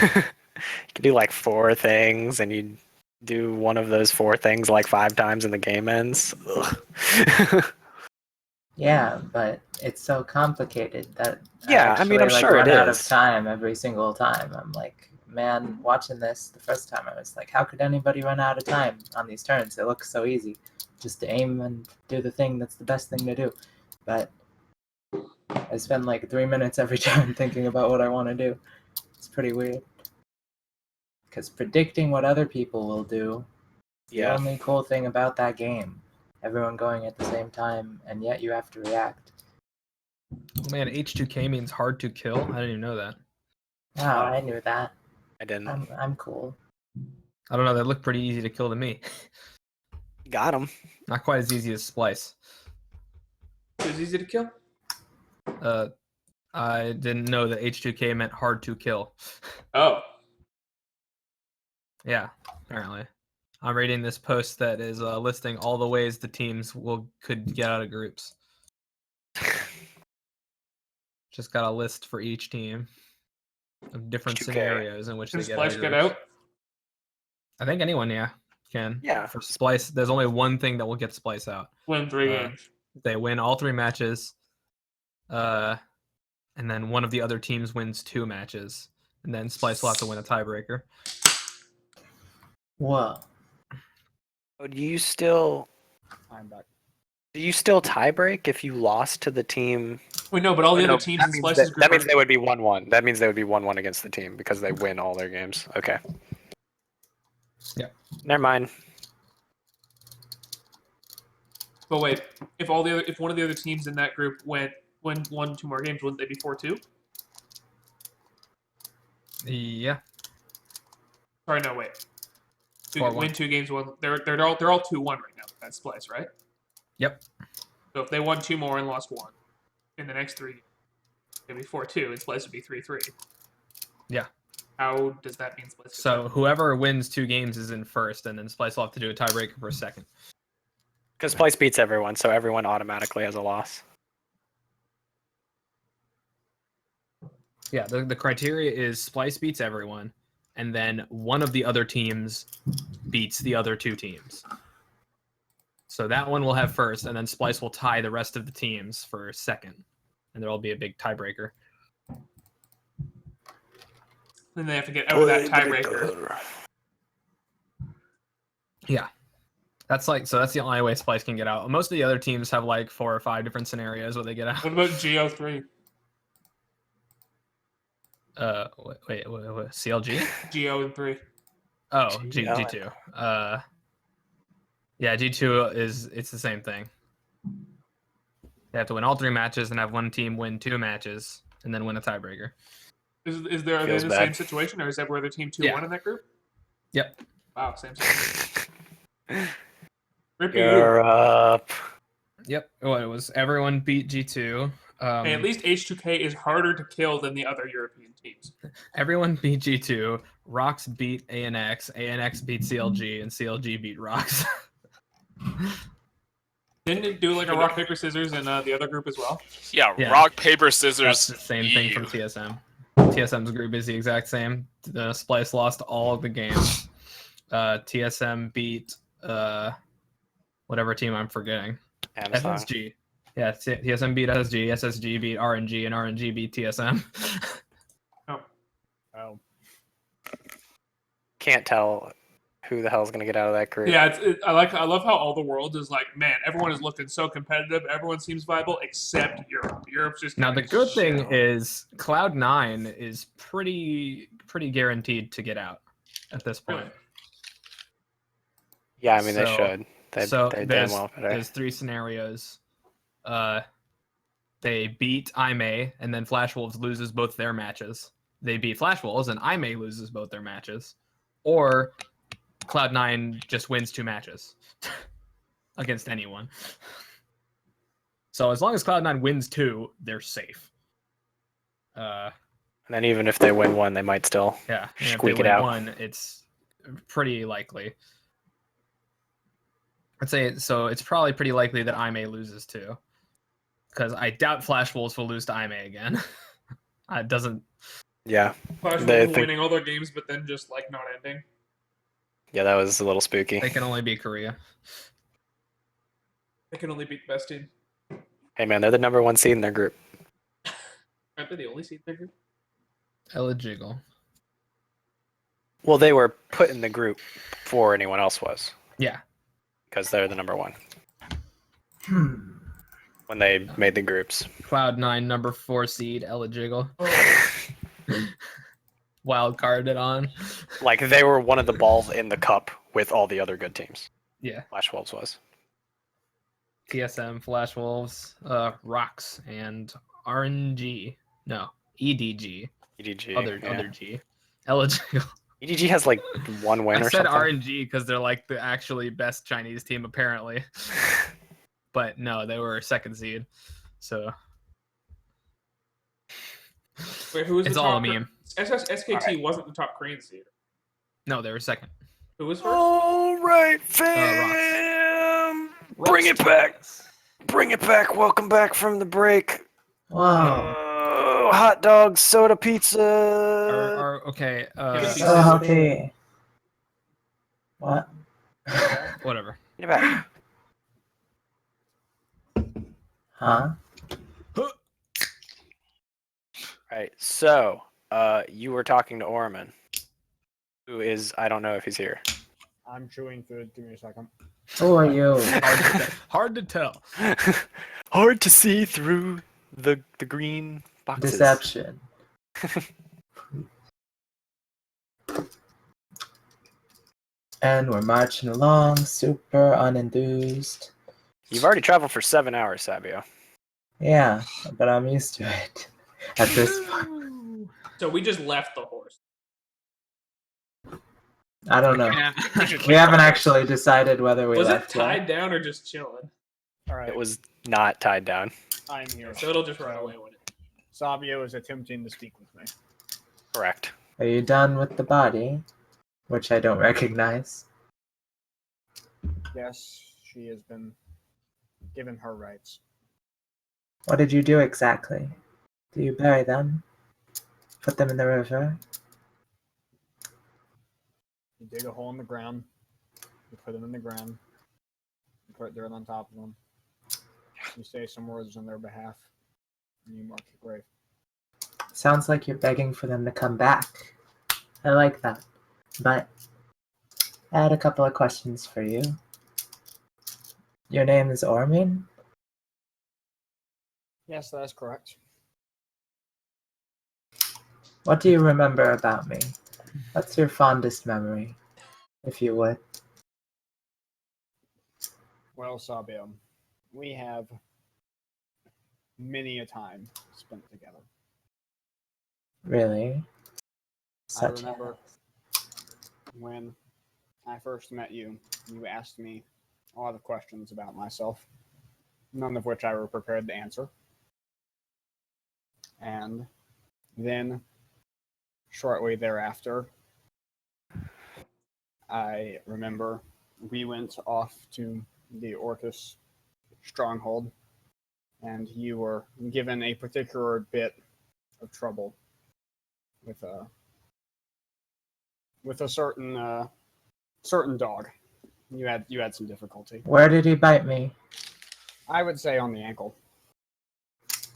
can do like 4 things, and you do one of those 4 things like 5 times, and the game ends. Ugh. Yeah, but it's so complicated that Yeah, I mean, I'm sure it run out of is. time every single time. I'm like, man, watching this the first time, I was like, how could anybody run out of time on these turns? It looks so easy, just to aim and do the thing that's the best thing to do. But I spend like 3 minutes every time thinking about what I want to do. It's pretty weird. Because predicting what other people will do is the Yeah. only cool thing about that game. Everyone going at the same time, and yet you have to react. Oh, man, H2K means hard to kill. I didn't even know that. Oh, I knew that. I didn't. I'm cool. I don't know. That looked pretty easy to kill to me. Got him. Not quite as easy as Splice. It was easy to kill. I didn't know that H2K meant hard to kill. Oh. Yeah, apparently. I'm reading this post that is listing all the ways the teams could get out of groups. Just got a list for each team of different 2K. scenarios in which Can they get out of Splice groups. get out? I think anyone, can. Yeah. For Splice, there's only one thing that will get Splice out. Win 3 games. They win all 3 matches, and then one of the other teams wins 2 matches, and then Splice will have to win a tiebreaker. Whoa. Oh, do you still I'm back. tie break if you lost to the team Wait, no, but all the No, other teams in that means Splice's group that means are- they would be 1-1. That means they would be 1-1 against the team because they win all their games. Okay. Yeah. Never mind. But wait, if one of the other teams in that group won 2 more games, wouldn't they be 4-2? Yeah. Sorry, no, wait. Win 4-1. 2 games, they're all 2-1 right now. That's Splice, right? Yep. So if they won 2 more and lost 1 in the next 3 games, it'd be 4-2, and Splice would be 3-3. Yeah. How does that mean Splice? So whoever wins 2 games is in first, and then Splice will have to do a tiebreaker for second. Because Splice beats everyone, so everyone automatically has a loss. Yeah, the criteria is Splice beats everyone, and then one of the other teams beats the other 2 teams. So that one will have first, and then Splice will tie the rest of the teams for second, and there will be a big tiebreaker. Then they have to get out of that tiebreaker. Yeah. That's the only way Splice can get out. Most of the other teams have like 4 or 5 different scenarios where they get out. What about GO3? Wait, CLG? GO and 3. Oh, G2. Yeah, G2 it's the same thing. They have to win all 3 matches and have one team win 2 matches and then win a tiebreaker. Are they Feels the bad. same situation, or is every other team 2-1 in that group? Yep. Wow, same situation. Rip you. You're up. Yep. Well, it was everyone beat G2. Hey, at least H2K is harder to kill than the other European teams. Everyone beat G2. Rox beat ANX. ANX beat CLG, and CLG beat Rox. Didn't it do like a rock, paper, scissors in the other group as well? Yeah, Yeah. rock, paper, scissors. That's the same thing from you. TSM. TSM's group is the exact same. The Splice lost all of the games. TSM beat whatever team I'm forgetting. Amazon. SSG. Yeah, TSM beat SSG. SSG beat RNG, and RNG beat TSM. Oh. Can't tell who the hell's gonna get out of that group. Yeah, I love how all the world is like, man, everyone is looking so competitive. Everyone seems viable except Europe. Europe's just Now the getting good thing shit. is Cloud9 is pretty guaranteed to get out at this point. Really? Yeah, I mean they So- should. They damn there's, well better. there's 3 scenarios. They beat IMA, and then Flash Wolves loses both their matches. They beat Flash Wolves, and IMA loses both their matches. Or Cloud9 just wins 2 matches against anyone. So as long as Cloud9 wins 2, they're safe. And then even if they win 1, they might still Yeah, and if they squeak it win out. 1, it's pretty likely. I'd say so. It's probably pretty likely that IMA loses too, because I doubt Flash Wolves will lose to IMA again. It doesn't. Yeah. Flash They Wolves think- winning all their games, but then just like not ending. Yeah, that was a little spooky. They can only beat Korea. They can only beat the best team. Hey man, they're the number 1 seed in their group. Aren't they the only seed in their group? Eligible. Well, they were put in the group before anyone else was, Yeah. because they're the number 1 Hmm. when they made the groups. Cloud9 number 4 seed eligible. Wild carded on. Like they were one of the balls in the cup with all the other good teams. Yeah. Flash Wolves was. TSM, Flash Wolves, Rox, and RNG. No, EDG. EDG. Other G. Eligible. EDG has like 1 win I or said something. RNG because they're like the actually best Chinese team apparently. But no, they were 2nd seed. So Wait, who was it's the all a top? meme. SKT Alright. wasn't the top Korean seed. No, they were 2nd. Who was first? All right, Rox. fam. Bring it back. Bring it back. Welcome back from the break. Wow. Hot dogs, soda, pizza. Okay. So healthy. What? Whatever. Get back. Huh? Right. So, you were talking to Orman, who is, I don't know if he's here. I'm chewing food. Give me a second. Who are you? Hard to tell. Hard to see through the green boxes. Deception. And we're marching along, super unenthused. You've already traveled for 7 hours, Sabio. Yeah, but I'm used to it at this point. So we just left the horse. I don't know. Yeah. We haven't actually decided whether we Was it left yet. tied down or just chilling? All right, It was not tied down. I'm here. So it'll just run away with it. Sabio is attempting to speak with me. Correct. Are you done with the body? Which I don't recognize. Yes, she has been given her rights. What did you do exactly? Do you bury them? Put them in the river? You dig a hole in the ground, you put them in the ground, you put dirt on top of them, you say some words on their behalf, and you mark your grave. Sounds like you're begging for them to come back. I like that. But I had a couple of questions for you. Your name is Ormin? Yes, that is correct. What do you remember about me? What's your fondest memory, if you would? Well, Sabio, we have many a time spent together. Really? I Such remember when I first met you, you asked me a lot of questions about myself, none of which I were prepared to answer. And then, shortly thereafter, I remember we went off to the Orcus stronghold, and you were given a particular bit of trouble with a certain dog. You had some difficulty. Where did he bite me? I would say on the ankle.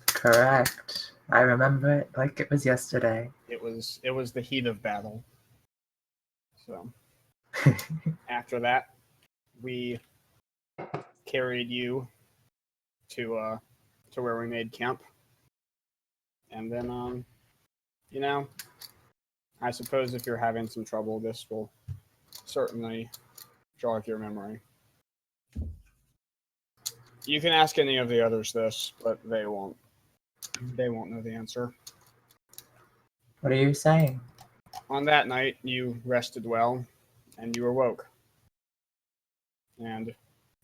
Correct. I remember it like it was yesterday. It was the heat of battle. So after that, we carried you to where we made camp, and then I suppose if you're having some trouble, this will certainly jog your memory. You can ask any of the others this, but they won't know the answer. What are you saying? On that night, you rested well, and you awoke. And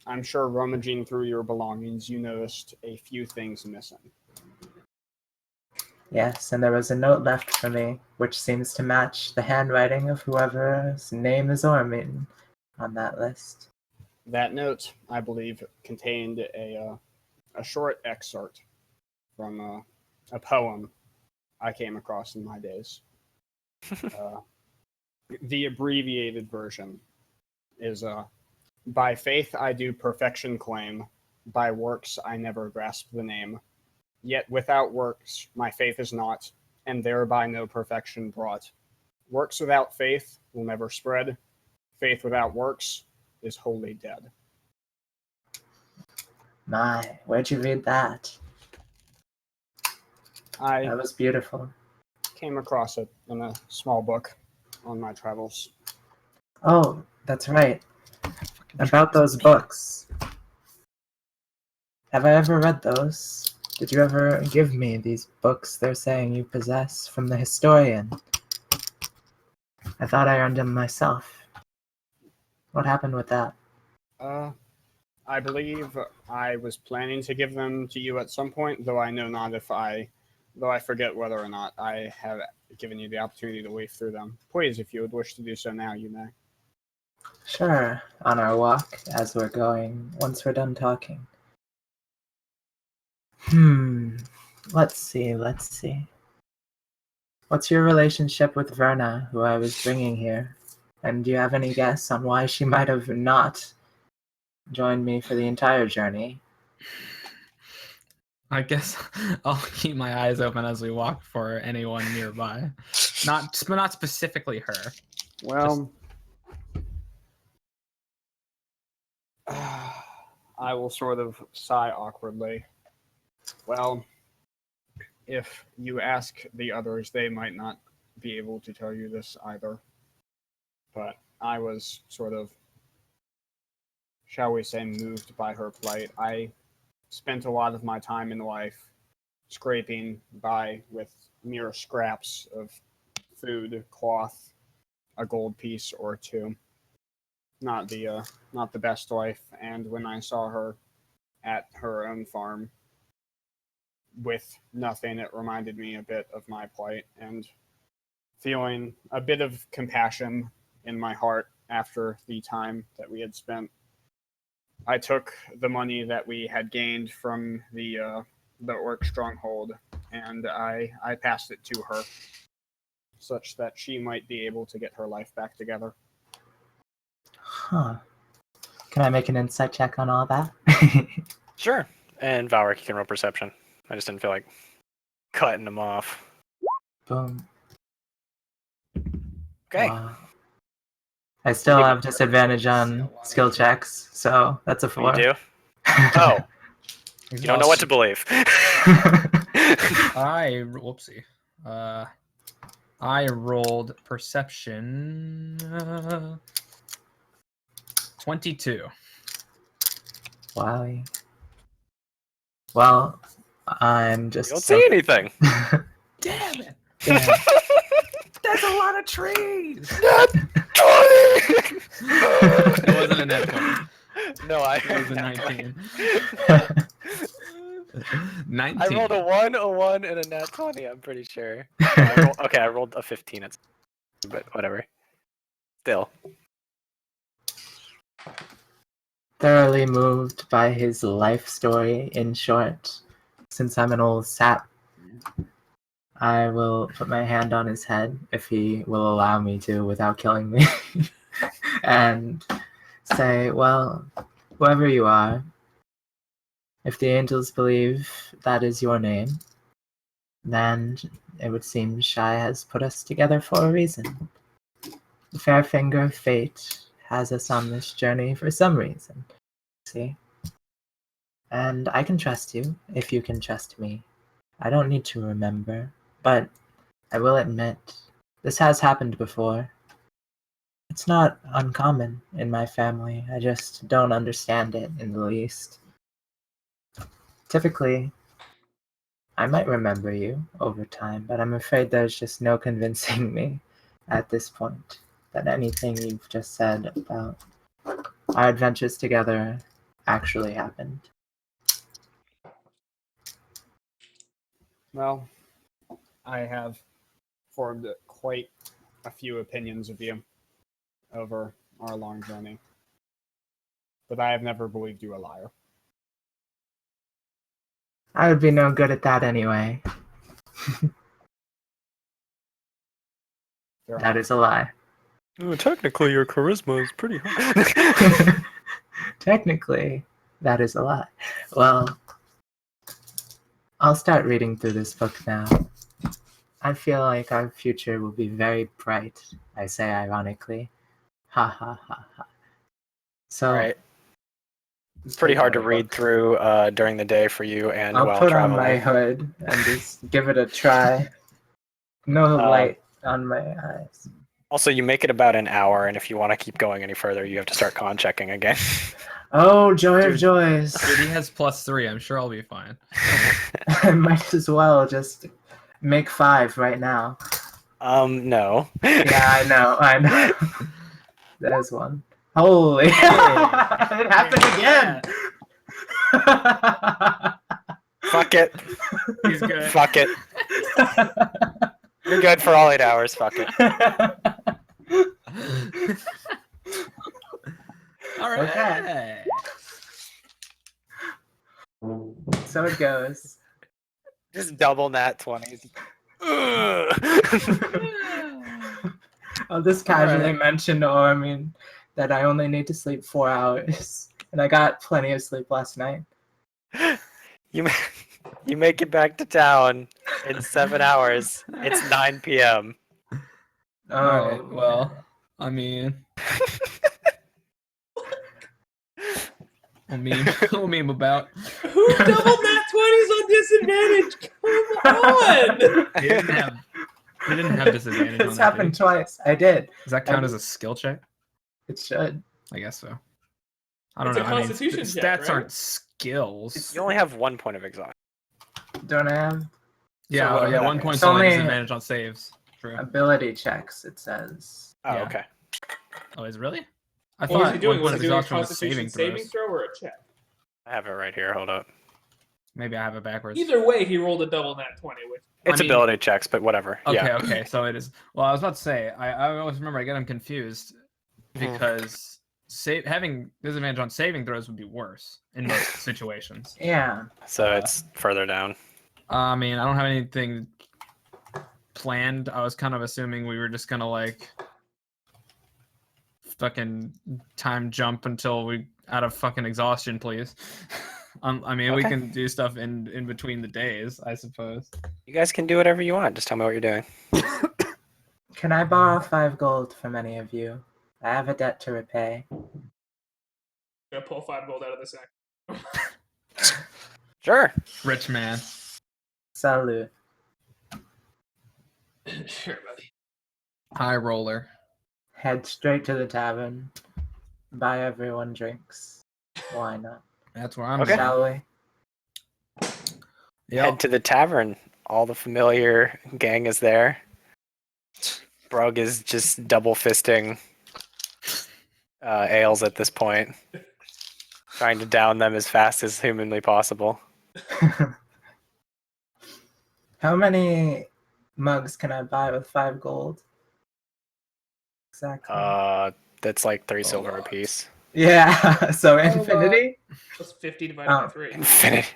I'm sure rummaging through your belongings, you noticed a few things missing. Yes, and there was a note left for me, which seems to match the handwriting of whoever's name is Ormin on that list. That note, I believe, contained a short excerpt from a poem I came across in my days. The abbreviated version is by faith I do perfection claim, by works I never grasp the name. Yet without works my faith is not, and thereby no perfection brought. Works without faith will never spread. Faith without works is wholly dead. My, where'd you read that? I That was beautiful. came across it in a small book on my travels. Oh, that's right. About those books. Have I ever read those? Did you ever give me these books they're saying you possess from the historian? I thought I earned them myself. What happened with that? I believe I was planning to give them to you at some point, though I know not if though I forget whether or not I have given you the opportunity to leaf through them. Please, if you would wish to do so now, you may. Sure, on our walk, as we're going, once we're done talking. Let's see. What's your relationship with Verna, who I was bringing here? And do you have any guess on why she might have not joined me for the entire journey? I guess I'll keep my eyes open as we walk for anyone nearby. Not specifically her. Well, I will sort of sigh awkwardly. Well, if you ask the others, they might not be able to tell you this either. But I was sort of, shall we say, moved by her plight. I spent a lot of my time in life scraping by with mere scraps of food, cloth, a gold piece or two. Not the best life. And when I saw her at her own farm with nothing, it reminded me a bit of my plight, and feeling a bit of compassion in my heart after the time that we had spent, I took the money that we had gained from the orc stronghold, and I passed it to her, such that she might be able to get her life back together. Huh. Can I make an insight check on all that? Sure. And Valric, you can roll perception. I just didn't feel like cutting them off. Boom. Okay. Wow. I still have disadvantage on skill checks, so that's a 4. You do? Oh. You don't know what to believe. Whoopsie. I rolled perception 22. Wow. Well, I'm just. You don't see anything. Damn it! Damn. That's a lot of trees. It It wasn't a net 20. No, It was a 19. 19. I rolled a 1, and a nat 20, I'm pretty sure. I rolled a 15, but whatever. Still. Thoroughly moved by his life story, in short. Since I'm an old sap, I will put my hand on his head, if he will allow me to without killing me, and say, well, whoever you are, if the angels believe that is your name, then it would seem Shai has put us together for a reason. The fair finger of fate has us on this journey for some reason. See? And I can trust you, if you can trust me. I don't need to remember, but I will admit, this has happened before. It's not uncommon in my family, I just don't understand it in the least. Typically, I might remember you over time, but I'm afraid there's just no convincing me at this point that anything you've just said about our adventures together actually happened. Well, I have formed quite a few opinions of you over our long journey, but I have never believed you a liar. I would be no good at that anyway. That is a lie. Technically, your charisma is pretty high. Technically, that is a lie. Well, I'll start reading through this book now. I feel like our future will be very bright, I say ironically. Ha ha ha ha. So, Right. It's pretty hard to read through during the day for you and I'll while put traveling. on my hood and just give it a try. No light on my eyes. Also, you make it about an hour, and if you want to keep going any further, you have to start con checking again. Oh, joy of Dude. joys. Dude, he has +3. I'm sure I'll be fine. I might as well just make 5 right now. No. Yeah, I know. There's one. Holy. It happened again. Fuck it. He's good. Fuck it. You're good for all 8 hours. Fuck it. All right. Okay. So it goes. Just double nat 20s. I'll just casually mention to Ormin that I only need to sleep 4 hours. And I got plenty of sleep last night. You make it back to town in 7 hours. It's 9 p.m. All right. Well, I mean, We'll meme about. Who doubled nat 20s on disadvantage? Come on! He didn't have disadvantage on It's that. happened twice. I did. Does that count as a skill check? It should. I guess so. I don't It's know. a constitution the check, stats right? aren't skills. You only have 1 point of exhaustion. Don't I have Yeah, So, yeah. 1 okay. point's It's only only- disadvantage on saves. True. ability checks? It says. Oh, Yeah. okay. Oh, is it really? I What was thought he doing? 1 Was point he of doing a exhaustion was constitution saving saving throws. throw or a check? I have it right here. Hold up. Maybe I have it backwards. Either way, he rolled a double nat 20, which It's I mean- ability checks, but whatever. Okay, Yeah. okay. So it is. Well, I was about to say. I always remember I get them confused because having disadvantage on saving throws would be worse in most situations. Yeah. So it's further down. I mean, I don't have anything planned. I was kind of assuming we were just gonna like fucking time jump until we out of fucking exhaustion, please. I mean, we Okay. can do stuff in between the days, I suppose. You guys can do whatever you want. Just tell me what you're doing. Can I borrow 5 gold from any of you? I have a debt to repay. gonna pull 5 gold out of the sack. Sure. Rich man. Salute. Sure, buddy. High roller. Head straight to the tavern. Buy everyone drinks. Why not? That's where I'm Okay. going. Shall we? Head to the tavern. All the familiar gang is there. Brug is just double fisting ales at this point, trying to down them as fast as humanly possible. How many mugs can I buy with 5 gold? Exactly. That's like 3 A silver lot. apiece. Yeah, so infinity? That's 50 divided by Oh. 3. Infinite.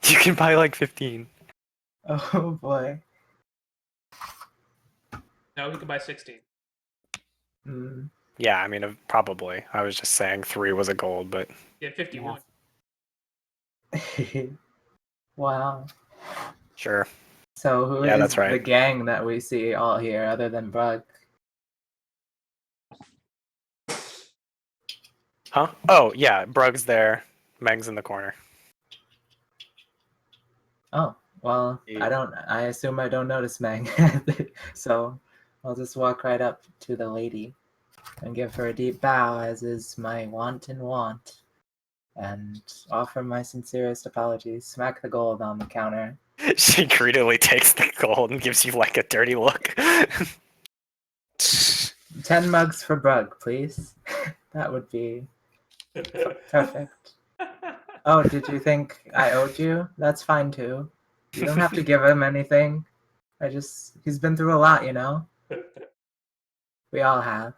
You can buy like 15. Oh boy. No, he could buy 16. Mm. Yeah, I mean, probably. I was just saying 3 was a gold, but Yeah, 51. Wow. sure. So who Yeah, is that's right. the gang that we see all here other than Brug? Huh? Oh, yeah, Brug's there. Meg's in the corner. Oh, well, Yeah. I assume I don't notice Meg. So I'll just walk right up to the lady and give her a deep bow, as is my wont and want, and offer my sincerest apologies. Smack the gold on the counter. She greedily takes the gold and gives you like a dirty look. 10 mugs for Brug, please. That would be perfect. Oh, did you think I owed you? That's fine too. You don't have to give him anything. He's been through a lot, you know? We all have.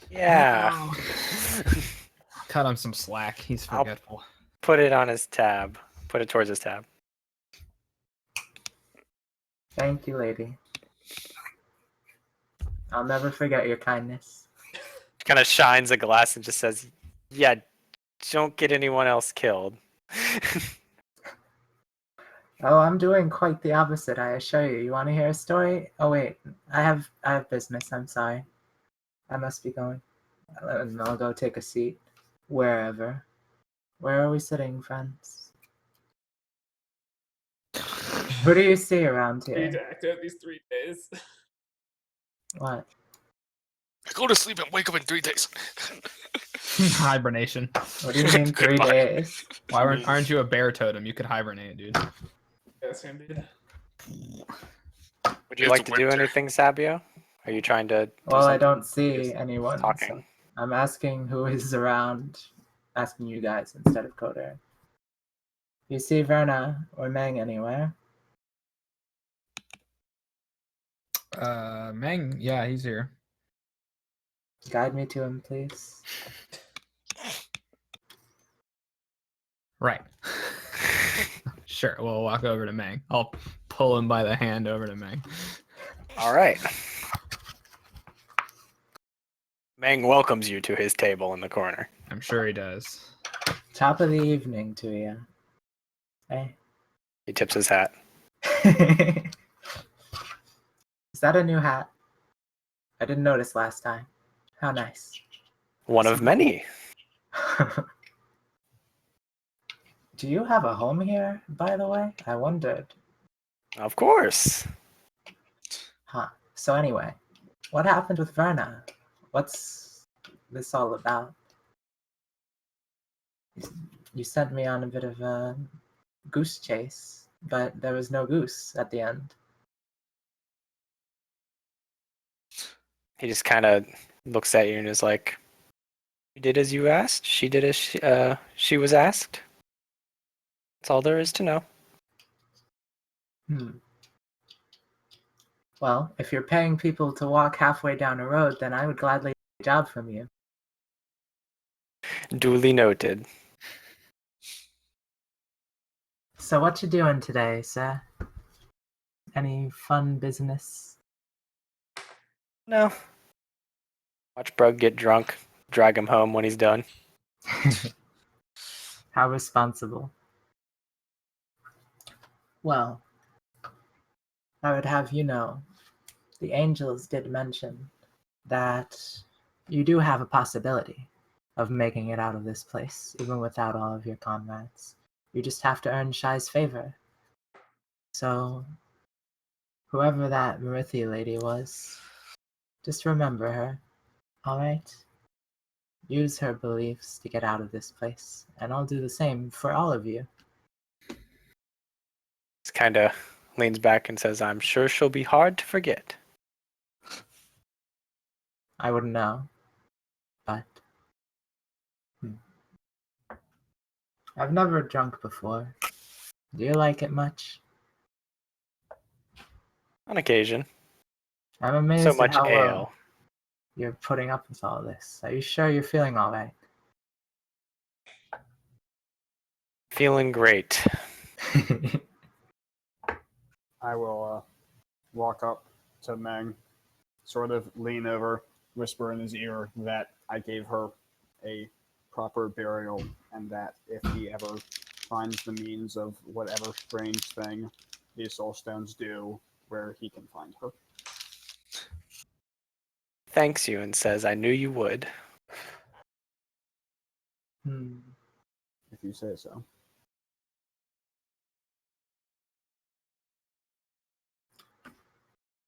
Yeah. Cut him some slack. He's I'll- forgetful. Put it on his tab. Put it towards his tab. Thank you, lady. I'll never forget your kindness. Kind of shines a glass and just says, "Yeah, don't get anyone else killed." Oh, I'm doing quite the opposite, I assure you. You want to hear a story? Oh wait, I have business. I'm sorry. I must be going. I'll go take a seat wherever. Where are we sitting, friends? Who do you see around You need to here? act out these 3 days. What? I go to sleep and wake up in 3 days. Hibernation. What do you mean 3 Goodbye. days? Why aren't you a bear totem? You could hibernate, dude. Yes, indeed. Would you It's like to do winter. anything, Sabio? Are you trying to? Well, I something? don't see Just anyone. talking. So I'm asking who is around, asking you guys instead of Coder. You see Verna or Meng anywhere? Meng, yeah, he's here. Guide me to him, please. Right. Sure, we'll walk over to Meng. I'll pull him by the hand over to Meng. All right. Meng welcomes you to his table in the corner. I'm sure he does. Top of the evening to you. Hey. He tips his hat. Is that a new hat? I didn't notice last time. How nice. One of many. Do you have a home here, by the way? I wondered. Of course. Huh. So anyway, what happened with Verna? What's this all about? You sent me on a bit of a goose chase, but there was no goose at the end. He just kind of looks at you and is like, "You did as you asked. She did as she was asked. That's all there is to know." Well, if you're paying people to walk halfway down a road, then I would gladly take a job from you. Duly noted. So what you doing today, sir? Any fun business? No. Watch Brug get drunk, drag him home when he's done. How responsible. Well, I would have you know, the angels did mention that you do have a possibility of making it out of this place, even without all of your comrades. You just have to earn Shai's favor. So, whoever that Marithi lady was, just remember her, alright? Use her beliefs to get out of this place, and I'll do the same for all of you. Just kind of leans back and says, "I'm sure she'll be hard to forget." I wouldn't know, but I've never drunk before. Do you like it much? On occasion. I'm amazed So at much how well ale. you're putting up with all this. Are you sure you're feeling all right? Feeling great. I will walk up to Meng, sort of lean over, whisper in his ear that I gave her a proper burial, and that if he ever finds the means of whatever strange thing these soul stones do, where he can find her. Thanks you and says, "I knew you would." If you say so.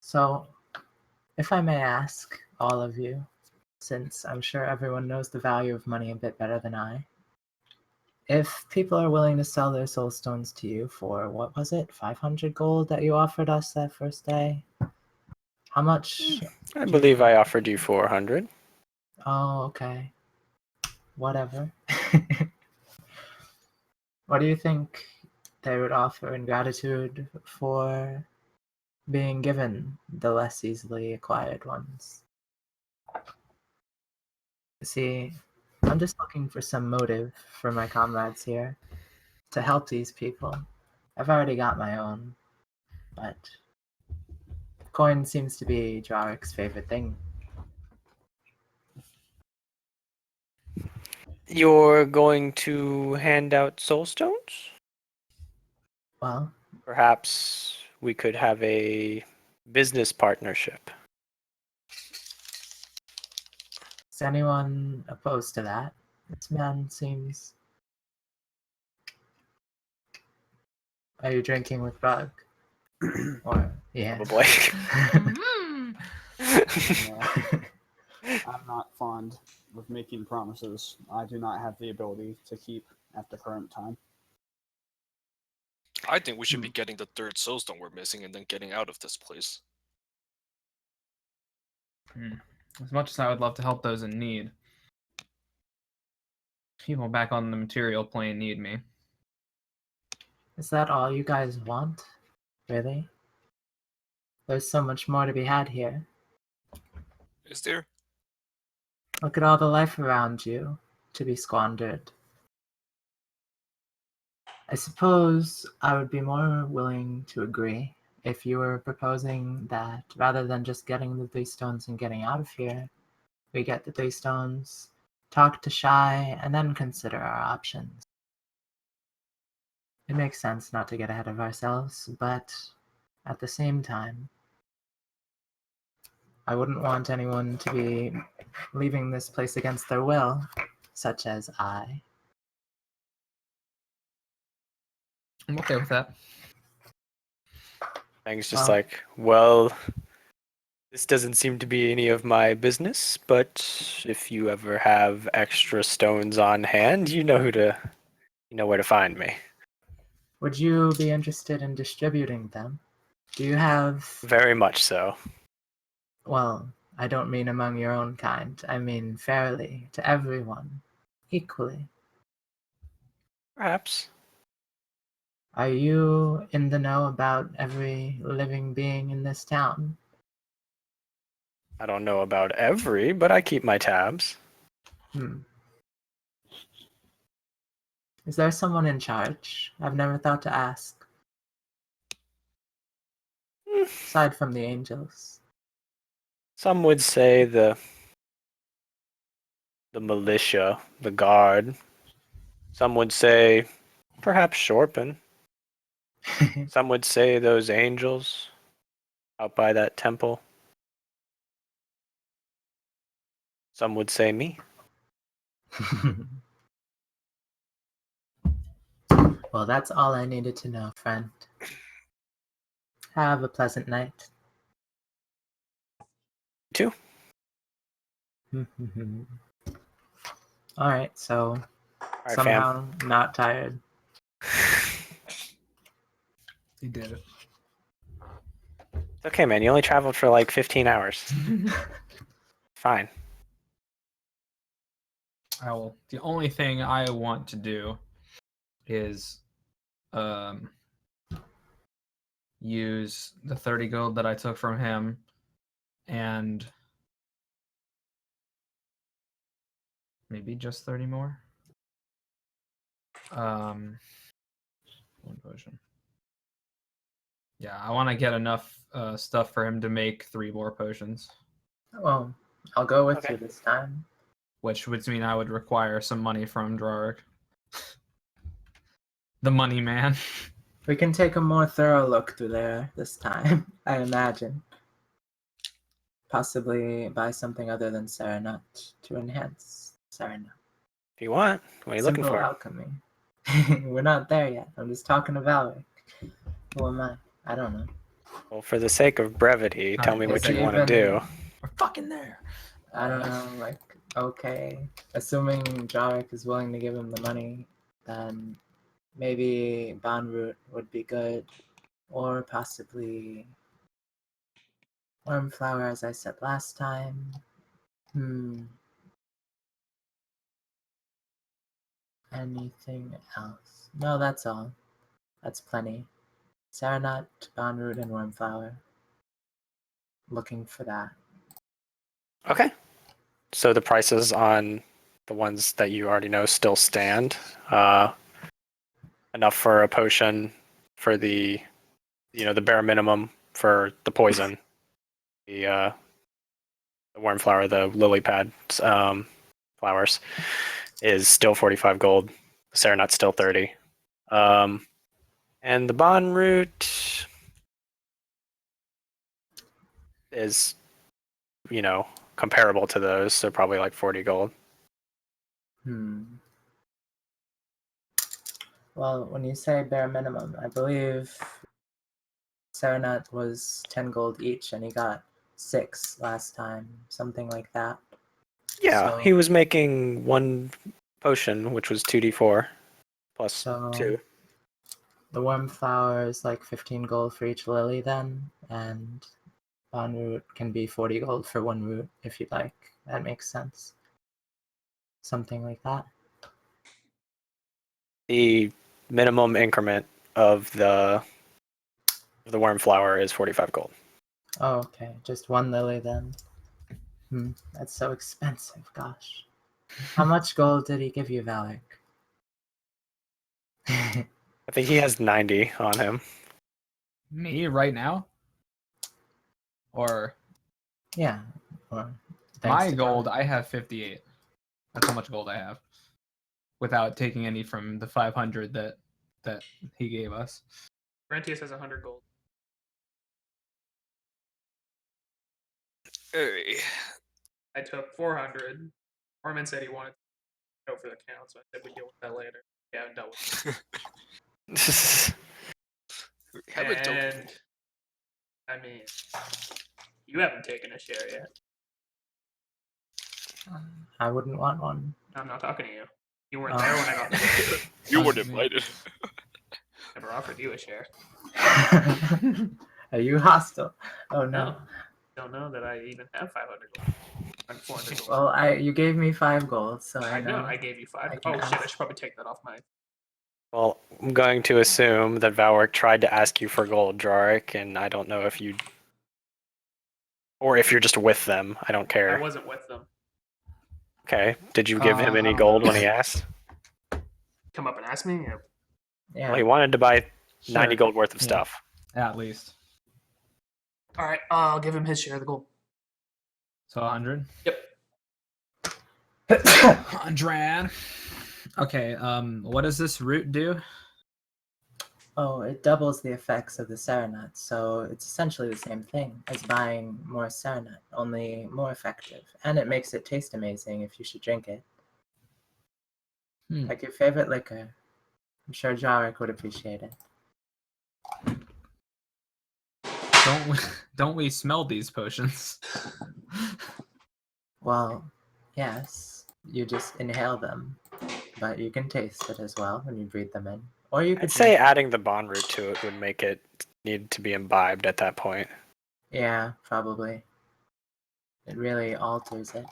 So, if I may ask all of you, since I'm sure everyone knows the value of money a bit better than I, if people are willing to sell their soul stones to you for, what was it, 500 gold that you offered us that first day? How much? I believe I offered you 400. Oh, okay. Whatever. What do you think they would offer in gratitude for being given the less easily acquired ones? See, I'm just looking for some motive for my comrades here to help these people. I've already got my own, but coin seems to be Drarek's favorite thing. You're going to hand out soul stones? Well, Perhaps we could have a business partnership. is anyone opposed to that? This man seems... Are you drinking with Bug? Or, yeah. Probably. No, I'm not fond of making promises I do not have the ability to keep at the current time. I think we should be getting the third soulstone we're missing and then getting out of this place. As much as I would love to help those in need, people back on the material plane need me. Is that all you guys want? Really? There's so much more to be had here. Is there? Look at all the life around you to be squandered. I suppose I would be more willing to agree if you were proposing that rather than just getting the 3 stones and getting out of here, we get the 3 stones, talk to Shai, and then consider our options. It makes sense not to get ahead of ourselves, but at the same time, I wouldn't want anyone to be leaving this place against their will, such as I. I'm okay with that. Fang's just like, well, this doesn't seem to be any of my business, but if you ever have extra stones on hand, you know where to find me. Would you be interested in distributing them? Do you have... Very much so. Well, I don't mean among your own kind. I mean fairly, to everyone, equally. Perhaps. Are you in the know about every living being in this town? I don't know about every, but I keep my tabs. Is there someone in charge? I've never thought to ask. Aside from the angels. Some would say the militia, the guard. Some would say perhaps Shorpen. Some would say those angels out by that temple. Some would say me. Well, that's all I needed to know, friend. Have a pleasant night. You too. Alright, so Alright, somehow not tired. He did it. It's okay, man. You only traveled for like 15 hours. Fine. The only thing I want to do is use the 30 gold that I took from him and maybe just 30 more. One potion. Yeah, I want to get enough stuff for him to make 3 more potions. Well, I'll go with Okay. you this time. Which would mean I would require some money from Drarik. The money man. We can take a more thorough look through there this time, I imagine. Possibly buy something other than Serenut to enhance Serenut. If you want, what are you looking Simple for? alchemy. We're not there yet. I'm just talking to Valeric. Who am I? I don't know. Well, for the sake of brevity, tell me Is what it you want to do. We're fucking there. I don't know, like, okay. Assuming Jarek is willing to give him the money, then maybe Banroot would be good. Or possibly Wormflower, as I said last time. Anything else? No, that's all. That's plenty. Serenut, Banroot, and Wormflower. Looking for that. Okay. So the prices on the ones that you already know still stand. Enough for a potion for the bare minimum for the poison. The worm flower, the lily pad flowers is still 45 gold. Serenut's still 30. And the bond root is, comparable to those, so probably like 40 gold. Well, when you say bare minimum, I believe Serenut was 10 gold each, and he got 6 last time, something like that. Yeah, So- he was making one potion, which was 2d4 plus 2. The Wormflower is like 15 gold for each lily then, and Bond root can be 40 gold for one root if you'd like. That makes sense. Something like that. The minimum increment of the worm flower is 45 gold. Oh, okay. Just one lily then. That's so expensive, gosh. How much gold did he give you, Valak? I think he has 90 on him. Me right now? Or Yeah. Or my gold, I have 58. That's how much gold I have. Without taking any from the 500 that he gave us. Rentius has 100 gold. Hey. I took 400. Armin said he wanted to go for the count, so I said we'd deal with that later. We haven't dealt with it. haven't done And I mean, you haven't taken a share yet. I wouldn't want one. I'm not talking to you. You weren't Oh. there when I got the share. You weren't Doesn't mean- invited. Never offered you a share. Are you hostile? Oh no. No. Don't know that I even have 500 gold. I'm 400 gold. Well, you gave me 5 gold, so I I know. know. I gave you 5. I can Oh shit! I ask. should probably take that off my. Well, I'm going to assume that Valric tried to ask you for gold, Drarik, and I don't know if you, or if you're just with them. I don't I care. wasn't with them. Okay. Did you give him I any don't gold know. when he asked? Come up and ask me. Or... Yeah. Well, he wanted to buy 90 Sure. gold worth of Yeah. stuff. At least. All right, I'll give him his share of the gold. So 100. Yep. 100. Okay. What does this root do? Oh, it doubles the effects of the Serenite, so it's essentially the same thing as buying more Serenite, only more effective. And it makes it taste amazing if you should drink it. Like your favorite liquor. I'm sure Jarek would appreciate it. Don't we smell these potions? Well, yes, you just inhale them, but you can taste it as well when you breathe them in. Or you could I'd say drink it. adding the bond root to it would make it need to be imbibed at that point. Yeah, probably. It really alters it.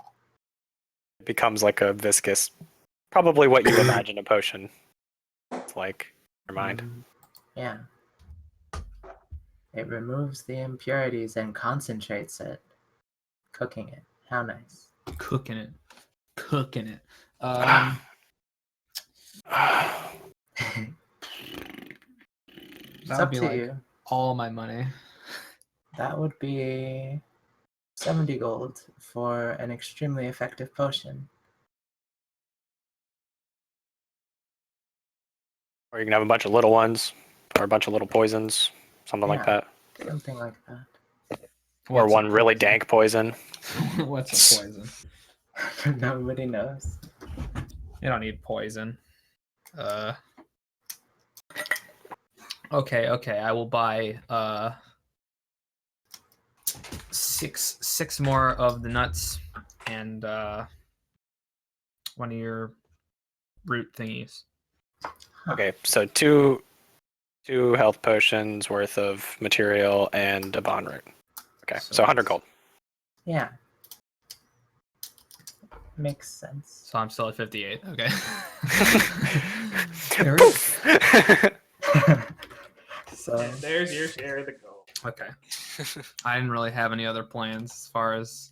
It becomes like a viscous, probably what you imagine a potion. It's like, your mind. Yeah. It removes the impurities and concentrates it. Cooking it. How nice. Cooking it. It's That would up be to like you. all my money. That would be 70 gold for an extremely effective potion. Or you can have a bunch of little ones, or a bunch of little poisons, something like Yeah. that. Something like that. Or What's a one really poison? dank poison. What's a poison? Nobody knows. You don't need poison. Okay. I will buy six more of the nuts and one of your root thingies. Okay, so two health potions worth of material and a bond root. Okay, so 100 gold. Yeah. Makes sense. So I'm still at 58. Okay. So And there's your share of the gold. Okay. I didn't really have any other plans as far as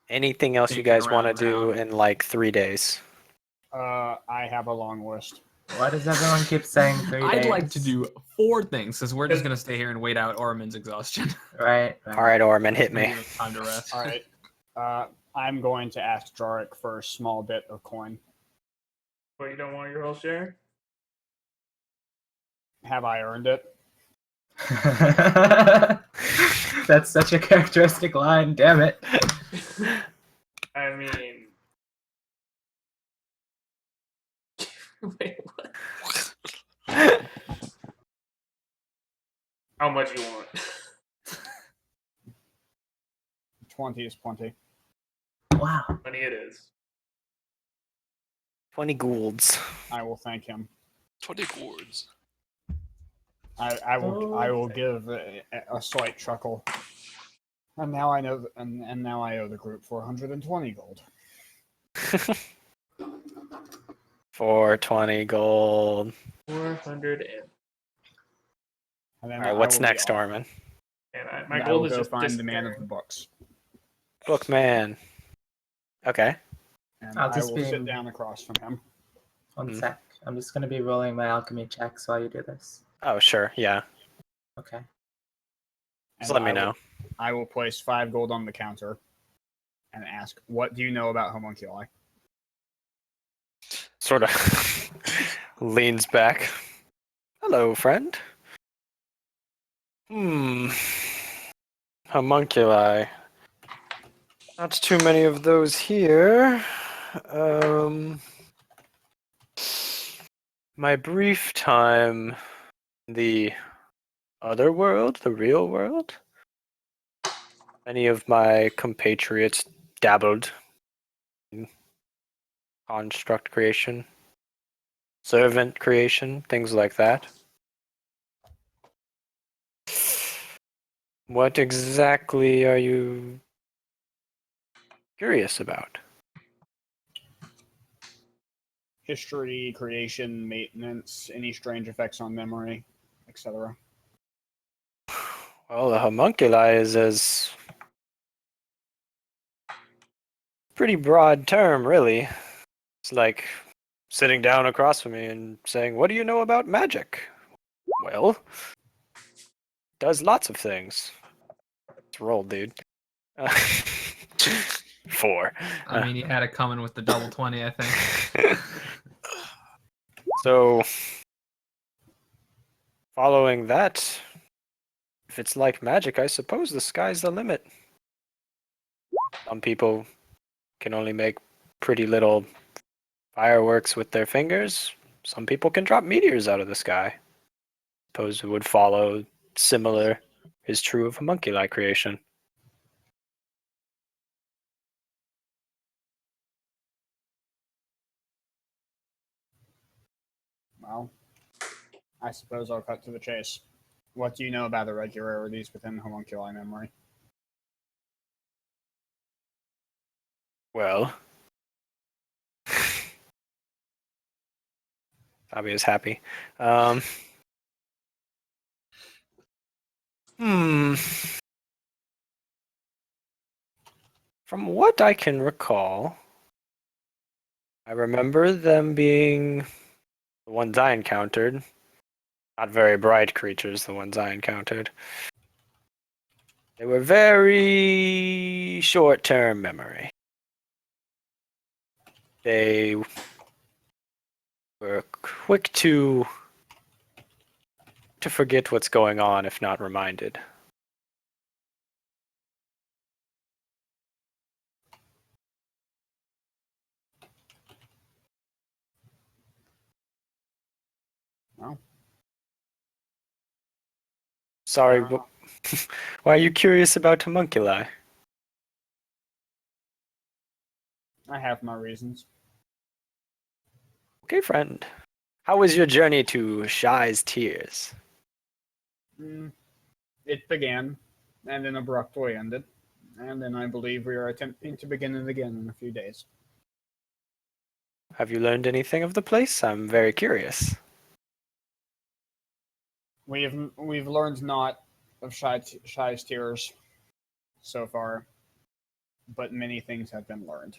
Anything else you Sneaking guys want to around do town. in like 3 days? I have a long list. why does everyone keep saying 3 days? I'd like to do 4 things because we're just gonna stay here and wait out Orman's exhaustion. Right. All right, Orman, hit Maybe me. give us time to rest. All right. I'm going to ask Jarek for a small bit of coin. But you don't want your whole share? Have I earned it? That's such a characteristic line, damn it. I mean... Wait, what? How much you want? 20 is plenty. Wow. Money it is. 20 goulds. I will thank him. 20 gourds. I will give a slight chuckle. And now I know, and now I owe the group 420 gold. 420 gold. 400 And then All right, I what's will be next, off. Orman? and And my I will gold is go just find the man of disappearing. the books. Bookman. Okay. And I'll I just will be- sit down across from him. One Hmm. sec. I'm just gonna be rolling my alchemy checks while you do this. Oh, sure, yeah. Okay. Just And let me I will- know. I will place 5 gold on the counter and ask, what do you know about homunculi? Sort of leans back. Hello, friend. Homunculi. Not too many of those here. My brief time in the other world, the real world. Many of my compatriots dabbled in construct creation, servant creation, things like that. What exactly are you curious about? History, creation, maintenance, any strange effects on memory, etc. Well, the homunculi is as pretty broad term, really. It's like sitting down across from me and saying, "What do you know about magic?" Well, does lots of things. Let's roll, dude. Uh, 4. I mean, you had it coming with the double 20, I think. So, following that, if it's like magic, I suppose the sky's the limit. Some people can only make pretty little fireworks with their fingers. Some people can drop meteors out of the sky. Suppose it would follow similar is true of homunculi creation. Well, I suppose I'll cut to the chase. What do you know about irregularities within homunculi memory? Well, Sabio is happy. Hmm. From what I can recall, I remember them being the ones I encountered. Not very bright creatures, the ones I encountered. They were very short-term memory. They were quick to forget what's going on if not reminded. Well, Sorry, uh, why are you curious about homunculi? I have my reasons. Okay, friend. How was your journey to Shai's Tears? It began, and then abruptly ended, and then I believe we are attempting to begin it again in a few days. Have you learned anything of the place? I'm very curious. We've learned not of Shai's tears so far, but many things have been learned.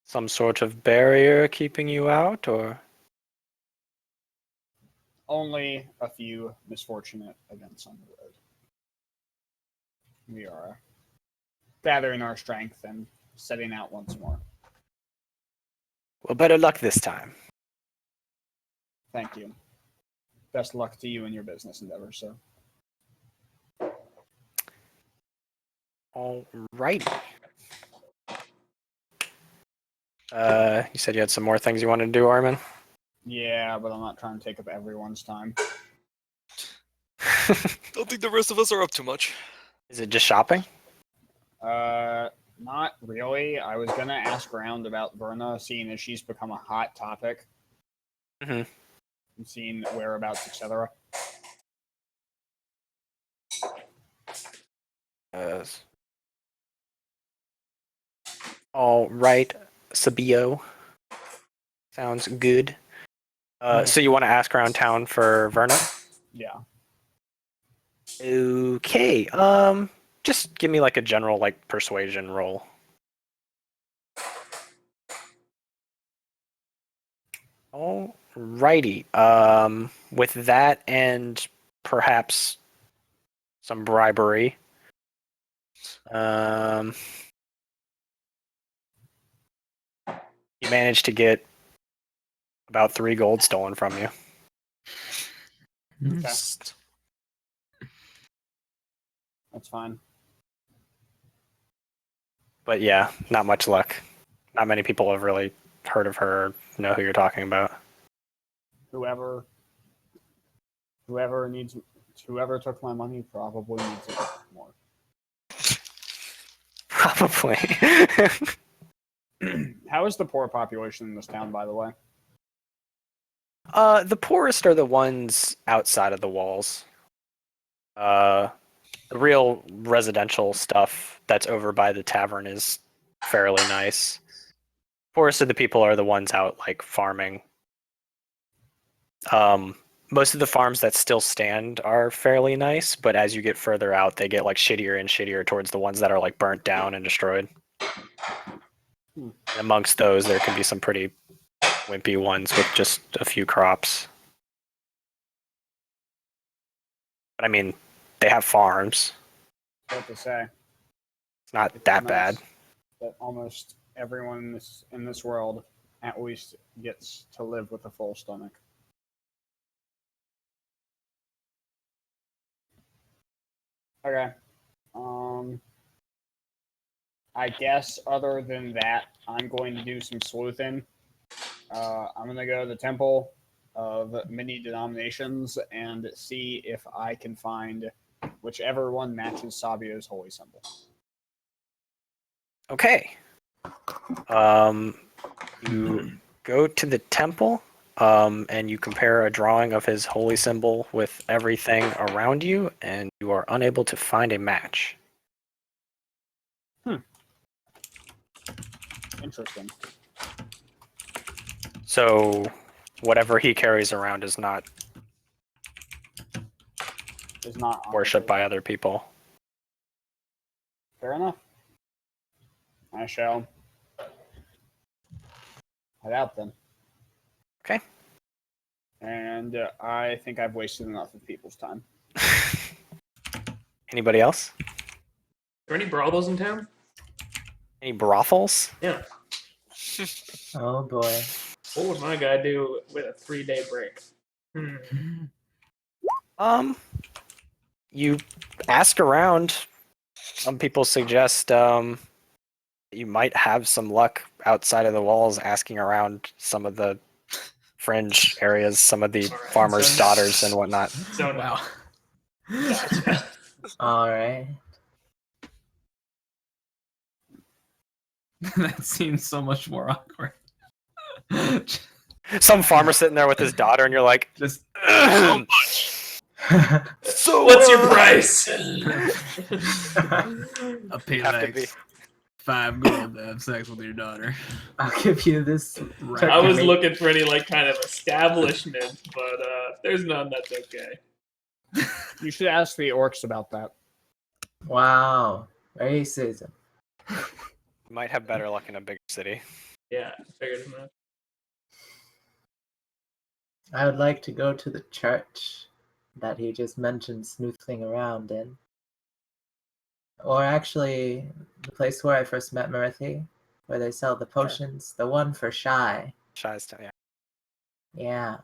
Some sort of barrier keeping you out, or? Only a few misfortunate events on the road. We are gathering our strength and setting out once more. Well, better luck this time. Thank you. Best luck to you in your business endeavors, sir. Alrighty. You said you had some more things you wanted to do, Armin? Yeah, but I'm not trying to take up everyone's time. Don't think the rest of us are up too much. Is it just shopping? Not really. I was gonna ask around about Verna, seeing as she's become a hot topic. Mm-hmm. And seeing whereabouts, etc. All right, Sabio. Sounds good. So you want to ask around town for Verna? Yeah. Okay. Just give me like a general like persuasion roll. Alrighty. With that and perhaps some bribery. You managed to get about 3 gold stolen from you. Okay. That's fine. But yeah, not much luck. Not many people have really heard of her or know who you're talking about. Whoever Whoever took my money probably needs it more. Probably. How is the poor population in this town, by the way? The poorest are the ones outside of the walls. The real residential stuff that's over by the tavern is fairly nice. Poorest of the people are the ones out like farming. Most of the farms that still stand are fairly nice, but as you get further out, they get like shittier and shittier towards the ones that are like burnt down and destroyed. And amongst those, there can be some pretty wimpy ones with just a few crops. But I mean, they have farms. What to say? It's not that bad. That almost everyone in this world at least gets to live with a full stomach. Okay. I guess other than that, I'm going to do some sleuthing. I'm going to go to the Temple of Many Denominations and see if I can find whichever one matches Sabio's holy symbol. Okay. You go to the temple, and you compare a drawing of his holy symbol with everything around you, and you are unable to find a match. Interesting. So, whatever he carries around is not Is not worshipped by other people. Fair enough. I shall head out then. Okay. And I think I've wasted enough of people's time. Anybody else? Are there any brothels in town? Any brothels? Yeah. Oh boy. What would my guy do with a 3-day break? You ask around. Some people suggest you might have some luck outside of the walls asking around some of the fringe areas, some of the Alright, farmers' so- daughters and whatnot. So Wow. Gotcha. All right. That seems so much more awkward. Some farmer sitting there with his daughter, and you're like, Just so What's your price? I'll pay Have to be. like 5 gold to have sex with your daughter. I'll give you this. Right. I was turkey. looking for any like kind of establishment, but if there's none, that's okay. You should ask the orcs about that. Wow. Racism. You might have better luck in a bigger city. Yeah, I figured as much. I would like to go to the church that he just mentioned snooping around in. Or actually, the place where I first met Marithi, where they sell the potions. The one for Shai. Shai's town, yeah. Yeah.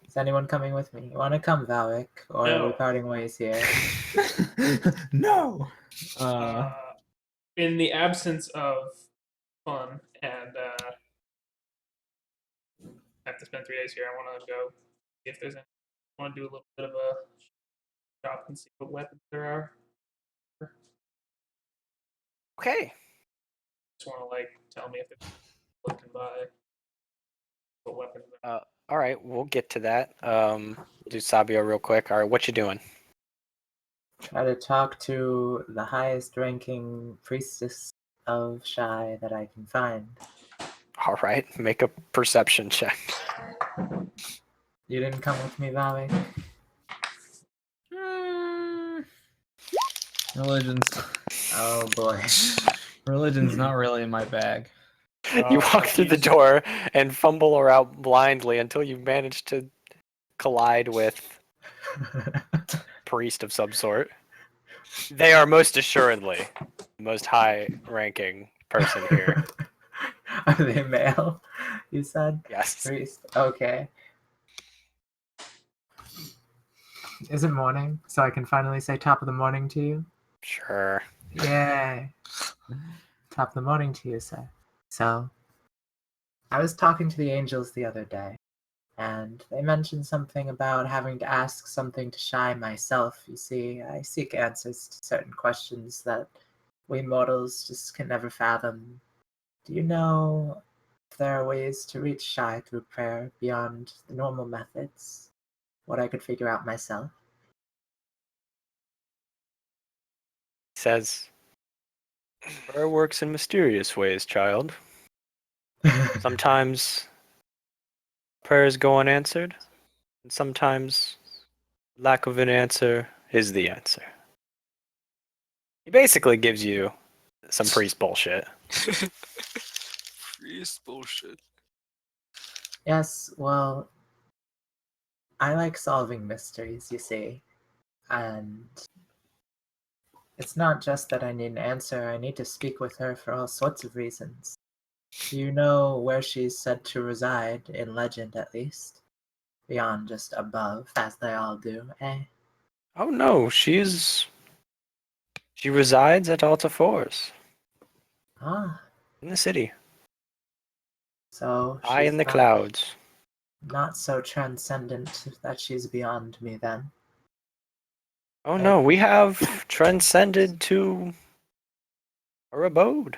Is anyone coming with me? You want to come, Valric? Or are we No. parting ways here? No. In the absence of fun and have to spend 3 days here, I want to go see if there's any. I want to do a little bit of a shop and see what weapons there are. Okay. Just want to like tell me if there's what can buy what weapons. All right, we'll get to that. Do Sabio real quick. All right, what you doing? Try to talk to the highest ranking priestess of Shai that I can find. All right, make a perception check. You didn't come with me, Valric? Religion's Oh boy. religion's not really in my bag. You walk through the door and fumble around blindly until you manage to collide with a priest of some sort. They are most assuredly the most high-ranking person here. Are they male? You said? Yes. Priest. Okay. Is it morning? So I can finally say top of the morning to you? Sure. Yay. Top of the morning to you, sir. So, I was talking to the angels the other day, and they mentioned something about having to ask something to Shai myself. You see, I seek answers to certain questions that we mortals just can never fathom. Do you know if there are ways to reach Shai through prayer beyond the normal methods? What I could figure out myself? He says, prayer works in mysterious ways, child. Sometimes prayers go unanswered, and sometimes lack of an answer is the answer. He basically gives you some priest bullshit. Priest bullshit. Yes, well, I like solving mysteries, you see, and it's not just that I need an answer, I need to speak with her for all sorts of reasons. Do you know where she's said to reside, in legend at least? Beyond just above, as they all do, eh? Oh no, she resides at Alta Force, Ah, in the city, so high in she's the clouds. not so transcendent that she's beyond me then. Oh no, we have transcended to her abode.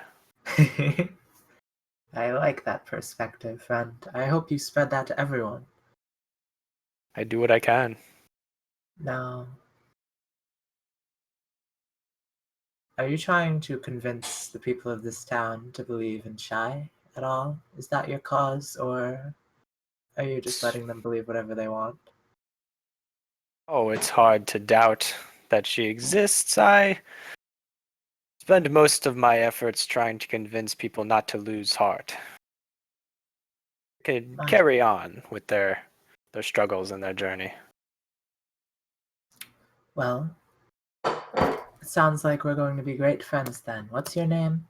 I like that perspective, and I hope you spread that to everyone. I do what I can. Now, are you trying to convince the people of this town to believe in Shai at all? Is that your cause, or are you just letting them believe whatever they want? Oh, it's hard to doubt that she exists. I spend most of my efforts trying to convince people not to lose heart. Can carry on with their struggles and their journey. Well, it sounds like we're going to be great friends then. What's your name?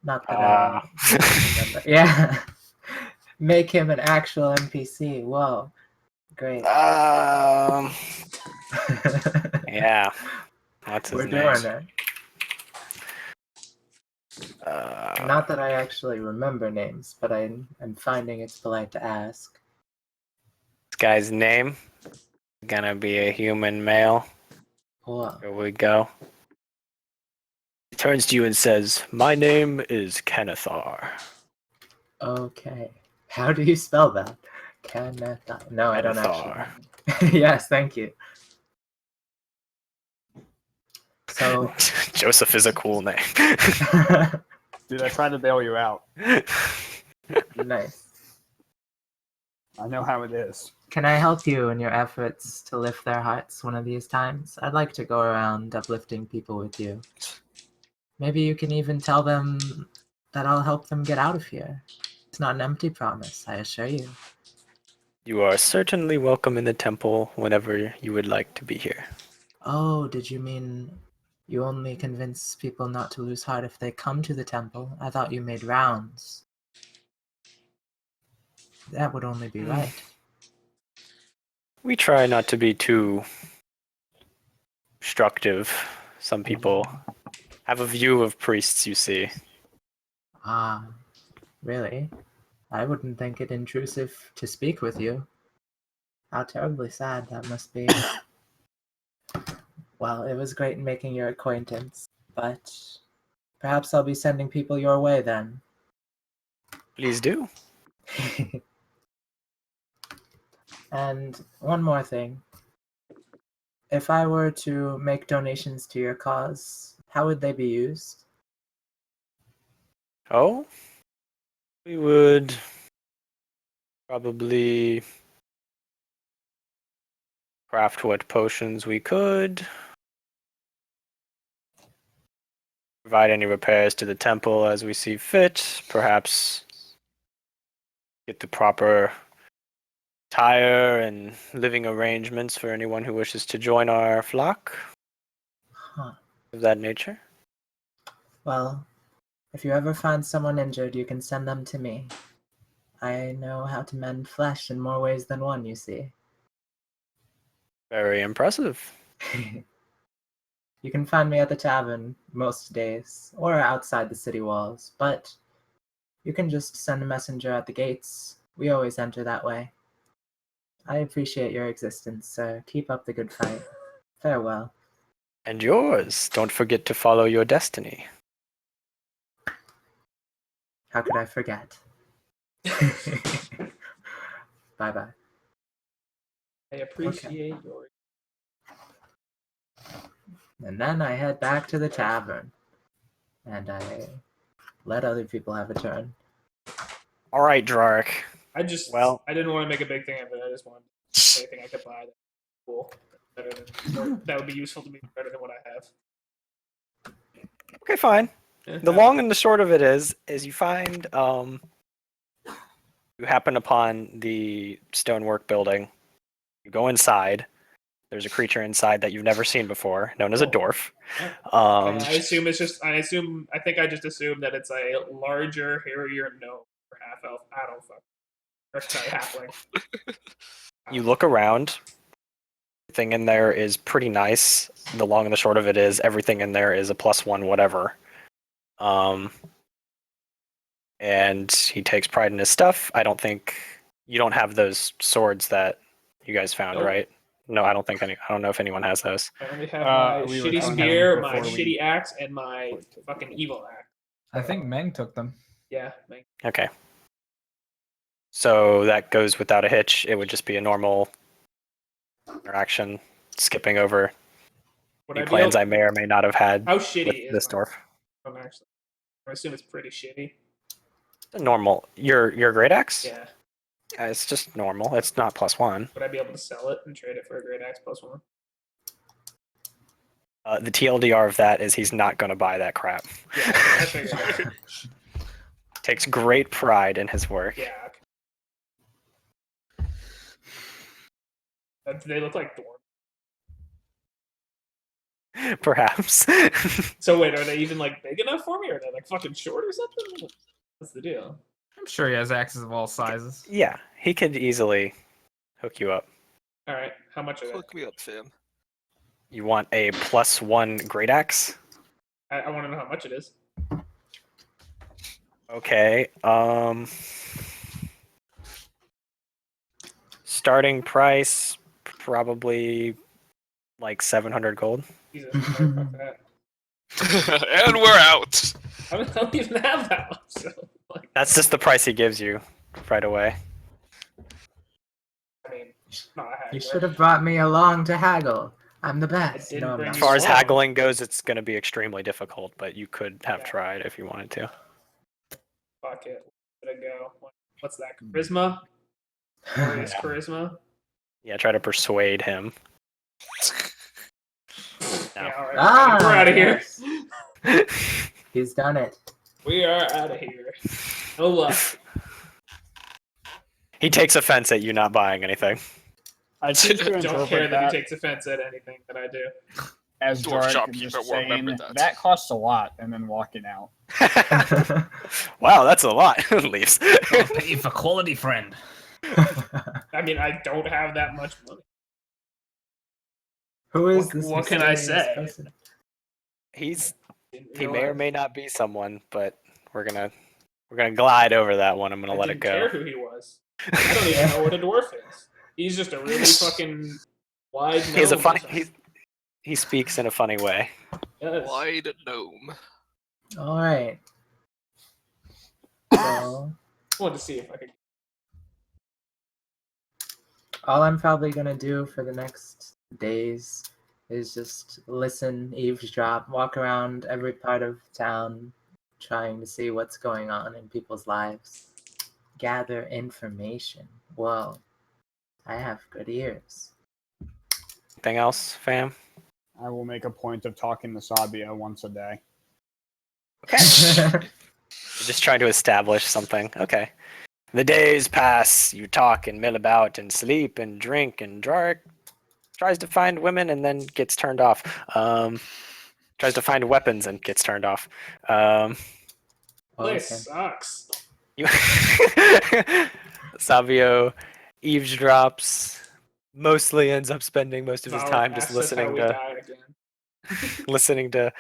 Not that I need to remember. Yeah. Make him an actual NPC. Whoa. Great. Yeah. What's his We're name? doing it. Not that I actually remember names, but I'm finding it's polite to ask. This guy's name is gonna be a human male. Whoa. Here we go. He turns to you and says, "My name is Kennethar." Okay. How do you spell that? Kenneth. No, I don't actually. Kennethar. Yes, thank you. So, Joseph is a cool name. Dude, I tried to bail you out. nice. I know how it is. Can I help you in your efforts to lift their hearts one of these times? I'd like to go around uplifting people with you. Maybe you can even tell them that I'll help them get out of here. It's not an empty promise, I assure you. You are certainly welcome in the temple whenever you would like to be here. Oh, did you mean you only convince people not to lose heart if they come to the temple? I thought you made rounds. That would only be right. We try not to be too destructive. Some people have a view of priests, you see. Ah, really? I wouldn't think it intrusive to speak with you. How terribly sad that must be. Well, it was great making your acquaintance, but perhaps I'll be sending people your way then. Please do. And one more thing. If I were to make donations to your cause, how would they be used? Oh? We would probably craft what potions we could. Provide any repairs to the temple as we see fit. Perhaps get the proper attire and living arrangements for anyone who wishes to join our flock. Huh. Of that nature. Well, if you ever find someone injured, you can send them to me. I know how to mend flesh in more ways than one, you see. Very impressive. You can find me at the tavern most days, or outside the city walls, but you can just send a messenger at the gates We always enter that way. I appreciate your existence, sir. Keep up the good fight. Farewell. And yours. Don't forget to follow your destiny. How could I forget? Bye-bye. I appreciate your. And then I head back to the tavern. And I let other people have a turn. All right, Drark. I just. Well- I didn't want to make a big thing of it. I just wanted anything I could buy. That's cool. Better than, that would be useful to me. Better than what I have. Okay, fine. Yeah, The long and the short of it is you find you happen upon the stonework building. You go inside. There's a creature inside that you've never seen before, known as a dwarf. I assume it's just. I think I just assumed that it's a larger, hairier gnome or half elf. I don't fuck. Or sorry, halfling. You look around. Everything in there is pretty nice. The long and the short of it is everything in there is a +1 whatever. And he takes pride in his stuff. I don't think you don't have those swords that you guys found, Nope. right? No, I don't think any. I don't know if anyone has those. I only have my we were shitty talking spear, before my we- shitty axe, and my fucking evil axe. I think Meng took them. Yeah, man. Okay. So that goes without a hitch. It would just be a normal interaction, skipping over Would the I be plans able- I may or may not have had How with shitty is this my dwarf. I'm actually. I assume it's pretty shitty. Normal. Your great axe? Yeah. It's just normal. It's not +1. Would I be able to sell it and trade it for a great axe +1? The TLDR of that is he's not going to buy that crap. Yeah, I figured. Takes great pride in his work. Yeah. They look like dwarves. Perhaps. So wait, are they even like big enough for me, or are they like fucking short or something? What's the deal? I'm sure he has axes of all sizes. Yeah, he could easily hook you up. All right, how much are they? Hook me up, fam. You want a +1 great axe? I want to know how much it is. Okay. Starting price probably like 700 gold. Jesus, sorry, fuck that. And we're out. I don't even have that much. So, like, That's just the price he gives you right away. I mean, not a You haggler. should have brought me along to haggle. I'm the best. didn't No, I'm bring not. As far as Wow. haggling goes, it's going to be extremely difficult, but you could have Yeah. tried if you wanted to. Fuck it. Where'd it go? What's that? Charisma? Glorious charisma? Yeah, try to persuade him. No. Yeah, all right. Ah, We're out of here. yes. He's done it. We are out of here. No luck. He takes offense at you not buying anything. I seem to Don't care interpret that he that takes offense at anything that I do. as Dwarf Dark shopkeeper just will saying, remember that. that costs a lot, and then walking out. Wow, that's a lot. Leaves. I'll pay you for quality, friend. I mean, I don't have that much money. Who is What- this? what can I mysterious say? person? Didn't He may or realize- may not be someone, but we're gonna glide over that one. I'm gonna I let it didn't go. care who he was. I don't even know what a dwarf is. He's just a really fucking wide. He's a gnome or funny. something. He speaks in a funny way. Yes. Wide gnome. All right. So I wanted to see if I could. all I'm probably gonna do for the next days is just listen, eavesdrop, walk around every part of town, trying to see what's going on in people's lives, gather information. Whoa, I have good ears. Anything else, fam? I will make a point of talking to Sabio once a day. You're just trying to establish something. Okay. The days pass. You talk and mill about and sleep and drink and Drark tries to find women and then gets turned off. Tries to find weapons and gets turned off. Place Okay. sucks. You Sabio eavesdrops. Mostly ends up spending most of his Valor time just asks us how listening we to die again. listening to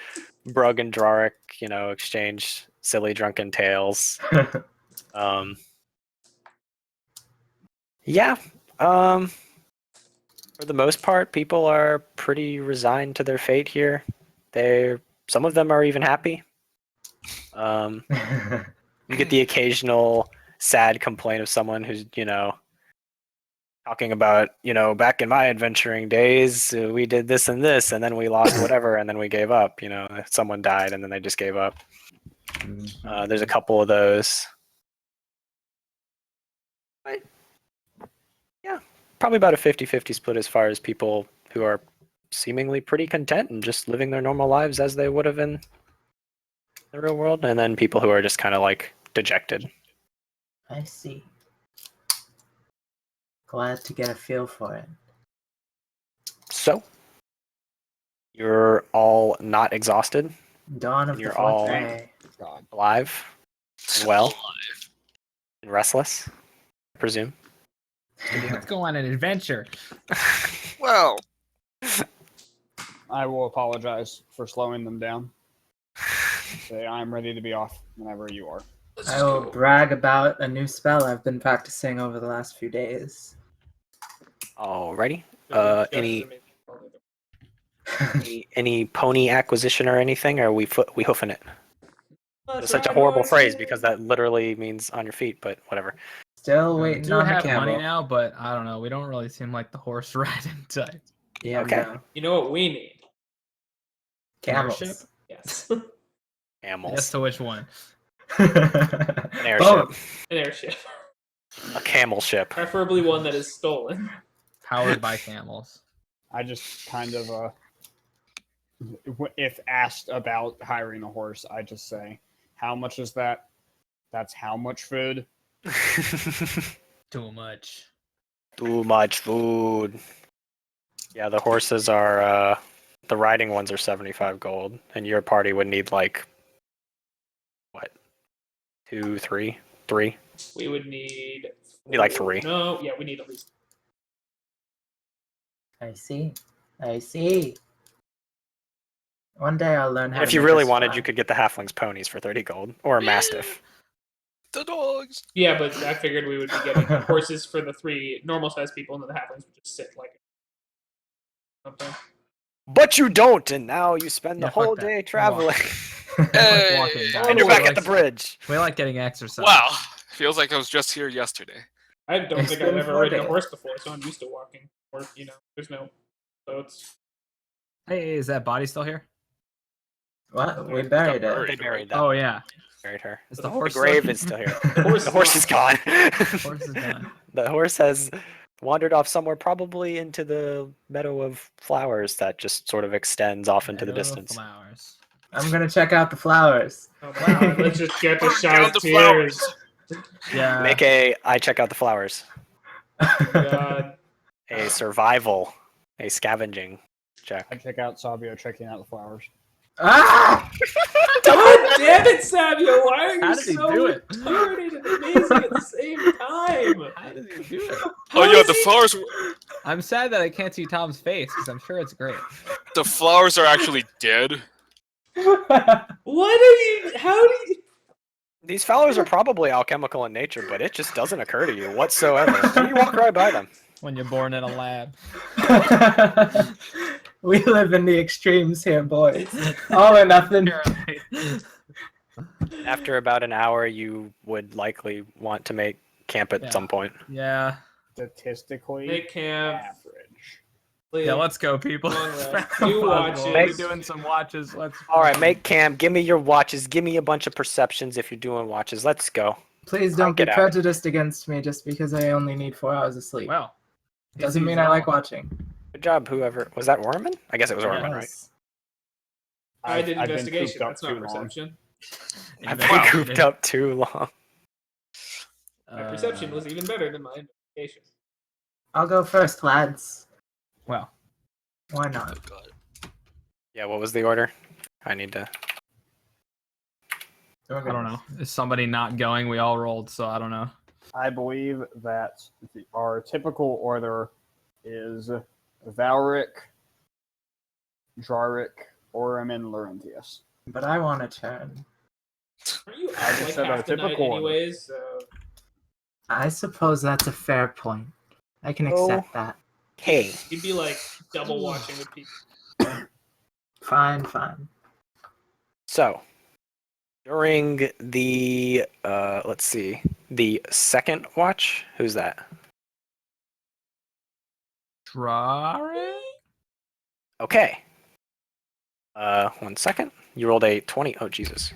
Brug and Drark, exchange silly drunken tales. Yeah. For the most part, people are pretty resigned to their fate here. Some of them are even happy. You get the occasional sad complaint of someone who's, talking about, back in my adventuring days, we did this and this, and then we lost whatever, and then we gave up. Someone died, and then they just gave up. There's a couple of those. But, yeah, probably about a 50-50 split as far as people who are seemingly pretty content and just living their normal lives as they would have in the real world, and then people who are just kind of like dejected. I see. Glad to get a feel for it. So, you're all not exhausted, Dawn of the You're fourth all- day. God. alive, and well, and restless, I presume. Let's go on an adventure. Well, I will apologize for slowing them down. Say I'm ready to be off whenever you are. I will brag about a new spell I've been practicing over the last few days. Alrighty. Just Any amazing. any pony acquisition or anything? Or are we hoofing it? It's such a horrible phrase because that literally means on your feet, but whatever. Still We waiting do on the have money camel. now, but I don't know. We don't really seem like the horse riding type. Yeah, Okay. no. You know what we need? Camels. Airship? Yes. Camels. Yes, to which one? An airship. Both. An airship. A camel ship. Preferably one that is stolen. Powered by camels. I just kind of if asked about hiring a horse, I just say, "How much is that?" That's how much food. Too much. Too much food. Yeah, the horses are the riding ones are 75 gold, and your party would need like what? 2, 3? 3? We would need. Need like 3. No, yeah, we need at least. I see. I see. One day I'll learn how If to you make really us wanted, fly. you could get the halflings ponies for 30 gold or a mastiff. the dogs. Yeah, but I figured we would be getting horses for the 3 normal-sized people, and then the halflings would just sit like something. But you don't, and now you spend Yeah, the fuck whole that. day Walk. traveling. Hey. Walking, guys. And you're back We at the bridge. We like getting exercise. Wow, feels like I was just here yesterday. I don't It's think I've been ever 4 ridden a days. horse before, so I'm used to walking. Or there's no boats. Hey, is that body still here? What? We buried buried. it. They buried that. Oh yeah. Buried her. Is The the horse grave still is still here. The horse The horse is gone. Horse is gone. The horse has wandered off somewhere, probably into the meadow of flowers that just sort of extends off into the Meadow of distance. Flowers. I'm gonna check out the flowers. Oh my god, let's just get to Burn down Shai's the tears. Yeah. Make I check out the flowers. God. A survival, a scavenging I check. check out Sabio checking out the flowers. Ah! God damn it, Sabio! Why are you How did he so do it? retarded and amazing at the same time? How did he do it? Oh yeah, the flowers. I'm sad that I can't see Tom's face because I'm sure it's great. The flowers are actually dead. What are you? How do you? These flowers are probably alchemical in nature, but it just doesn't occur to you whatsoever. You walk right by them. When you're born in a lab. We live in the extremes here, boys. All or nothing. After about an hour, you would likely want to make camp at Yeah. some point. Yeah. Statistically Make camp. average. Yeah, let's go, people. Long rest. We're You watches. We're doing some watches. Let's. All right, make camp. Give me your watches. Give me a bunch of perceptions if you're doing watches. Let's go. Please don't be Get out. prejudiced against me just because I only need 4 hours of sleep. Well. Doesn't he's mean I like wrong. watching. Good job, whoever. Was that Orman? I guess it was Yeah. Orman, right? Yes. I did I've been investigation. cooped up That's not too long. perception. I've Wow. been cooped up too long. My perception was even better than my investigation. I'll go first, lads. Well. Why Oh not? god. Yeah, what was the order? I need to. I don't know. Is somebody not going? We all rolled, so I don't know. I believe that our typical order is Valric, Jaric, Orim, and Laurentius. But I want a turn. Aren't you I out just like said our half the night typical order. anyways? So I suppose that's a fair point. I can accept that. Okay. You'd be like double watching the people. Fine. So, during the let's see, the second watch, who's that? Drare? Okay. 1 second. You rolled a 20. Oh Jesus.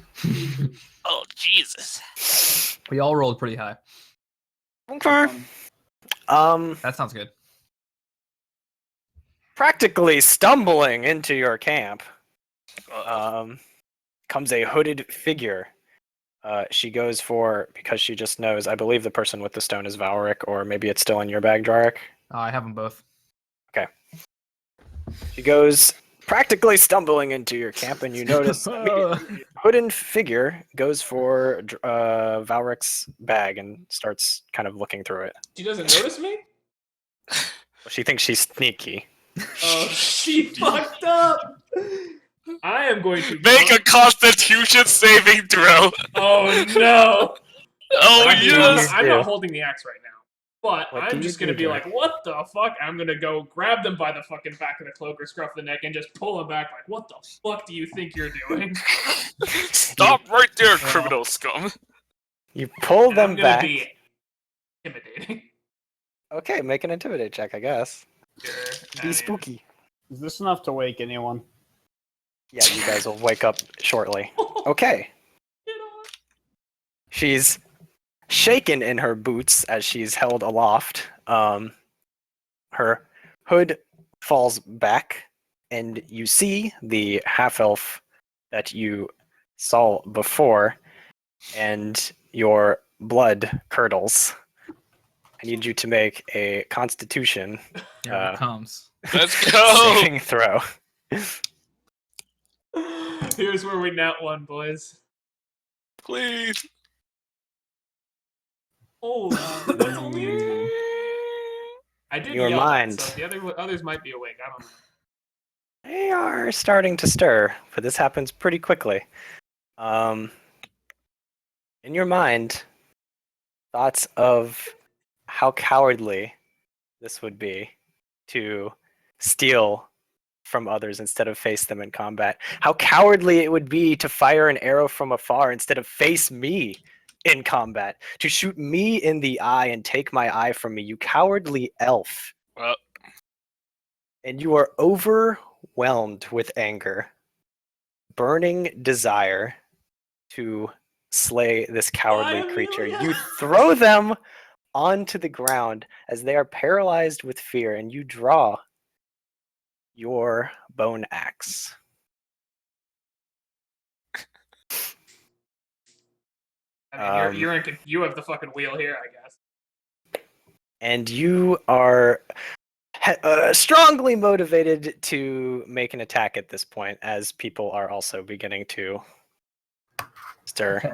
Oh Jesus! We all rolled pretty high. Okay. That sounds good. Practically stumbling into your camp, Uh-oh. comes a hooded figure. She goes for, because she just knows, I believe the person with the stone is Valric, or maybe it's still in your bag, Drarik. I have them both. Okay. She goes practically stumbling into your camp, and you notice immediately the hooded figure goes for Valric's bag and starts kind of looking through it. She doesn't notice me? She thinks she's sneaky. Oh, she fucked up! I am going to Make a Constitution saving throw. Oh no! Oh What do yes. you I'm do? not holding the axe right now. But What do I'm you just gonna do, be Jack? like, what the fuck? I'm gonna go grab them by the fucking back of the cloak or scruff the neck and just pull them back like, what the fuck do you think you're doing? Stop right there, criminal scum. You pull And them I'm gonna back. be intimidating. Okay, make an intimidate check, I guess. Sure. I Be mean, spooky. Is this enough to wake anyone? Yeah, you guys will wake up shortly. Okay. you know what? She's shaken in her boots as she's held aloft. Her hood falls back, and you see the half-elf that you saw before, and your blood curdles. I need you to make a Constitution Here it comes. Let's go. saving throw. Here's where we nat one, boys. Please. Oh, that's only a 10. I did Your yell that, mind. so the others might be awake. I don't know. They are starting to stir, but this happens pretty quickly. In your mind, thoughts of how cowardly this would be to steal from others instead of face them in combat. How cowardly it would be to fire an arrow from afar instead of face me in combat. To shoot me in the eye and take my eye from me, you cowardly elf. Well, And you are overwhelmed with anger, burning desire to slay this cowardly Why, creature. Amelia? You throw them onto the ground as they are paralyzed with fear, and you draw your bone axe. I mean, you have the fucking wheel here, I guess. And you are strongly motivated to make an attack at this point, as people are also beginning to stir. Okay.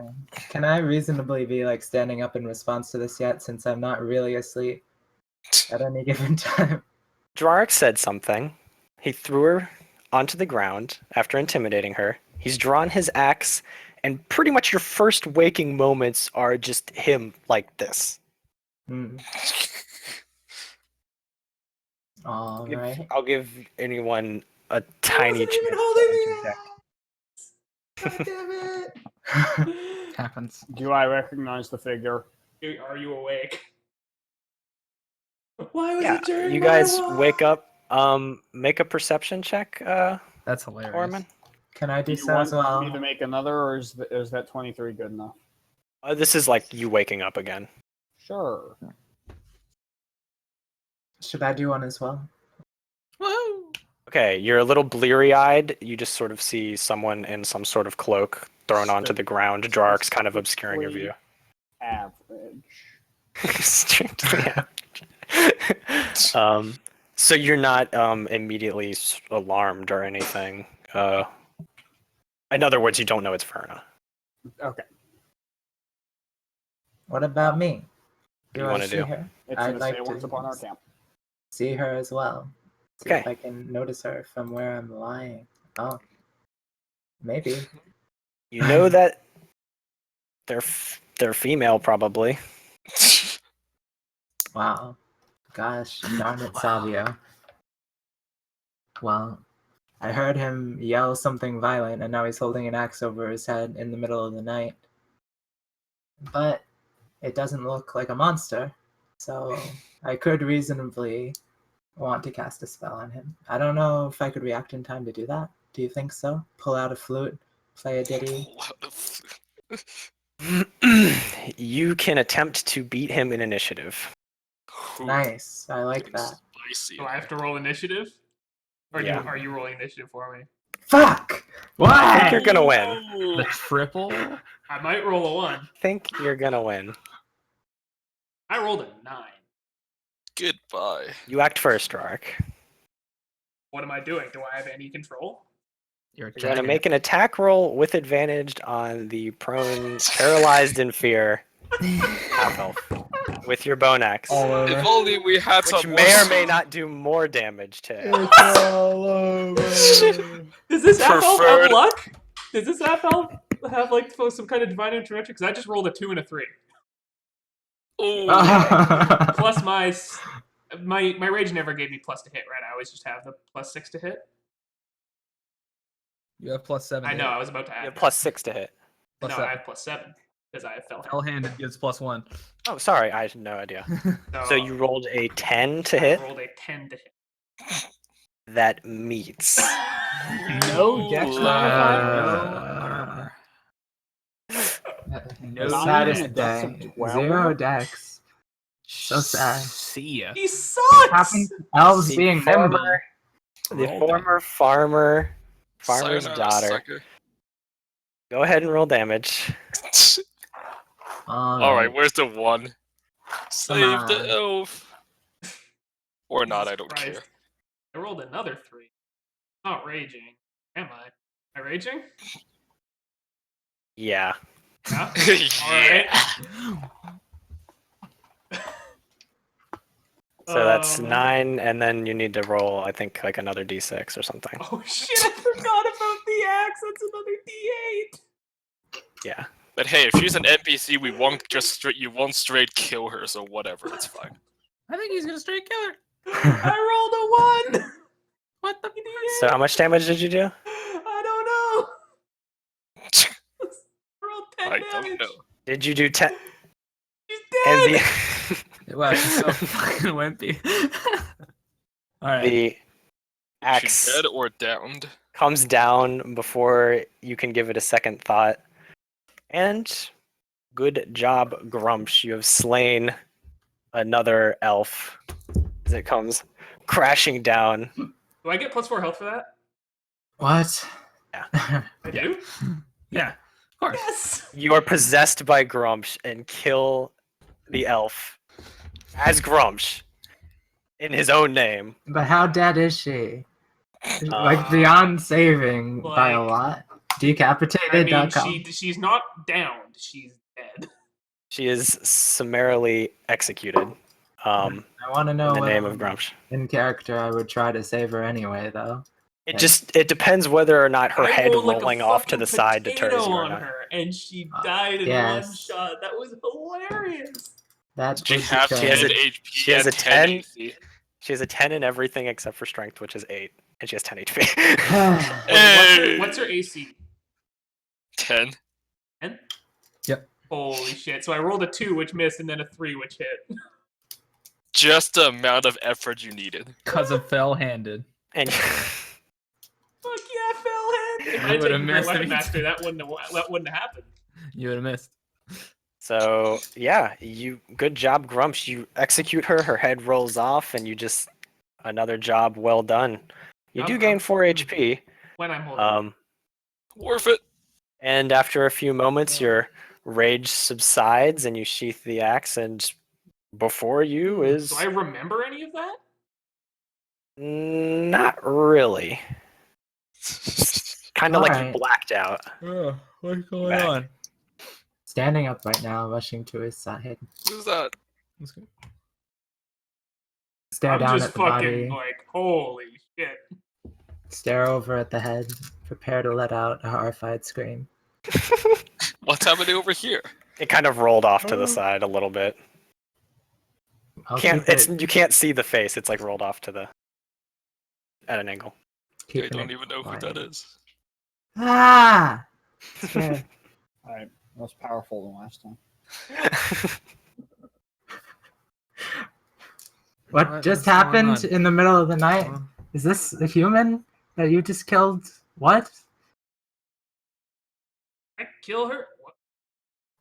Can I reasonably be like standing up in response to this yet, since I'm not really asleep at any given time? Drarik said something. He threw her onto the ground after intimidating her. He's drawn his axe, and pretty much your first waking moments are just him like this. Hmm. All right. I'll give anyone a tiny chance. God damn it! Happens. Do I recognize the figure? Are you awake? Why was Yeah, it during you my guys walk? wake up. Make a perception check, That's hilarious. Orman. Can I do Do you so want as well? me to make another, or is that 23 good enough? This is like you waking up again. Sure. Should I do one as well? Woo! Okay, you're a little bleary-eyed. You just sort of see someone in some sort of cloak thrown onto the ground. Draark's kind of obscuring your view. Average. Strictly average. So you're not immediately alarmed or anything. In other words, you don't know it's Verna. Okay. What about me? What do you want to see do? her? It's I'd going to like say to once upon our camp. see her as well. See Okay. if I can notice her from where I'm lying. Oh, maybe. You know that they're female, probably. Wow. Gosh, darn it, Sabio. Well, I heard him yell something violent, and now he's holding an axe over his head in the middle of the night. But it doesn't look like a monster, so I could reasonably want to cast a spell on him. I don't know if I could react in time to do that. Do you think so? Pull out a flute, play a ditty? You can attempt to beat him in initiative. Nice. I like that. Spicy. Do I have to roll initiative? Or Yeah. are you rolling initiative for me? Fuck! I think What? you're gonna win. The triple? I might roll a 1. I think you're gonna win. I rolled a 9. Goodbye. You act first, Rourke. What am I doing? Do I have any control? You're You're gonna make an attack roll with advantage on the prone, paralyzed in fear half elf with your bone axe, all over. If only we had which some may or more- may not do more damage to it. It's all over. Does this half elf have Preferred- luck? Does this half elf have like some kind of divine intervention? Because I just rolled a 2 and a 3. Ooh. Plus my rage never gave me plus to hit, right? I always just have the plus 6 to hit. You have +7. I know, I was about to You add have that. +6 to hit. No, Plus I have +7 because I fell. Hell-handed gives +1. Oh, sorry, I had no idea. So you rolled a 10 to I hit. rolled a 10 to hit. That meets. No dex Ooh. modifier. No The Nine saddest and a dex of day. 12? 0 dex. So sad. See ya. He sucks. Happens to elves The being nimble. The Roll former farmer's Sayonara, daughter. sucker. Go ahead and roll damage. Alright, where's the 1? Save on. the elf. Or not, I don't Christ. care. I rolled another 3. Not raging. Am I? Am I raging? Yeah. Yeah. Yeah. So that's Um, 9, and then you need to roll, I think, like another d6 or something. Oh shit! I forgot about the axe. That's another D8. Yeah. But hey, if she's an NPC, we won't you won't straight kill her, so whatever, it's fine. I think he's gonna straight kill her. I rolled a 1. What the? So how much damage did you do? I don't know. I rolled 10 I damage. don't know. Did you do 10? She's And dead. Wow, she's so fucking wimpy. All right. the She's axe dead or downed. comes down before you can give it a second thought. And good job, Grumsh. You have slain another elf as it comes crashing down. Do I get +4 health for that? What? I do. Yeah, of course. Yes. You are possessed by Grumsh and kill the elf as Grumsh in his own name. But how dead is she? Like beyond saving by a like- lot. I Decapitated.com. mean, she's not downed. She's dead. She is summarily executed I want to know in the what name of Grumsh. in character I would try to save her anyway, though. It depends whether or not her I head rolled like a rolling off to the fucking side deters potato you or on not. her, and she died in yes. one shot. That was hilarious. That She would has be 10 has a- HP she has and a 10 10. AC. She has a 10 in everything except for strength, which is 8, and she has 10 HP. Hey! What's her AC? 10. 10? Yep. Holy shit. So I rolled a 2, which missed, and then a 3, which hit. Just the amount of effort you needed. Cause of fell-handed. And Fuck yeah, Fellhead! If I would've had missed Weapon it. Master, that wouldn't have happened. You would have missed. so, yeah, good job, Grumsh. You execute her, her head rolls off, and you just another job well done. You do gain 4 HP. When I'm holding. Worth it. And after a few moments, your rage subsides, and you sheath the axe, and before you is Do I remember any of that? not really. Kind of like you Alright. blacked out. Oh, what's going Back. on? Standing up right now, rushing to his side. Who's that? Let's go. Stare I'm down just at the fucking body. like, holy shit. Stare over at the head. Prepare to let out a horrified scream. What's happening over here? It kind of rolled off to the side a little bit. I'll Can't keep it's it, you can't see the face. It's like rolled off to the at an angle. I keeping don't it even know who quiet. that is. Ah! Scared. Alright, less powerful than last time. What? Just What's going happened on? in the middle of the night? Huh? Is this a human that you just killed? What? I kill her. What?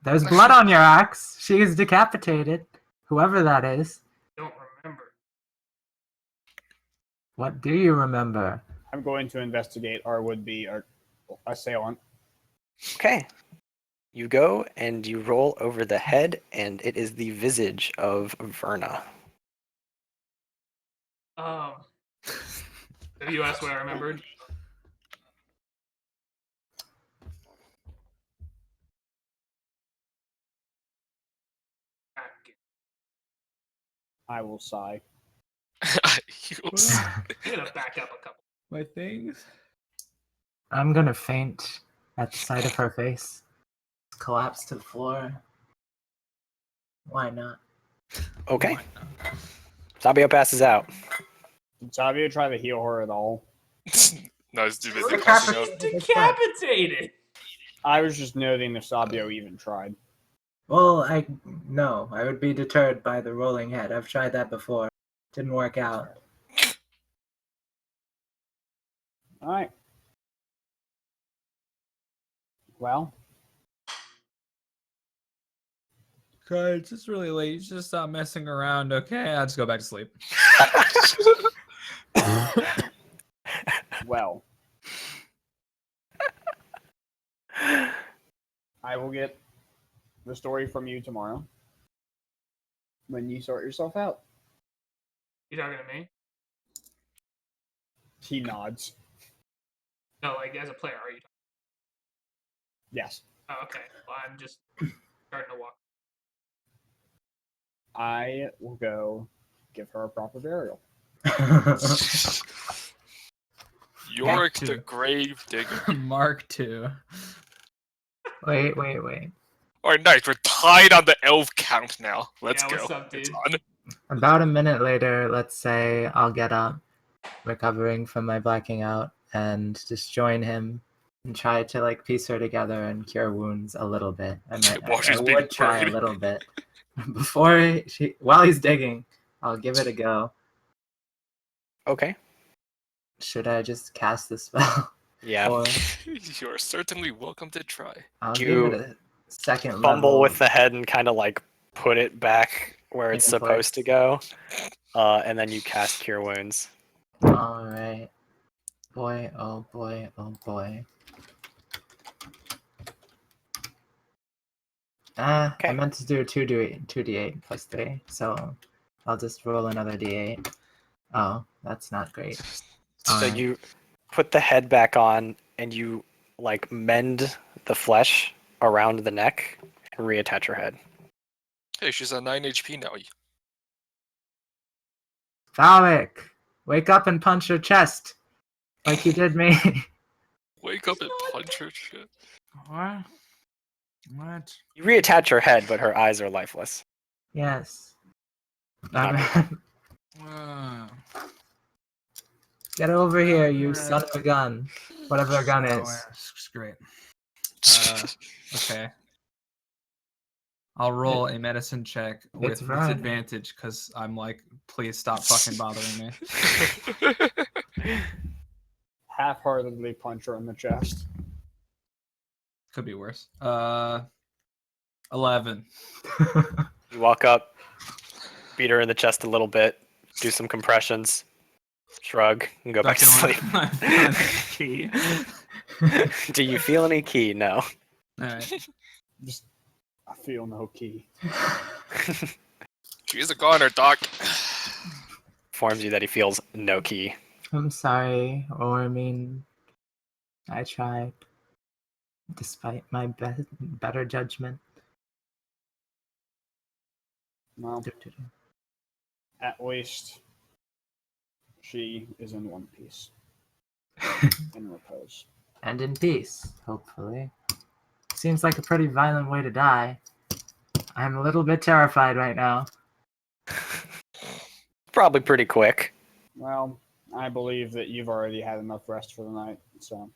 There's blood on your axe. She is decapitated. Whoever that is. Don't remember. What do you remember? I'm going to investigate our would-be assailant. Okay. You go and you roll over the head, and it is the visage of Verna. So you asked what I remembered. I will sigh. I'm gonna back up a couple. My things. I'm gonna faint at the sight of her face. Collapse to the floor. Why not? Okay. Sabio passes out. Did Sabio try to heal her at all? No, it's too busy Look passing at out. that. Decapitated. I was just noting if Sabio even tried. Well, I would be deterred by the rolling head. I've tried that before. Didn't work out. Alright. Well, God, it's just really late. You should just stop messing around, okay? I'll just go back to sleep. well. I will get the story from you tomorrow when you sort yourself out. You talking to me? He nods. No, like as a player, are you? Yes. Oh, okay. Well, I'm just starting to walk. I will go give her a proper burial. Yorick Two. the Grave Digger. Mark II. Wait. Alright, nice. We're tied on the elf count now. Let's Yeah, go. what's up, dude? It's on. About a minute later, let's say I'll get up, recovering from my blacking out, and just join him and try to like piece her together and cure wounds a little bit. While I she's being would try a buried. little bit while he's digging. I'll give it a go. Okay. Should I just cast the spell? Yeah. Or You're certainly welcome to try. I'll You give it a second Fumble level with the head and kind of like put it back where it's in supposed to place. go. And then you cast Cure Wounds. All right. Boy, oh boy, oh boy. I Okay. meant to do 2d8 plus 3, so I'll just roll another d8. Oh, that's not great. So Alright. you put the head back on and you like mend the flesh around the neck and reattach her head. Hey, she's at 9 HP now. Valak, wake up and punch her chest like you did me. Wake up and punch her shit. What? What? You reattach her head, but her eyes are lifeless. Yes. Not Get over here, you son of a gun. Whatever a gun Oh, is. yeah, it's great. Okay. I'll roll a medicine check with It's right. disadvantage because I'm like, please stop fucking bothering me. Half-heartedly punch her in the chest. Could be worse. 11. You walk up, beat her in the chest a little bit, do some compressions, shrug, and go back to sleep. Key. Do you feel any key? No. All right. Just, I feel no key. She's a goner, Doc. Informs you that he feels no key. I'm sorry, or I mean, I tried, despite my better judgment. Well, at least she is in one piece. In repose. And in peace, hopefully. Seems like a pretty violent way to die. I'm a little bit terrified right now. Probably pretty quick. Well, I believe that you've already had enough rest for the night, so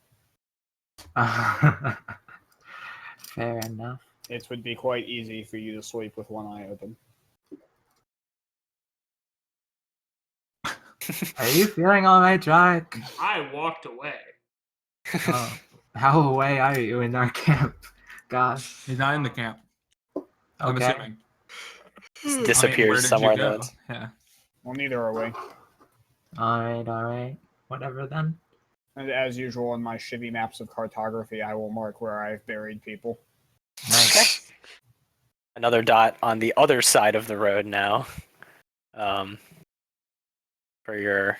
Fair enough. it would be quite easy for you to sleep with one eye open. Are you feeling all right, Jack? I walked away. How away are you in our camp? Gosh. He's not in the camp. I'm Okay. assuming. Just I mean, disappears where did somewhere you in the go? woods. Yeah. Well, neither are we. All right. Whatever then. And as usual in my shitty maps of cartography, I will mark where I've buried people. Nice. Another dot on the other side of the road now. For your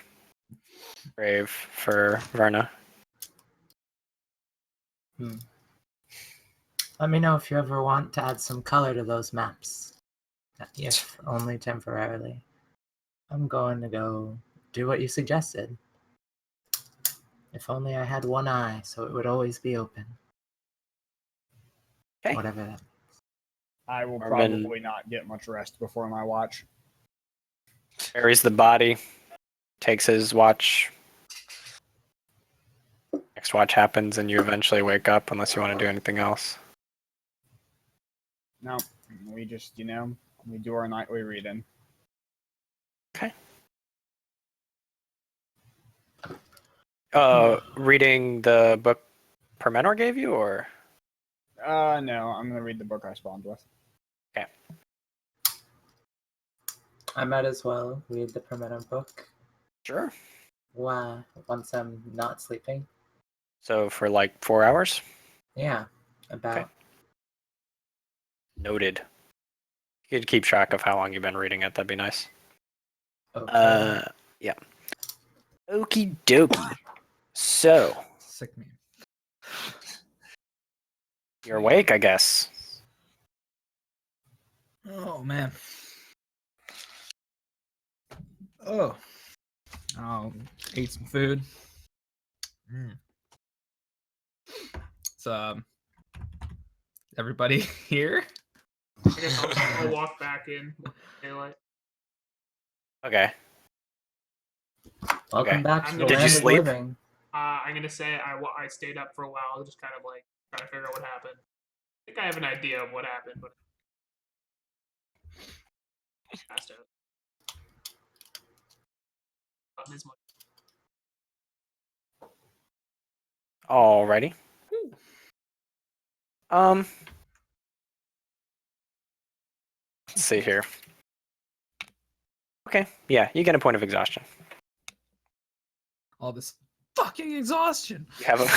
grave for Verna. Let me know if you ever want to add some color to those maps. If only temporarily. I'm going to go do what you suggested. If only I had one eye, so it would always be open. Okay. Whatever that. I will Armin- probably not get much rest before my watch. Buries the body, takes his watch. Next watch happens, and you eventually wake up unless you want to do anything else. No, we just, we do our nightly reading. Reading the book Permenor gave you, or? No, I'm gonna read the book I spawned with. Okay. I might as well read the permanent book. Sure. Why? Once I'm not sleeping. So for like 4 hours? Yeah, about. Okay. Noted. You could keep track of how long you've been reading it. That'd be nice. Okay. Yeah. Okie dokie. So, Sick man. you're awake, I guess. Oh man. Oh. Ate some food. It's everybody here? I guess I'll walk back in with daylight. Okay. Welcome okay. back to the Did you land of sleep? living. I'm gonna say I stayed up for a while, just kind of like trying to figure out what happened. I think I have an idea of what happened, but passed out. Not as much. Alrighty. Let's see here. Okay, yeah, you get a point of exhaustion. All this fucking exhaustion. You have a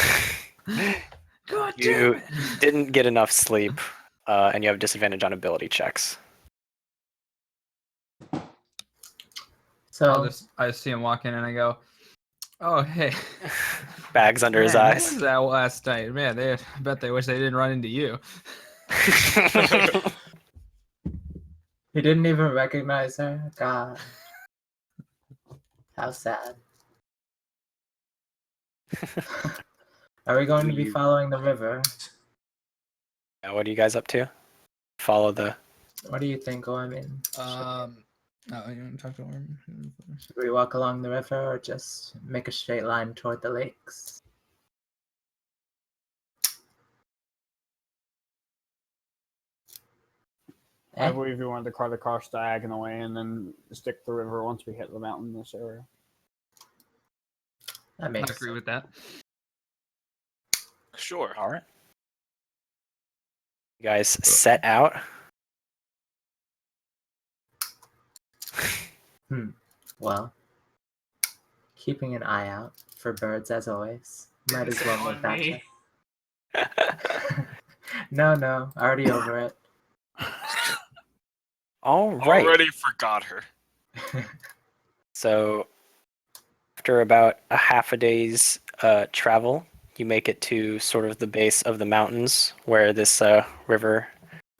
God damn you it. didn't get enough sleep, and you have disadvantage on ability checks. So, I see him walk in and I go, oh hey. Bags under his Man, eyes. What was that last night? Man, I bet they wish they didn't run into you. he didn't even recognize her? God. How sad. Are we going to be following the river? Yeah, what are you guys up to? Follow the. What do you think, Ormin? No, you want to talk to him? Should we walk along the river or just make a straight line toward the lakes? I believe we wanted to cut across diagonally and then stick the river once we hit the mountain in this area. That I makes agree sense. with that. Sure. All right. You guys set out. Well, keeping an eye out for birds as always. Might as well make that me. check. No, already over it. All right. Already forgot her. So, after about a half a day's travel, you make it to sort of the base of the mountains where this river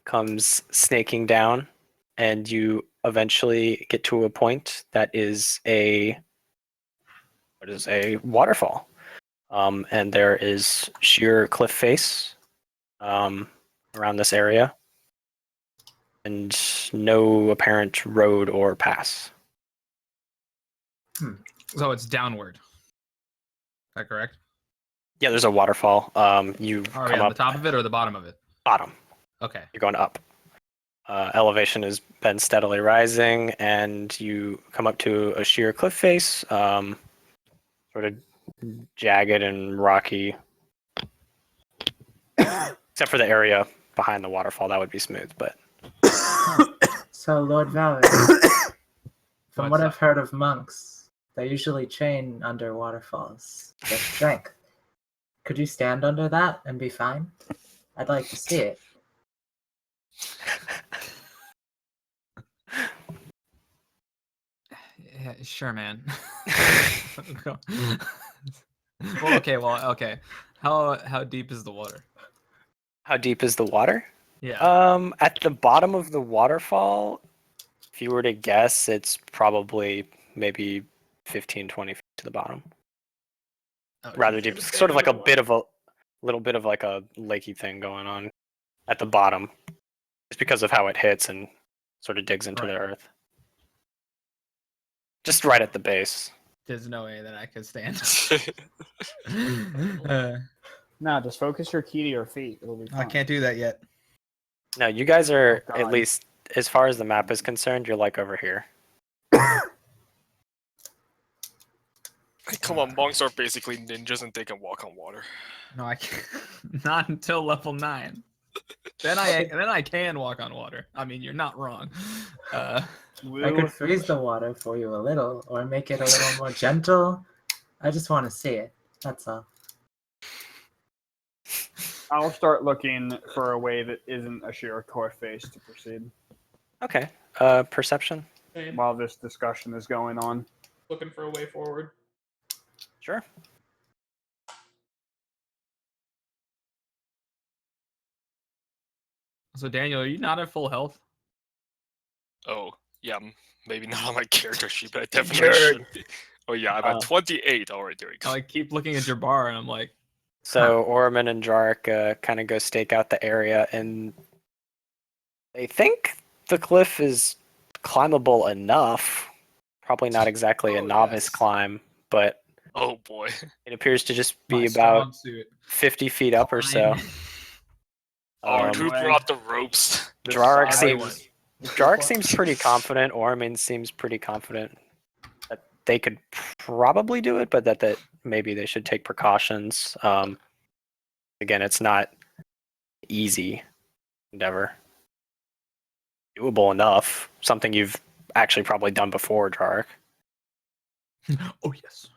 comes snaking down, and you eventually get to a point that is a waterfall, and there is sheer cliff face around this area, and no apparent road or pass. So it's downward. Is that correct? Yeah, there's a waterfall. You Are we come on up the top of it or the bottom of it? bottom. Okay. You're going up. Elevation has been steadily rising, and you come up to a sheer cliff face, sort of jagged and rocky. Except for the area behind the waterfall, that would be smooth. But So, Lord Valor, from what I've heard of monks, they usually chain under waterfalls. Their strength. Could you stand under that and be fine? I'd like to see it. Yeah, sure, man. Okay. How deep is the water? how deep is the water? Yeah. At the bottom of the waterfall, if you were to guess, it's probably maybe 15, 20 feet to the bottom. Rather deep. It's sort of like a little bit of like a lakey thing going on at the bottom. Just because of how it hits and sort of digs into the earth. Just right at the base. There's no way that I could stand. No, just focus your key to your feet. It'll be fine. I can't do that yet. No, you guys are, Oh, at God. least as far as the map is concerned, you're like over here. Come on, monks are basically ninjas and they can walk on water. No, I can't. Not until level 9. Then I can walk on water. I mean, you're not wrong. I could freeze the water for you a little, or make it a little more gentle. I just want to see it. That's all. I'll start looking for a way that isn't a sheer cliff face to proceed Okay. Perception? Same. while this discussion is going on. Looking for a way forward. Sure. So Daniel, are you not at full health? Oh, yeah, maybe not on my character sheet, but I definitely should be. Oh yeah, I'm at 28 already. I keep looking at your bar and I'm like, So Orman and Jark kind of go stake out the area, and they think the cliff is climbable enough. Probably not exactly a novice climb, but Oh boy. it appears to just my be about strong suit. 50 feet up or so. Oh, who way. brought the ropes? Jark Sabio- seems pretty confident. Orman seems pretty confident that they could probably do it, but that maybe they should take precautions. Again, it's not easy endeavor. Doable enough. Something you've actually probably done before, Jark. Oh yes.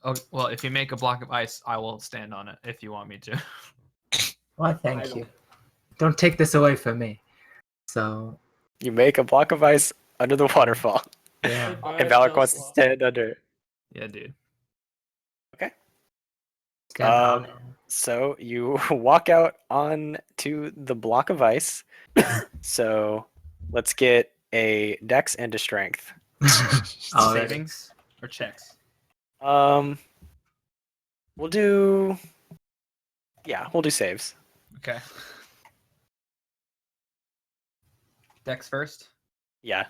Oh well, if you make a block of ice, I will stand on it if you want me to. Why, I thank don't- you. Don't take this away from me. So, You make a block of ice under the waterfall, yeah. and Valak wants to stand under. Yeah, dude. Get on it. So you walk out onto the block of ice. So let's get a dex and a strength. Alrighty. Savings or checks? We'll do saves. Okay. Dex first. Yeah.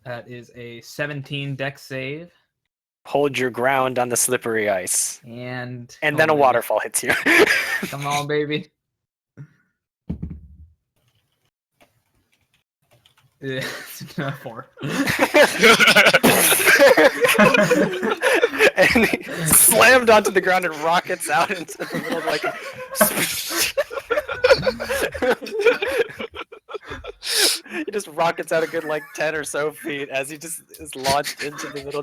That is a 17 dex save. Hold your ground on the slippery ice. And And oh, then a baby. waterfall hits you. Come on, baby. Yeah, 4. And he slammed onto the ground and rockets out into the middle of like. He just rockets out a good like 10 or so feet as he just is launched into the middle.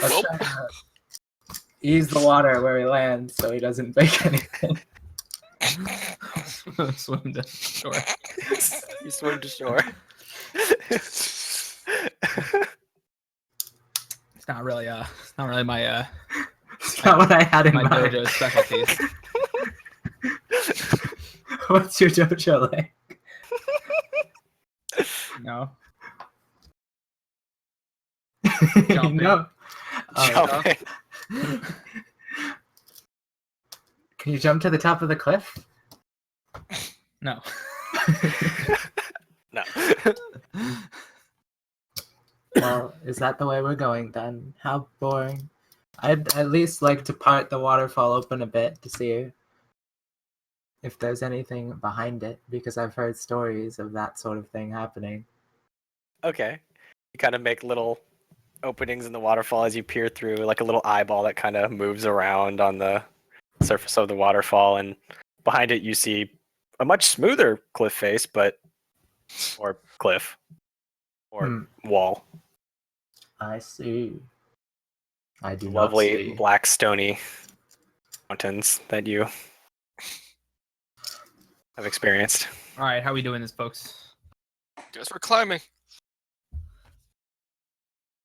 Let's try to ease the water where he lands so he doesn't break anything. Swim to shore. You swim to shore. It's not really my It's not what I had in my mind. dojo's specialties. What's your dojo like? No. Jumping. No. Oh, Jumping. can you jump to the top of the cliff? No. No. Well, is that the way we're going then? How boring. I'd at least like to part the waterfall open a bit to see if there's anything behind it, because I've heard stories of that sort of thing happening. Okay. You kind of make little openings in the waterfall as you peer through, like a little eyeball that kind of moves around on the surface of the waterfall, and behind it you see a much smoother cliff face, or cliff, or wall. I see. I do not Lovely see. black stony mountains that you have experienced. All right, how we doing this, folks? Guess we're climbing.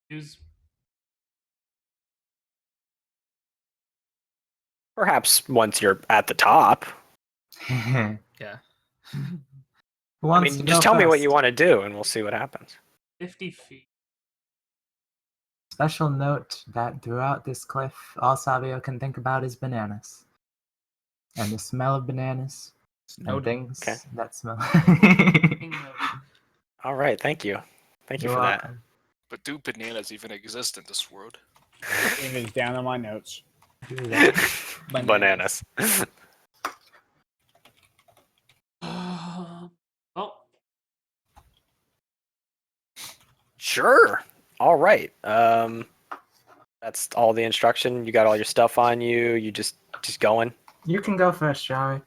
Use Perhaps once you're at the top. Yeah. Who I wants mean, to just go tell me what first? you want to do, and we'll see what happens. 50 feet. Special note that throughout this cliff, all Sabio can think about is bananas. And the smell of bananas. No, And things Okay. that smell. All right, thank you. Thank you You're for welcome. But do bananas even exist in this world? It is down in my notes. Do that. that. Bananas. Well, Sure. All right. That's all the instruction. You got all your stuff on you. You just going. You can go first, Jarek.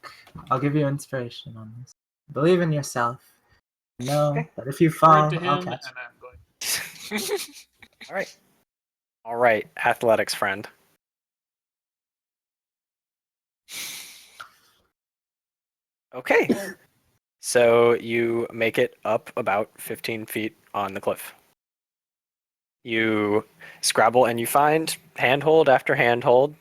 I'll give you inspiration on this. Believe in yourself. Know Okay. that if you turn fall, to I'll him, and catch you. I'm going. All right. All right, athletics friend. Okay. So you make it up about 15 feet on the cliff. You scrabble and you find handhold after handhold.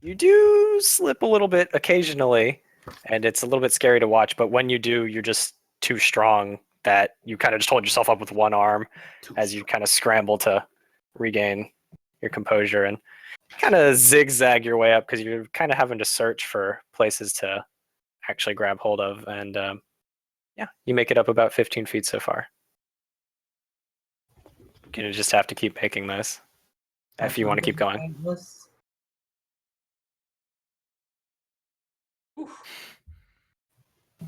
You do slip a little bit occasionally, and it's a little bit scary to watch, but when you do, you're just too strong that you kind of just hold yourself up with one arm as you kind of scramble to regain your composure and kind of zigzag your way up because you're kind of having to search for places to actually grab hold of. And yeah, you make it up about 15 feet so far. You just have to keep making this if you want to keep going.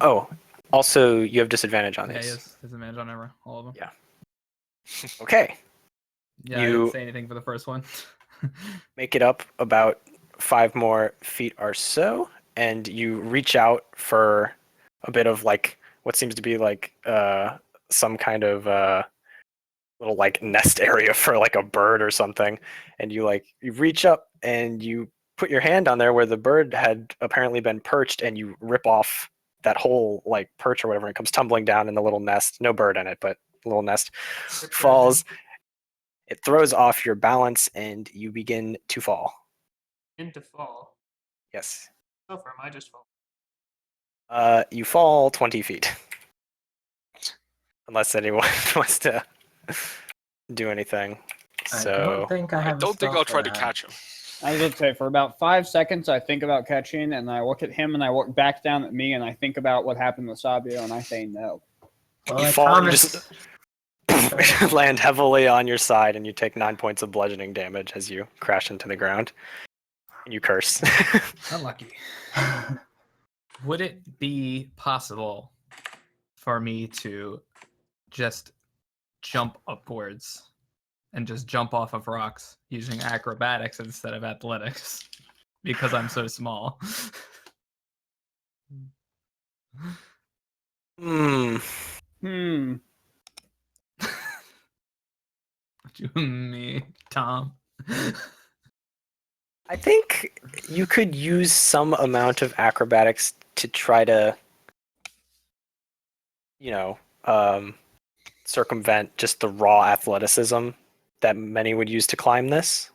Oh, also, you have disadvantage on Yeah, these. yes, disadvantage on all of them. Yeah. Okay. Yeah, I You- didn't say anything for the first one. Make it up about 5 more feet or so, and you reach out for a bit of like what seems to be like some kind of little like nest area for like a bird or something, and you reach up and you put your hand on there where the bird had apparently been perched, and you rip off that whole like perch or whatever, and it comes tumbling down in the little nest. No bird in it, but a little nest falls. It throws off your balance, and you begin to fall. Into fall. Yes. So far, I just fall. You fall 20 feet. Unless anyone wants to do anything. I So don't think I I have a don't think spell I'll for try to that. catch him. I was going to say, for about 5 seconds, I think about catching, and I look at him, and I look back down at me, and I think about what happened with Sabio, and I say no. Well, you I fall and you promise. just land heavily on your side, and you take 9 points of bludgeoning damage as you crash into the ground. And you curse. Unlucky. Would it be possible for me to just jump upwards and just jump off of rocks using acrobatics instead of athletics because I'm so small? Hmm. What you me, Tom? I think you could use some amount of acrobatics to try to, circumvent just the raw athleticism that many would use to climb this.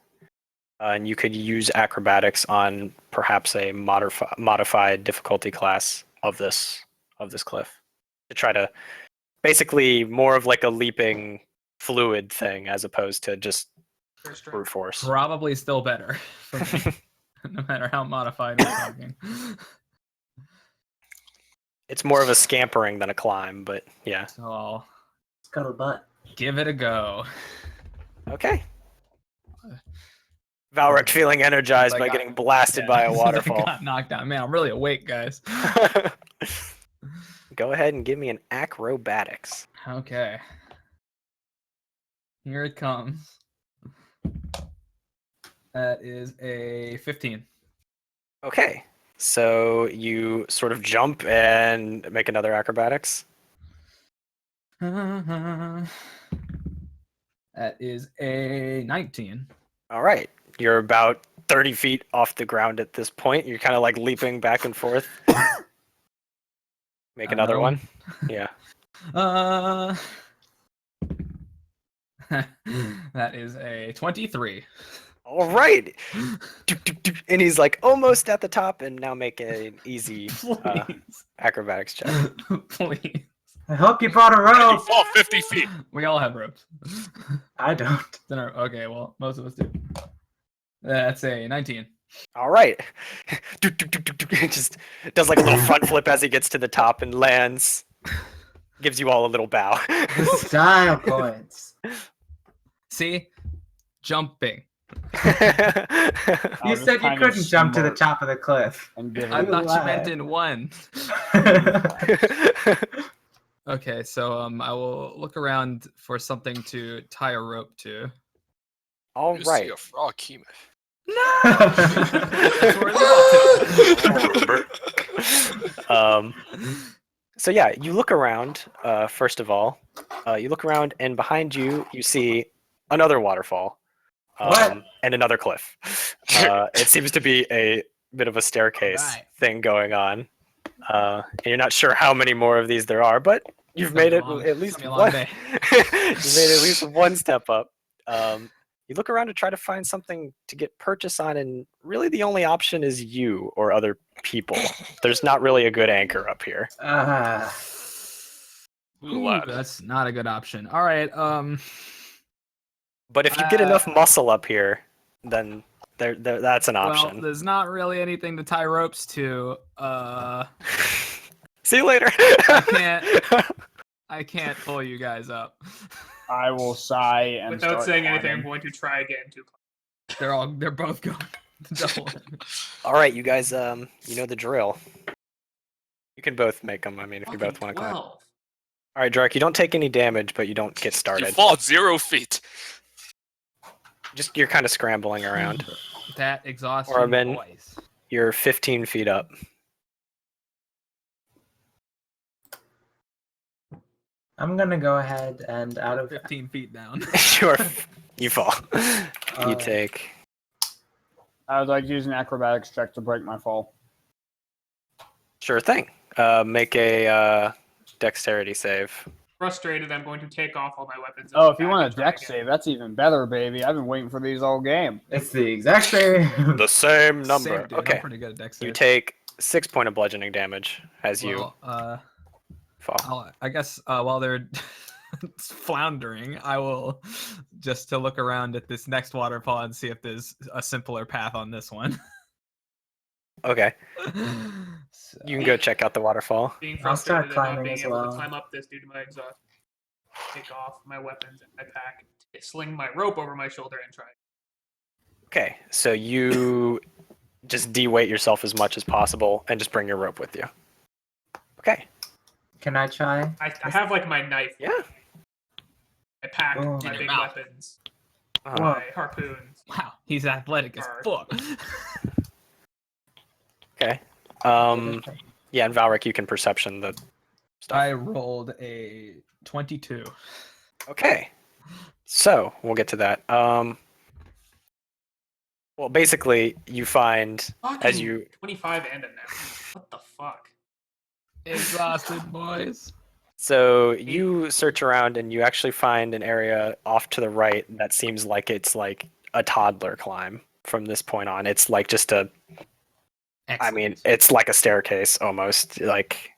And you could use acrobatics on perhaps a modified difficulty class of this cliff to try to basically more of like a leaping fluid thing as opposed to just brute force. Probably still better for me, no matter how modified we're talking. It's more of a scampering than a climb, but yeah. So I'll Scuttlebutt. give it a go. Okay. Valric feeling energized I by got- getting blasted Yeah, by a since I waterfall. got knocked out. Man, I'm really awake, guys. Go ahead and give me an acrobatics. Okay. Here it comes. That is a 15. Okay. So you sort of jump and make another acrobatics. That is a 19. All right. You're about 30 feet off the ground at this point. You're kind of like leaping back and forth. Make another one. Yeah. That is a 23. All right. And he's like almost at the top and now make an easy Please. acrobatics check. Please. I hope you brought a You rope. fall 50 feet. We all have ropes. I don't. Okay, well, most of us do. That's a 19. All right. Just does like a little front flip as he gets to the top and lands. Gives you all a little bow. Style points. See? Jumping. You said you couldn't jump to the top of the cliff. And give I it thought you lied. meant in one. Okay, so I will look around for something to tie a rope to. All You right. see a frog Kemet. That's where So yeah, you look around. First of all, you look around, and behind you, you see another waterfall, What? and another cliff. It seems to be a bit of a staircase Alright. thing going on, and you're not sure how many more of these there are, but you've made it at least a long one. day. You've made at least one step up. You look around to try to find something to get purchase on, and really the only option is you or other people. There's not really a good anchor up here. Ooh, lad. That's not a good option. All right. But if you get enough muscle up here, then that's an Well, option. there's not really anything to tie ropes to. See you later. I can't pull you guys up. I will sigh and Without start saying anything, I'm climbing. going to try again to They're both going to double. All right, you guys, you know the drill. You can both make them. I mean, if you both want to climb. 12. All right, Drake, you don't take any damage, but you don't get You started. fall 0 feet. Just you're kind of scrambling around. That exhaustion Orban. voice. You're 15 feet up. I'm gonna go ahead and out of 15 feet down. You fall. You Alright. take. I would like to use an acrobatics check to break my fall. Sure thing. Make a dexterity save. Frustrated, I'm going to take off all my weapons. Oh, if you back want a and try dex again. save, that's even better, baby. I've been waiting for these all game. It's the exact same. The same number. Same, dude. Okay. I'm pretty good at dex You saves. take 6 points of bludgeoning damage as you fall. I guess while they're floundering, I will just to look around at this next waterfall and see if there's a simpler path on this one. Okay. So- You can go check out the waterfall. Being I'll start frustrated at not climbing being as able well. to climb up this due to my exhaustion. Take off my weapons and my pack, sling my rope over my shoulder, and try. Okay, so you just de-weight yourself as much as possible and just bring your rope with you. Okay. Can I try? I have like my knife, Yeah. my pack, Oh. my In your big mouth. weapons, Uh, Well, my harpoons. Wow, he's athletic as Alright. fuck. Okay. Yeah, and Valric, you can perception the stuff. I rolled a 22. Okay. So we'll get to that. Well, basically, you find as Fucking you 25 and a net. What the fuck? Exhausted, boys. so you search around and you actually find an area off to the right that seems like it's like a toddler climb from this point on. It's like just a. I mean, Excellent. it's like a staircase almost. Like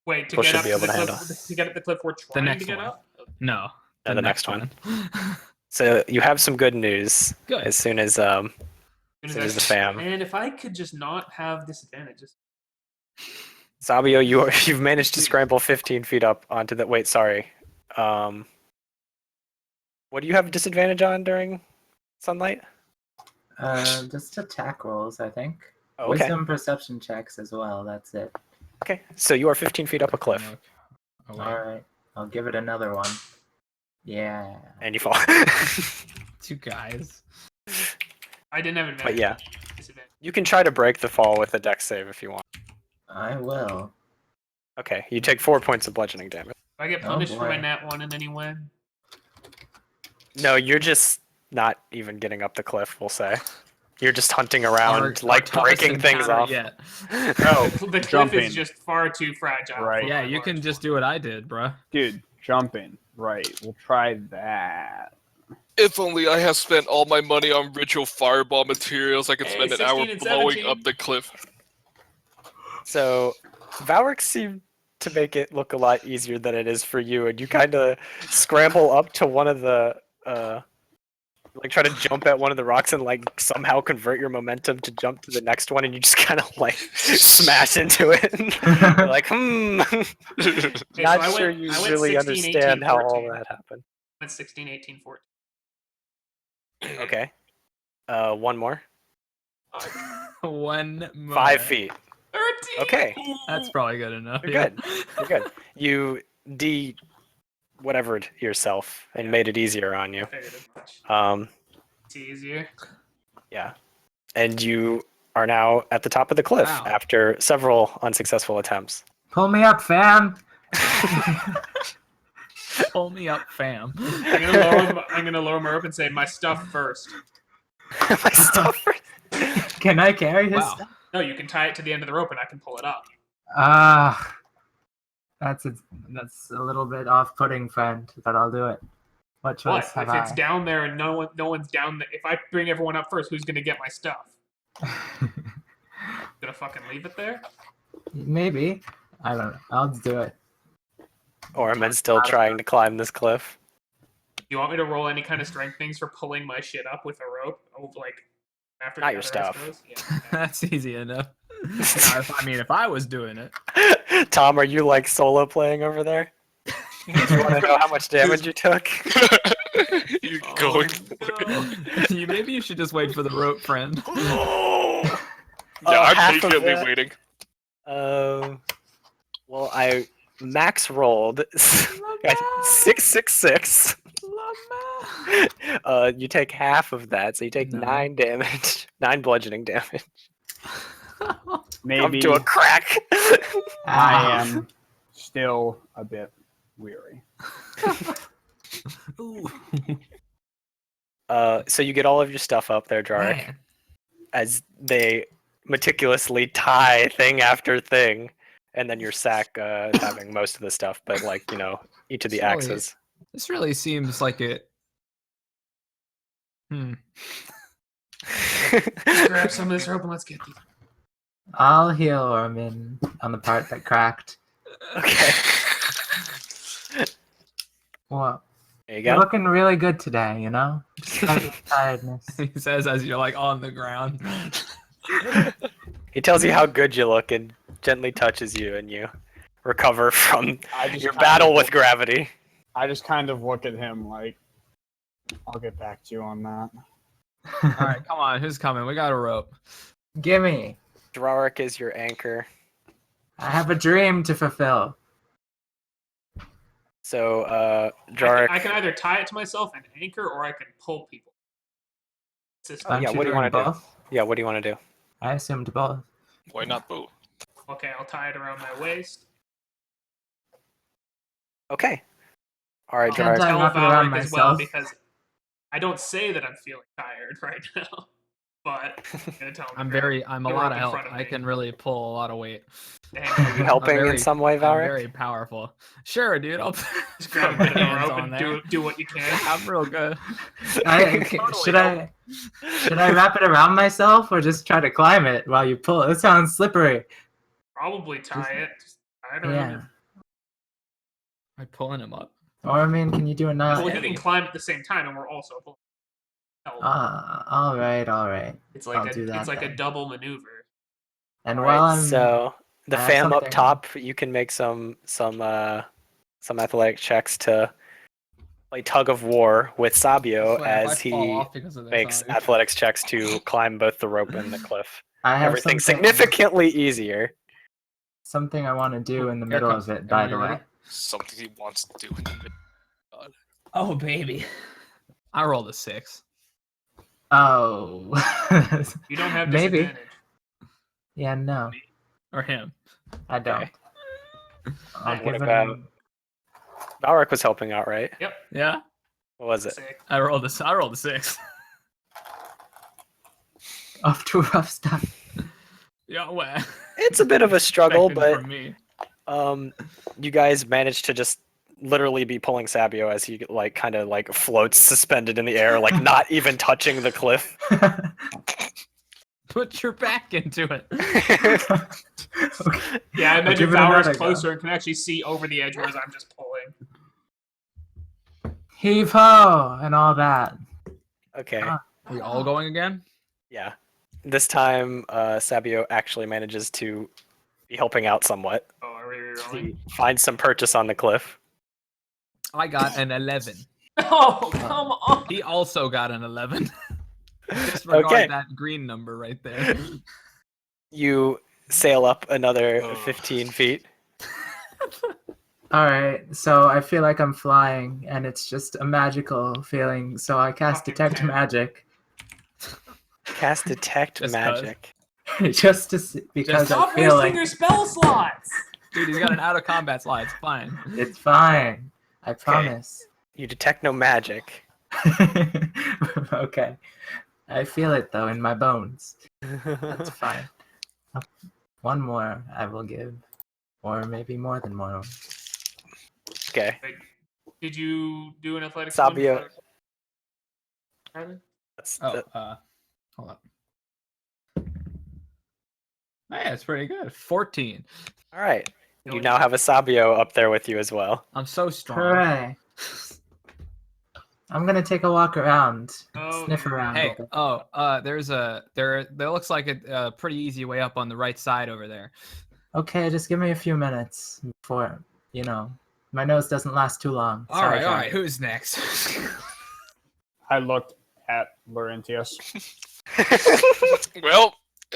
Wait, to People get should up be to able the to cliff, handle. to get up the cliff we're trying next to get one. up? No. the next one. So you have some good news Good. as soon as As soon as the fam. And if I could just not have disadvantages. Sabio, you've managed to scramble 15 feet up onto the. Wait, sorry. What do you have disadvantage on during sunlight? Just attack rolls, I think. Oh, okay. Wisdom perception checks as well. That's it. Okay, so you are 15 feet up a cliff, Oh, All right, I'll give it another one. Yeah. and you fall. 2 guys. I didn't have advantage. But yeah, Disadvantage. you can try to break the fall with a dex save if you want. I will. Okay, you take 4 points of bludgeoning damage. If I get Oh, punished for my boy. nat 1 and then you win. No, you're just not even getting up the cliff, we'll say. You're just hunting around, Our like toughest breaking things encounter off. Yet. No, The cliff jumping. is just far too fragile. Right. for Yeah, my you can large just one. do what I did, bruh. Dude, jumping. Right. We'll try that. If only I had spent all my money on ritual fireball materials, I could Hey, spend an hour 16 and blowing 17. up the cliff. So, Valric seemed to make it look a lot easier than it is for you, and you kind of scramble up to one of the, like try to jump at one of the rocks and like somehow convert your momentum to jump to the next one, and you just kind of like smash into it. You're like, Okay, not so sure I you went really 16, understand 18, how all 14. that happened. I went 16, 18, 14. Okay, one more. 1 more. 5 feet. 13! Okay, That's probably good enough. you're yeah. good. You're good. You whatevered yourself and made it easier on you. I figured as much. Um, It's easier. yeah, and you are now at the top of the cliff Wow. after several unsuccessful attempts. Pull me up, fam. Pull me up, fam. I'm gonna lower my rope and say my stuff first. My stuff. Can I carry his Wow. stuff? No, you can tie it to the end of the rope and I can pull it up. Ah, that's a little bit off-putting, friend, but I'll do it. What choice What? have If it's I? down there and no one's down there, if I bring everyone up first, who's gonna get my stuff? Gonna fucking leave it there? Maybe. I don't know. I'll just do it. Orman's still trying to climb this cliff. Do you want me to roll any kind of strength things for pulling my shit up with a rope? Oh, like after Not the your other stuff. goes? Yeah, okay. That's easy enough. Now, if I was doing it. Tom, are you like solo playing over there? Do you want to know how much damage you took? You're going. Maybe you should just wait for the rope, friend. Yeah, half I'm of patiently that- waiting. Well, I max rolled 666. You take half of that, so you take No. 9 damage, 9 bludgeoning damage. Come Maybe to a crack. I am still a bit weary. So you get all of your stuff up there, Jarek, Man. as they meticulously tie thing after thing, and then your sack is having most of the stuff, but like, you know, each of the It's really- axes. This really seems like it. Grab some of this rope and let's get these. I'll heal Orman on the part that cracked. Okay. Well, There you you're go. looking really good today, you know? Despite your tiredness. He says as you're like on the ground. He tells you how good you look and gently touches you, and you recover from I just your kind battle of with look- gravity. I just kind of look at him like, I'll get back to you on that. All right, come on. Who's coming? We got a rope. Gimme. Drarik is your anchor. I have a dream to fulfill. So, I Drarik. can either tie it to myself and anchor, or I can pull people. It's just- Oh, yeah, Aren't what do you doing wanna do? both? Yeah, what do you want to do? I assumed both. Why not both? Okay, I'll tie it around my waist. Okay. All right, Can't Drarik. I Tell wrap it around Valric as well myself? because I don't say that I'm feeling tired right now, but I'm gonna tell him. I'm a the lot rope of in help. front of I me. can really pull a lot of weight. Dang, Are you helping in very- some way, I'm Valric? very powerful. Sure, dude. I'll just grab a put bit my of the hands rope on and there. do what you can. I'm real good. Should I wrap it around myself or just try to climb it while you pull? It sounds slippery. Probably tie it. Just tie it around. Yeah. Am Am I pulling him up? Orman, can you do a Well, knot? you can climb at the same time, and we're also pulling. All right. It's I'll like do that it's like a then. double maneuver. And All while right, I'm so the I have fam up something. top, you can make some athletic checks to play tug of war with Sabio Swear, if I as fall he off because of this, makes I'll- athletics checks to climb both the rope and the cliff. I have Everything's something, significantly easier. something I want to do in the Here middle comes- of it, are by you the way. ready? Something he wants to do in the middle. Oh baby, I rolled a 6. Oh. You don't have Maybe. disadvantage. Yeah, no, Or him. I don't. Okay. I'll What give about- him. Valric was helping out, right? Yeah, What was it? Sick. I rolled a 6. Off to a rough start. Yeah, well, It's a bit of a struggle, expected but from me. you guys managed to just literally be pulling Sabio as he like kind of like floats suspended in the air, like not even touching the cliff. Put your back into it. Okay. Yeah, I I'll imagine give it Valor's another go. closer and can actually see over the edge, whereas I'm just pulling. Heave ho and all that. Okay. Ah. Are we all going again? Yeah. This time, Sabio actually manages to be helping out somewhat. Oh, are we rolling? He finds some purchase on the cliff. I got an 11. Oh, come on! He also got an 11. Disregard Okay. that green number right there. You sail up another Ugh. 15 feet. All right, so I feel like I'm flying, and it's just a magical feeling. So I cast Fucking detect hell. magic, Cast detect Just magic. just to see, because I Stop feel wasting like your spell slots! Dude, he's got an out of combat slot. It's fine. it's fine. I promise. You detect no magic. Okay, I feel it though in my bones. That's fine. One more I will give, or maybe more than one. Okay. Did you do an athletics? Sabio. Tyler? That's Oh, the- hold up. Hey, that's pretty good. 14. all right. You now have a Sabio up there with you as well. I'm so strong. Hooray! I'm gonna take a walk around, Oh, sniff around. Hey, a bit. there looks like a pretty easy way up on the right side over there. Okay, just give me a few minutes before, my nose doesn't last too long. All Sorry, right, guys. who's next? I looked at Laurentius. Well,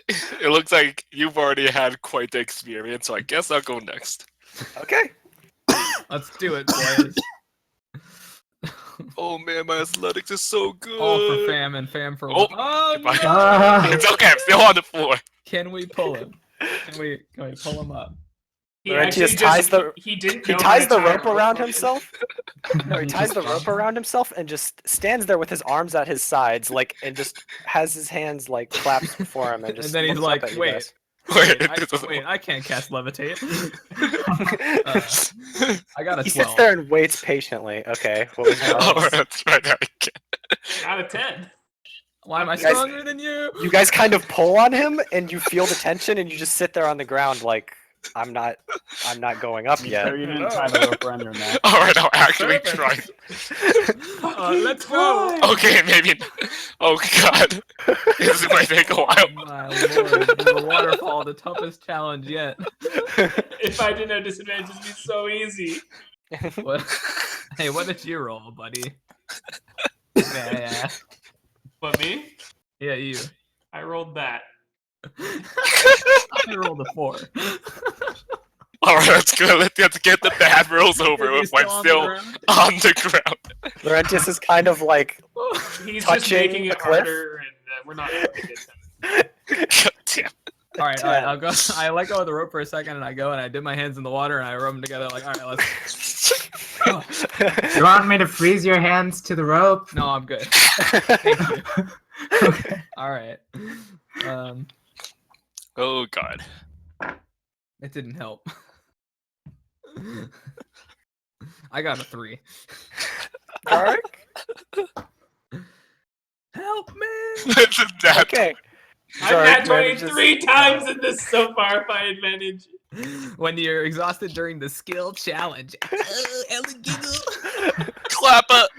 it looks like you've already had quite the experience, so I guess I'll go next. Okay. Let's do it, boys. Oh man, my athletics is so good. All for fam and fam for Oh, oh goodbye. no! Ah, It's okay, I'm still on the floor. Can we pull him? Can we pull him up? He Laurentius actually ties the- he didn't He know ties how to the tie rope a around okay. himself. No, he ties the rope around himself and just stands there with his arms at his sides, like, and just has his hands like clasped before him, and just And then he's looks like, up at you wait. guys. Wait, I can't cast levitate. I got a 12. He sits there and waits patiently. Okay, what was your Oh, odds? that's right. I can. Out of 10. Why am I Guys- stronger than you? You guys kind of pull on him, and you feel the tension, and you just sit there on the ground like, I'm not going up You yet. sure you didn't tie the rope around your neck? Alright, I'll actually Perfect. try. Let's go. Okay, maybe. Oh god. This might take a while. Oh my lord, the waterfall, the toughest challenge yet. If I didn't have disadvantage, it'd be so easy. What? Hey, what did you roll, buddy? Yeah, But me, you. I rolled that. I rolled a 4. Alright, let's go. Let's get the bad rolls over Is with he while on the still ground? on the ground. Laurentius is kind of like, He's just Touching making the it cliff? harder, and we're not having a good time. God damn. All right, I'll go. I let go of the rope for a second, and I go and I dip my hands in the water and I rub them together. Like, all right, let's. you want me to freeze your hands to the rope? No, I'm good. Thank you. Okay. All right. Oh god. It didn't help. I got a 3. Dark? Help me! That- Okay. I've Zarek had 20 manages- 3 times in this so far by advantage. When you're exhausted during the skill challenge. Clap it.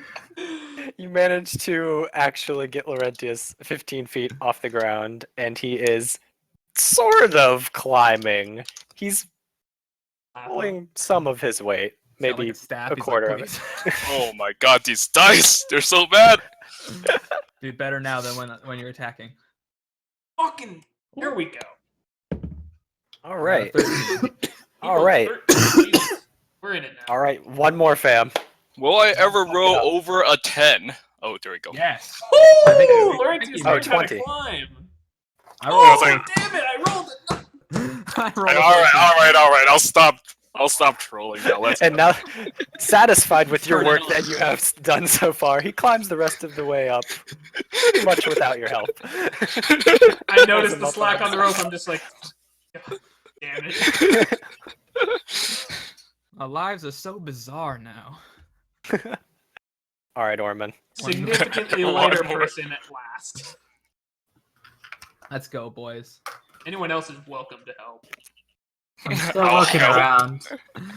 You manage to actually get Laurentius 15 feet off the ground, and he is sort of climbing. He's pulling some of his weight, He's got, maybe like, a staff. a He's quarter like, of it. "Please." Oh my god, these dice! They're so bad! Be better now than when you're attacking. Fucking. Here we go. All right. 13. All Equals right. 13. Jesus. We're in it now. All right. One more, fam. Will I ever Fuck it roll up. over a 10? Oh, there we go. Yes. Woo! I think you- Laurentius Oh, learned how to 20. climb. I Oh, rolled. damn it! I rolled it. I rolled. Alright, I'll stop trolling now. Let's And go. now, satisfied with your Turn work it that on. you have done so far, he climbs the rest of the way up, pretty much without your help. I noticed the slack on the rope. I'm just like, God damn it. Our lives are so bizarre now. All right, Orman. Significantly One lighter more. person at last. Let's go, boys. Anyone else is welcome to help. I'm still I'll looking help. around.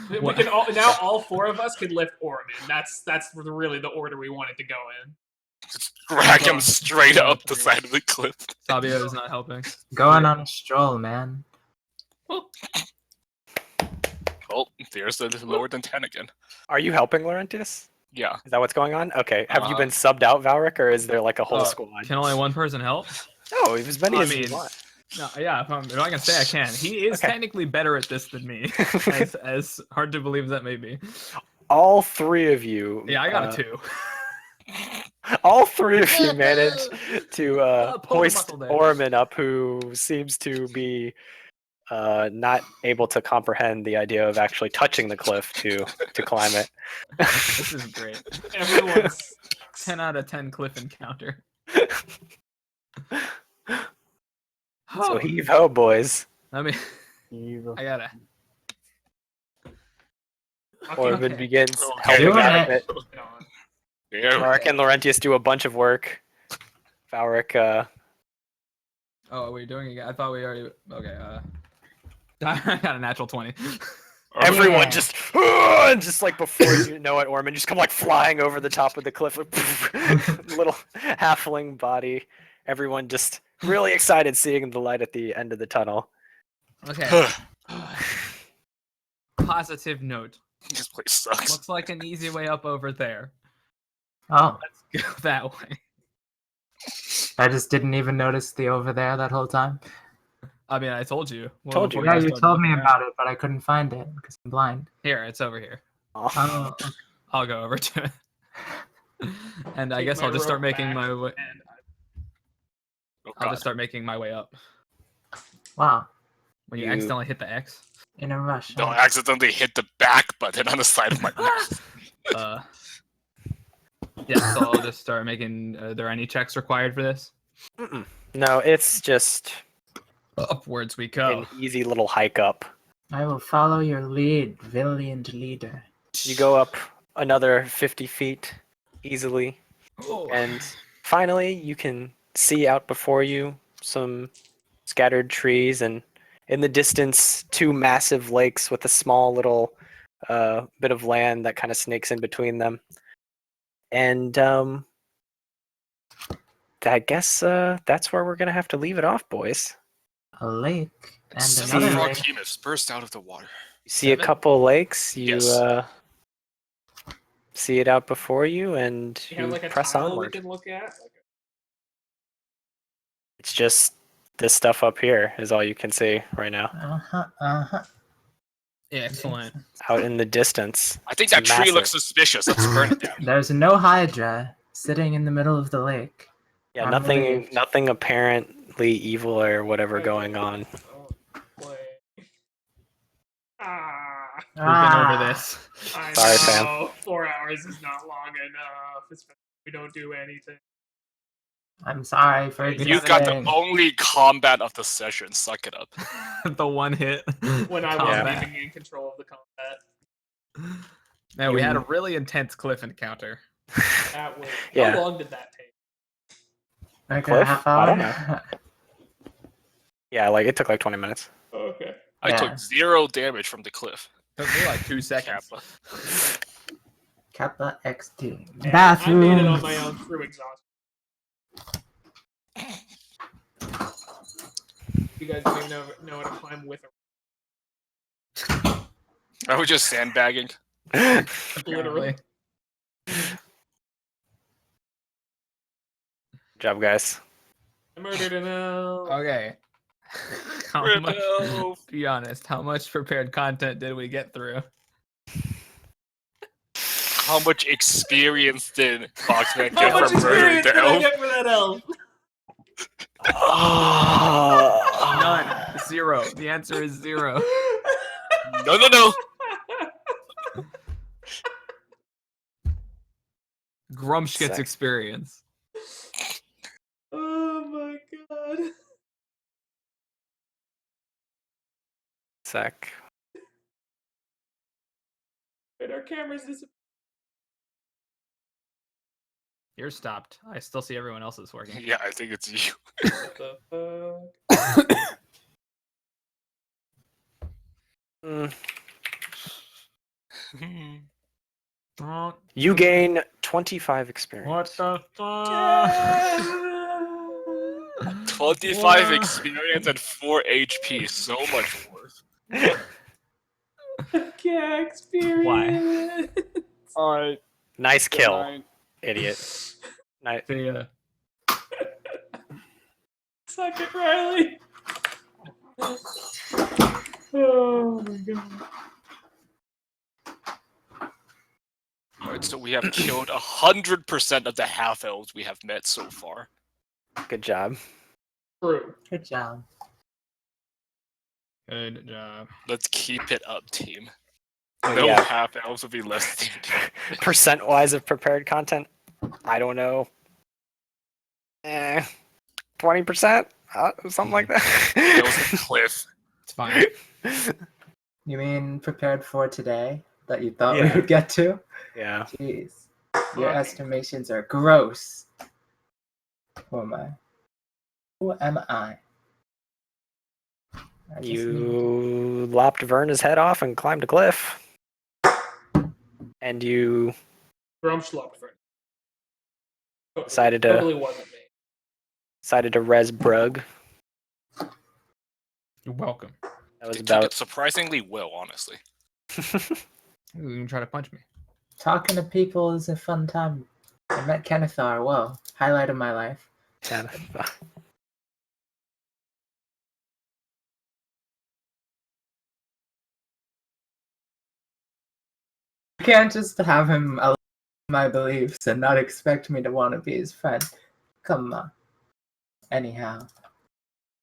We What? can all now. All four of us can lift Orman. That's really the order we wanted to go in. Just drag him straight up the side of the cliff. Sabio is not helping. Going on a stroll, man. Oh, there's the lower than 10 again. Are you helping, Laurentius? Yeah. Is that what's going on? Okay. Have you Uh, been subbed out, Valric, or is there like a whole Uh, squad? Can only one person help? No, as many I as mean, you want. No, yeah, if I can say I can. He is Okay. technically better at this than me, as hard to believe as that may be. All three of you. Yeah, I got a 2. All three of you managed to pull the hoist muscle there. Orman up, who seems to be not able to comprehend the idea of actually touching the cliff to climb it. This is great. Everyone's 10 out of 10 cliff encounter. So heave ho, boys. I mean, Evil. I gotta. Orman Okay. begins Okay. helping Doing out a it. bit. Yeah. Mark and Laurentius do a bunch of work. Valric, Oh, are we doing it again? I thought we already. Okay, I got a natural 20. everyone Yeah. just like before you know it, Orman just come like flying over the top of the cliff. Little halfling body. Everyone just really excited seeing the light at the end of the tunnel. Okay. Positive note. This place sucks. Looks like an easy way up over there. Oh, Let's go that way. I just didn't even notice the over there that whole time. I mean, I told you. Told you. before Yeah, guys you started told me looking around. about it, but I couldn't find it because I'm blind. Here, it's over here. Oh, I'll go over to it. And I Take guess my I'll just start rope making back my way. and Oh, I'll God. just start making my way up. wow. When you You- accidentally hit the X. In a rush. Don't huh? accidentally hit the back button on the side of my mouse. Yeah, so I'll just start making. Are there any checks required for this? Mm-mm. No, it's just Upwards we go. an easy little hike up. I will follow your lead, valiant leader. You go up another 50 feet easily, Oh. and finally you can see out before you some scattered trees, and in the distance, 2 massive lakes with a small little bit of land that kind of snakes in between them. And I guess that's where we're gonna have to leave it off, boys. A lake and Seven another frog lake. behemoths burst out of the water. You see a 7? couple lakes. You Yes. see it out before you, and you you have like a press tile we onward. can look at. It's just this stuff up here is all you can see right now, Excellent. out in the distance. I think It's that tree looks massive. suspicious. Let's burn it down. There's no hydra sitting in the middle of the lake. Yeah, I'm nothing, relieved. nothing apparently evil or whatever Okay. going on. Play. Ah, We've been over this. I Sorry, fam. know. 4 hours is not long enough. Especially if we don't do anything. I'm sorry for You've got the existing. only combat of the session. Suck it up. The one hit. When I combat. wasn't even in control of the combat. Man, we had a really intense cliff encounter. That was. Yeah. How long did that take? Like Cliff? a half I hour? don't Yeah, like it took like 20 minutes. Oh, okay. I Yeah. took 0 damage from the cliff. Took me like 2 seconds. Kappa. Kappa XT. I made it Bathroom. on my own through exhaustion. You guys don't even know how to climb with a I was just sandbagging. Literally. Good job, guys. I murdered an elf. Okay. How Rip much, elf. be honest, how much prepared content did we get through? How much experience did Foxman How get much from murdering experience the did I elf? get for that elf? None. 0. The answer is 0. No. Grumsh gets Sick. experience. Oh my god. Sec. Wait, our cameras disappeared. Yours stopped. I still see everyone else's working. Yeah, I think it's you. What the fuck? You gain 25 experience. What the fuck? 25 experience and 4 HP. So much worse. Okay, experience. All right. Nice Good kill, night. idiot. Nice. See ya. Suck it, Riley. Oh my god. Alright, so we have killed 100% of the half elves we have met so far. Good job. True. Good job. Good job. Let's keep it up, team. Oh, No yeah. half elves will be less than. Percent-wise of prepared content? I don't know. 20%? Something like that. It was a cliff. It's fine. You mean prepared for today that you thought we Yeah. would get to? Yeah. Jeez. Your Fuck. estimations are gross. Who am I? Who am I? I just need- You lopped Verna's head off and climbed a cliff. And you Grumschluck for it. Decided to- Totally wasn't me. decided to res Brug. You're welcome. That was They took it about. surprisingly well, honestly. Ooh, you can try to punch me. Talking to people is a fun time. I met Kenethar. Whoa. Highlight of my life. You can't just have him allow my beliefs and not expect me to want to be his friend. Come on. Anyhow.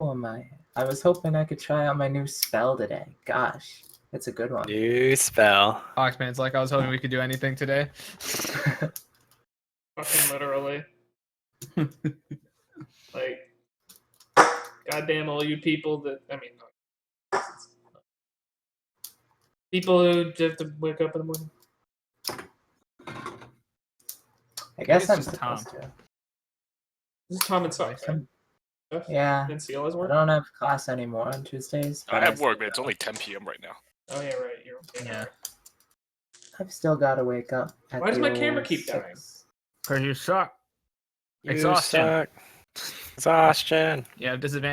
Who am I? I was hoping I could try out my new spell today. Gosh. It's a good one. New spell. Oxman's like, I was hoping we could do anything today. Fucking literally. Like, goddamn all you people that, I mean, no. People who have to wake up in the morning. I guess It's I'm just Tom. supposed to. This is Tom and Sock, right? Jeff? Yeah. And Seal as I work? don't have class anymore on Tuesdays. I but have still work, but it's go. only 10 p.m. right now. Oh, yeah, right. You're Yeah. I've still got to wake up. At Why does the my camera old keep dying? 6. Because you suck. You Exhaustion. suck. Exhaustion. You have disadvantage.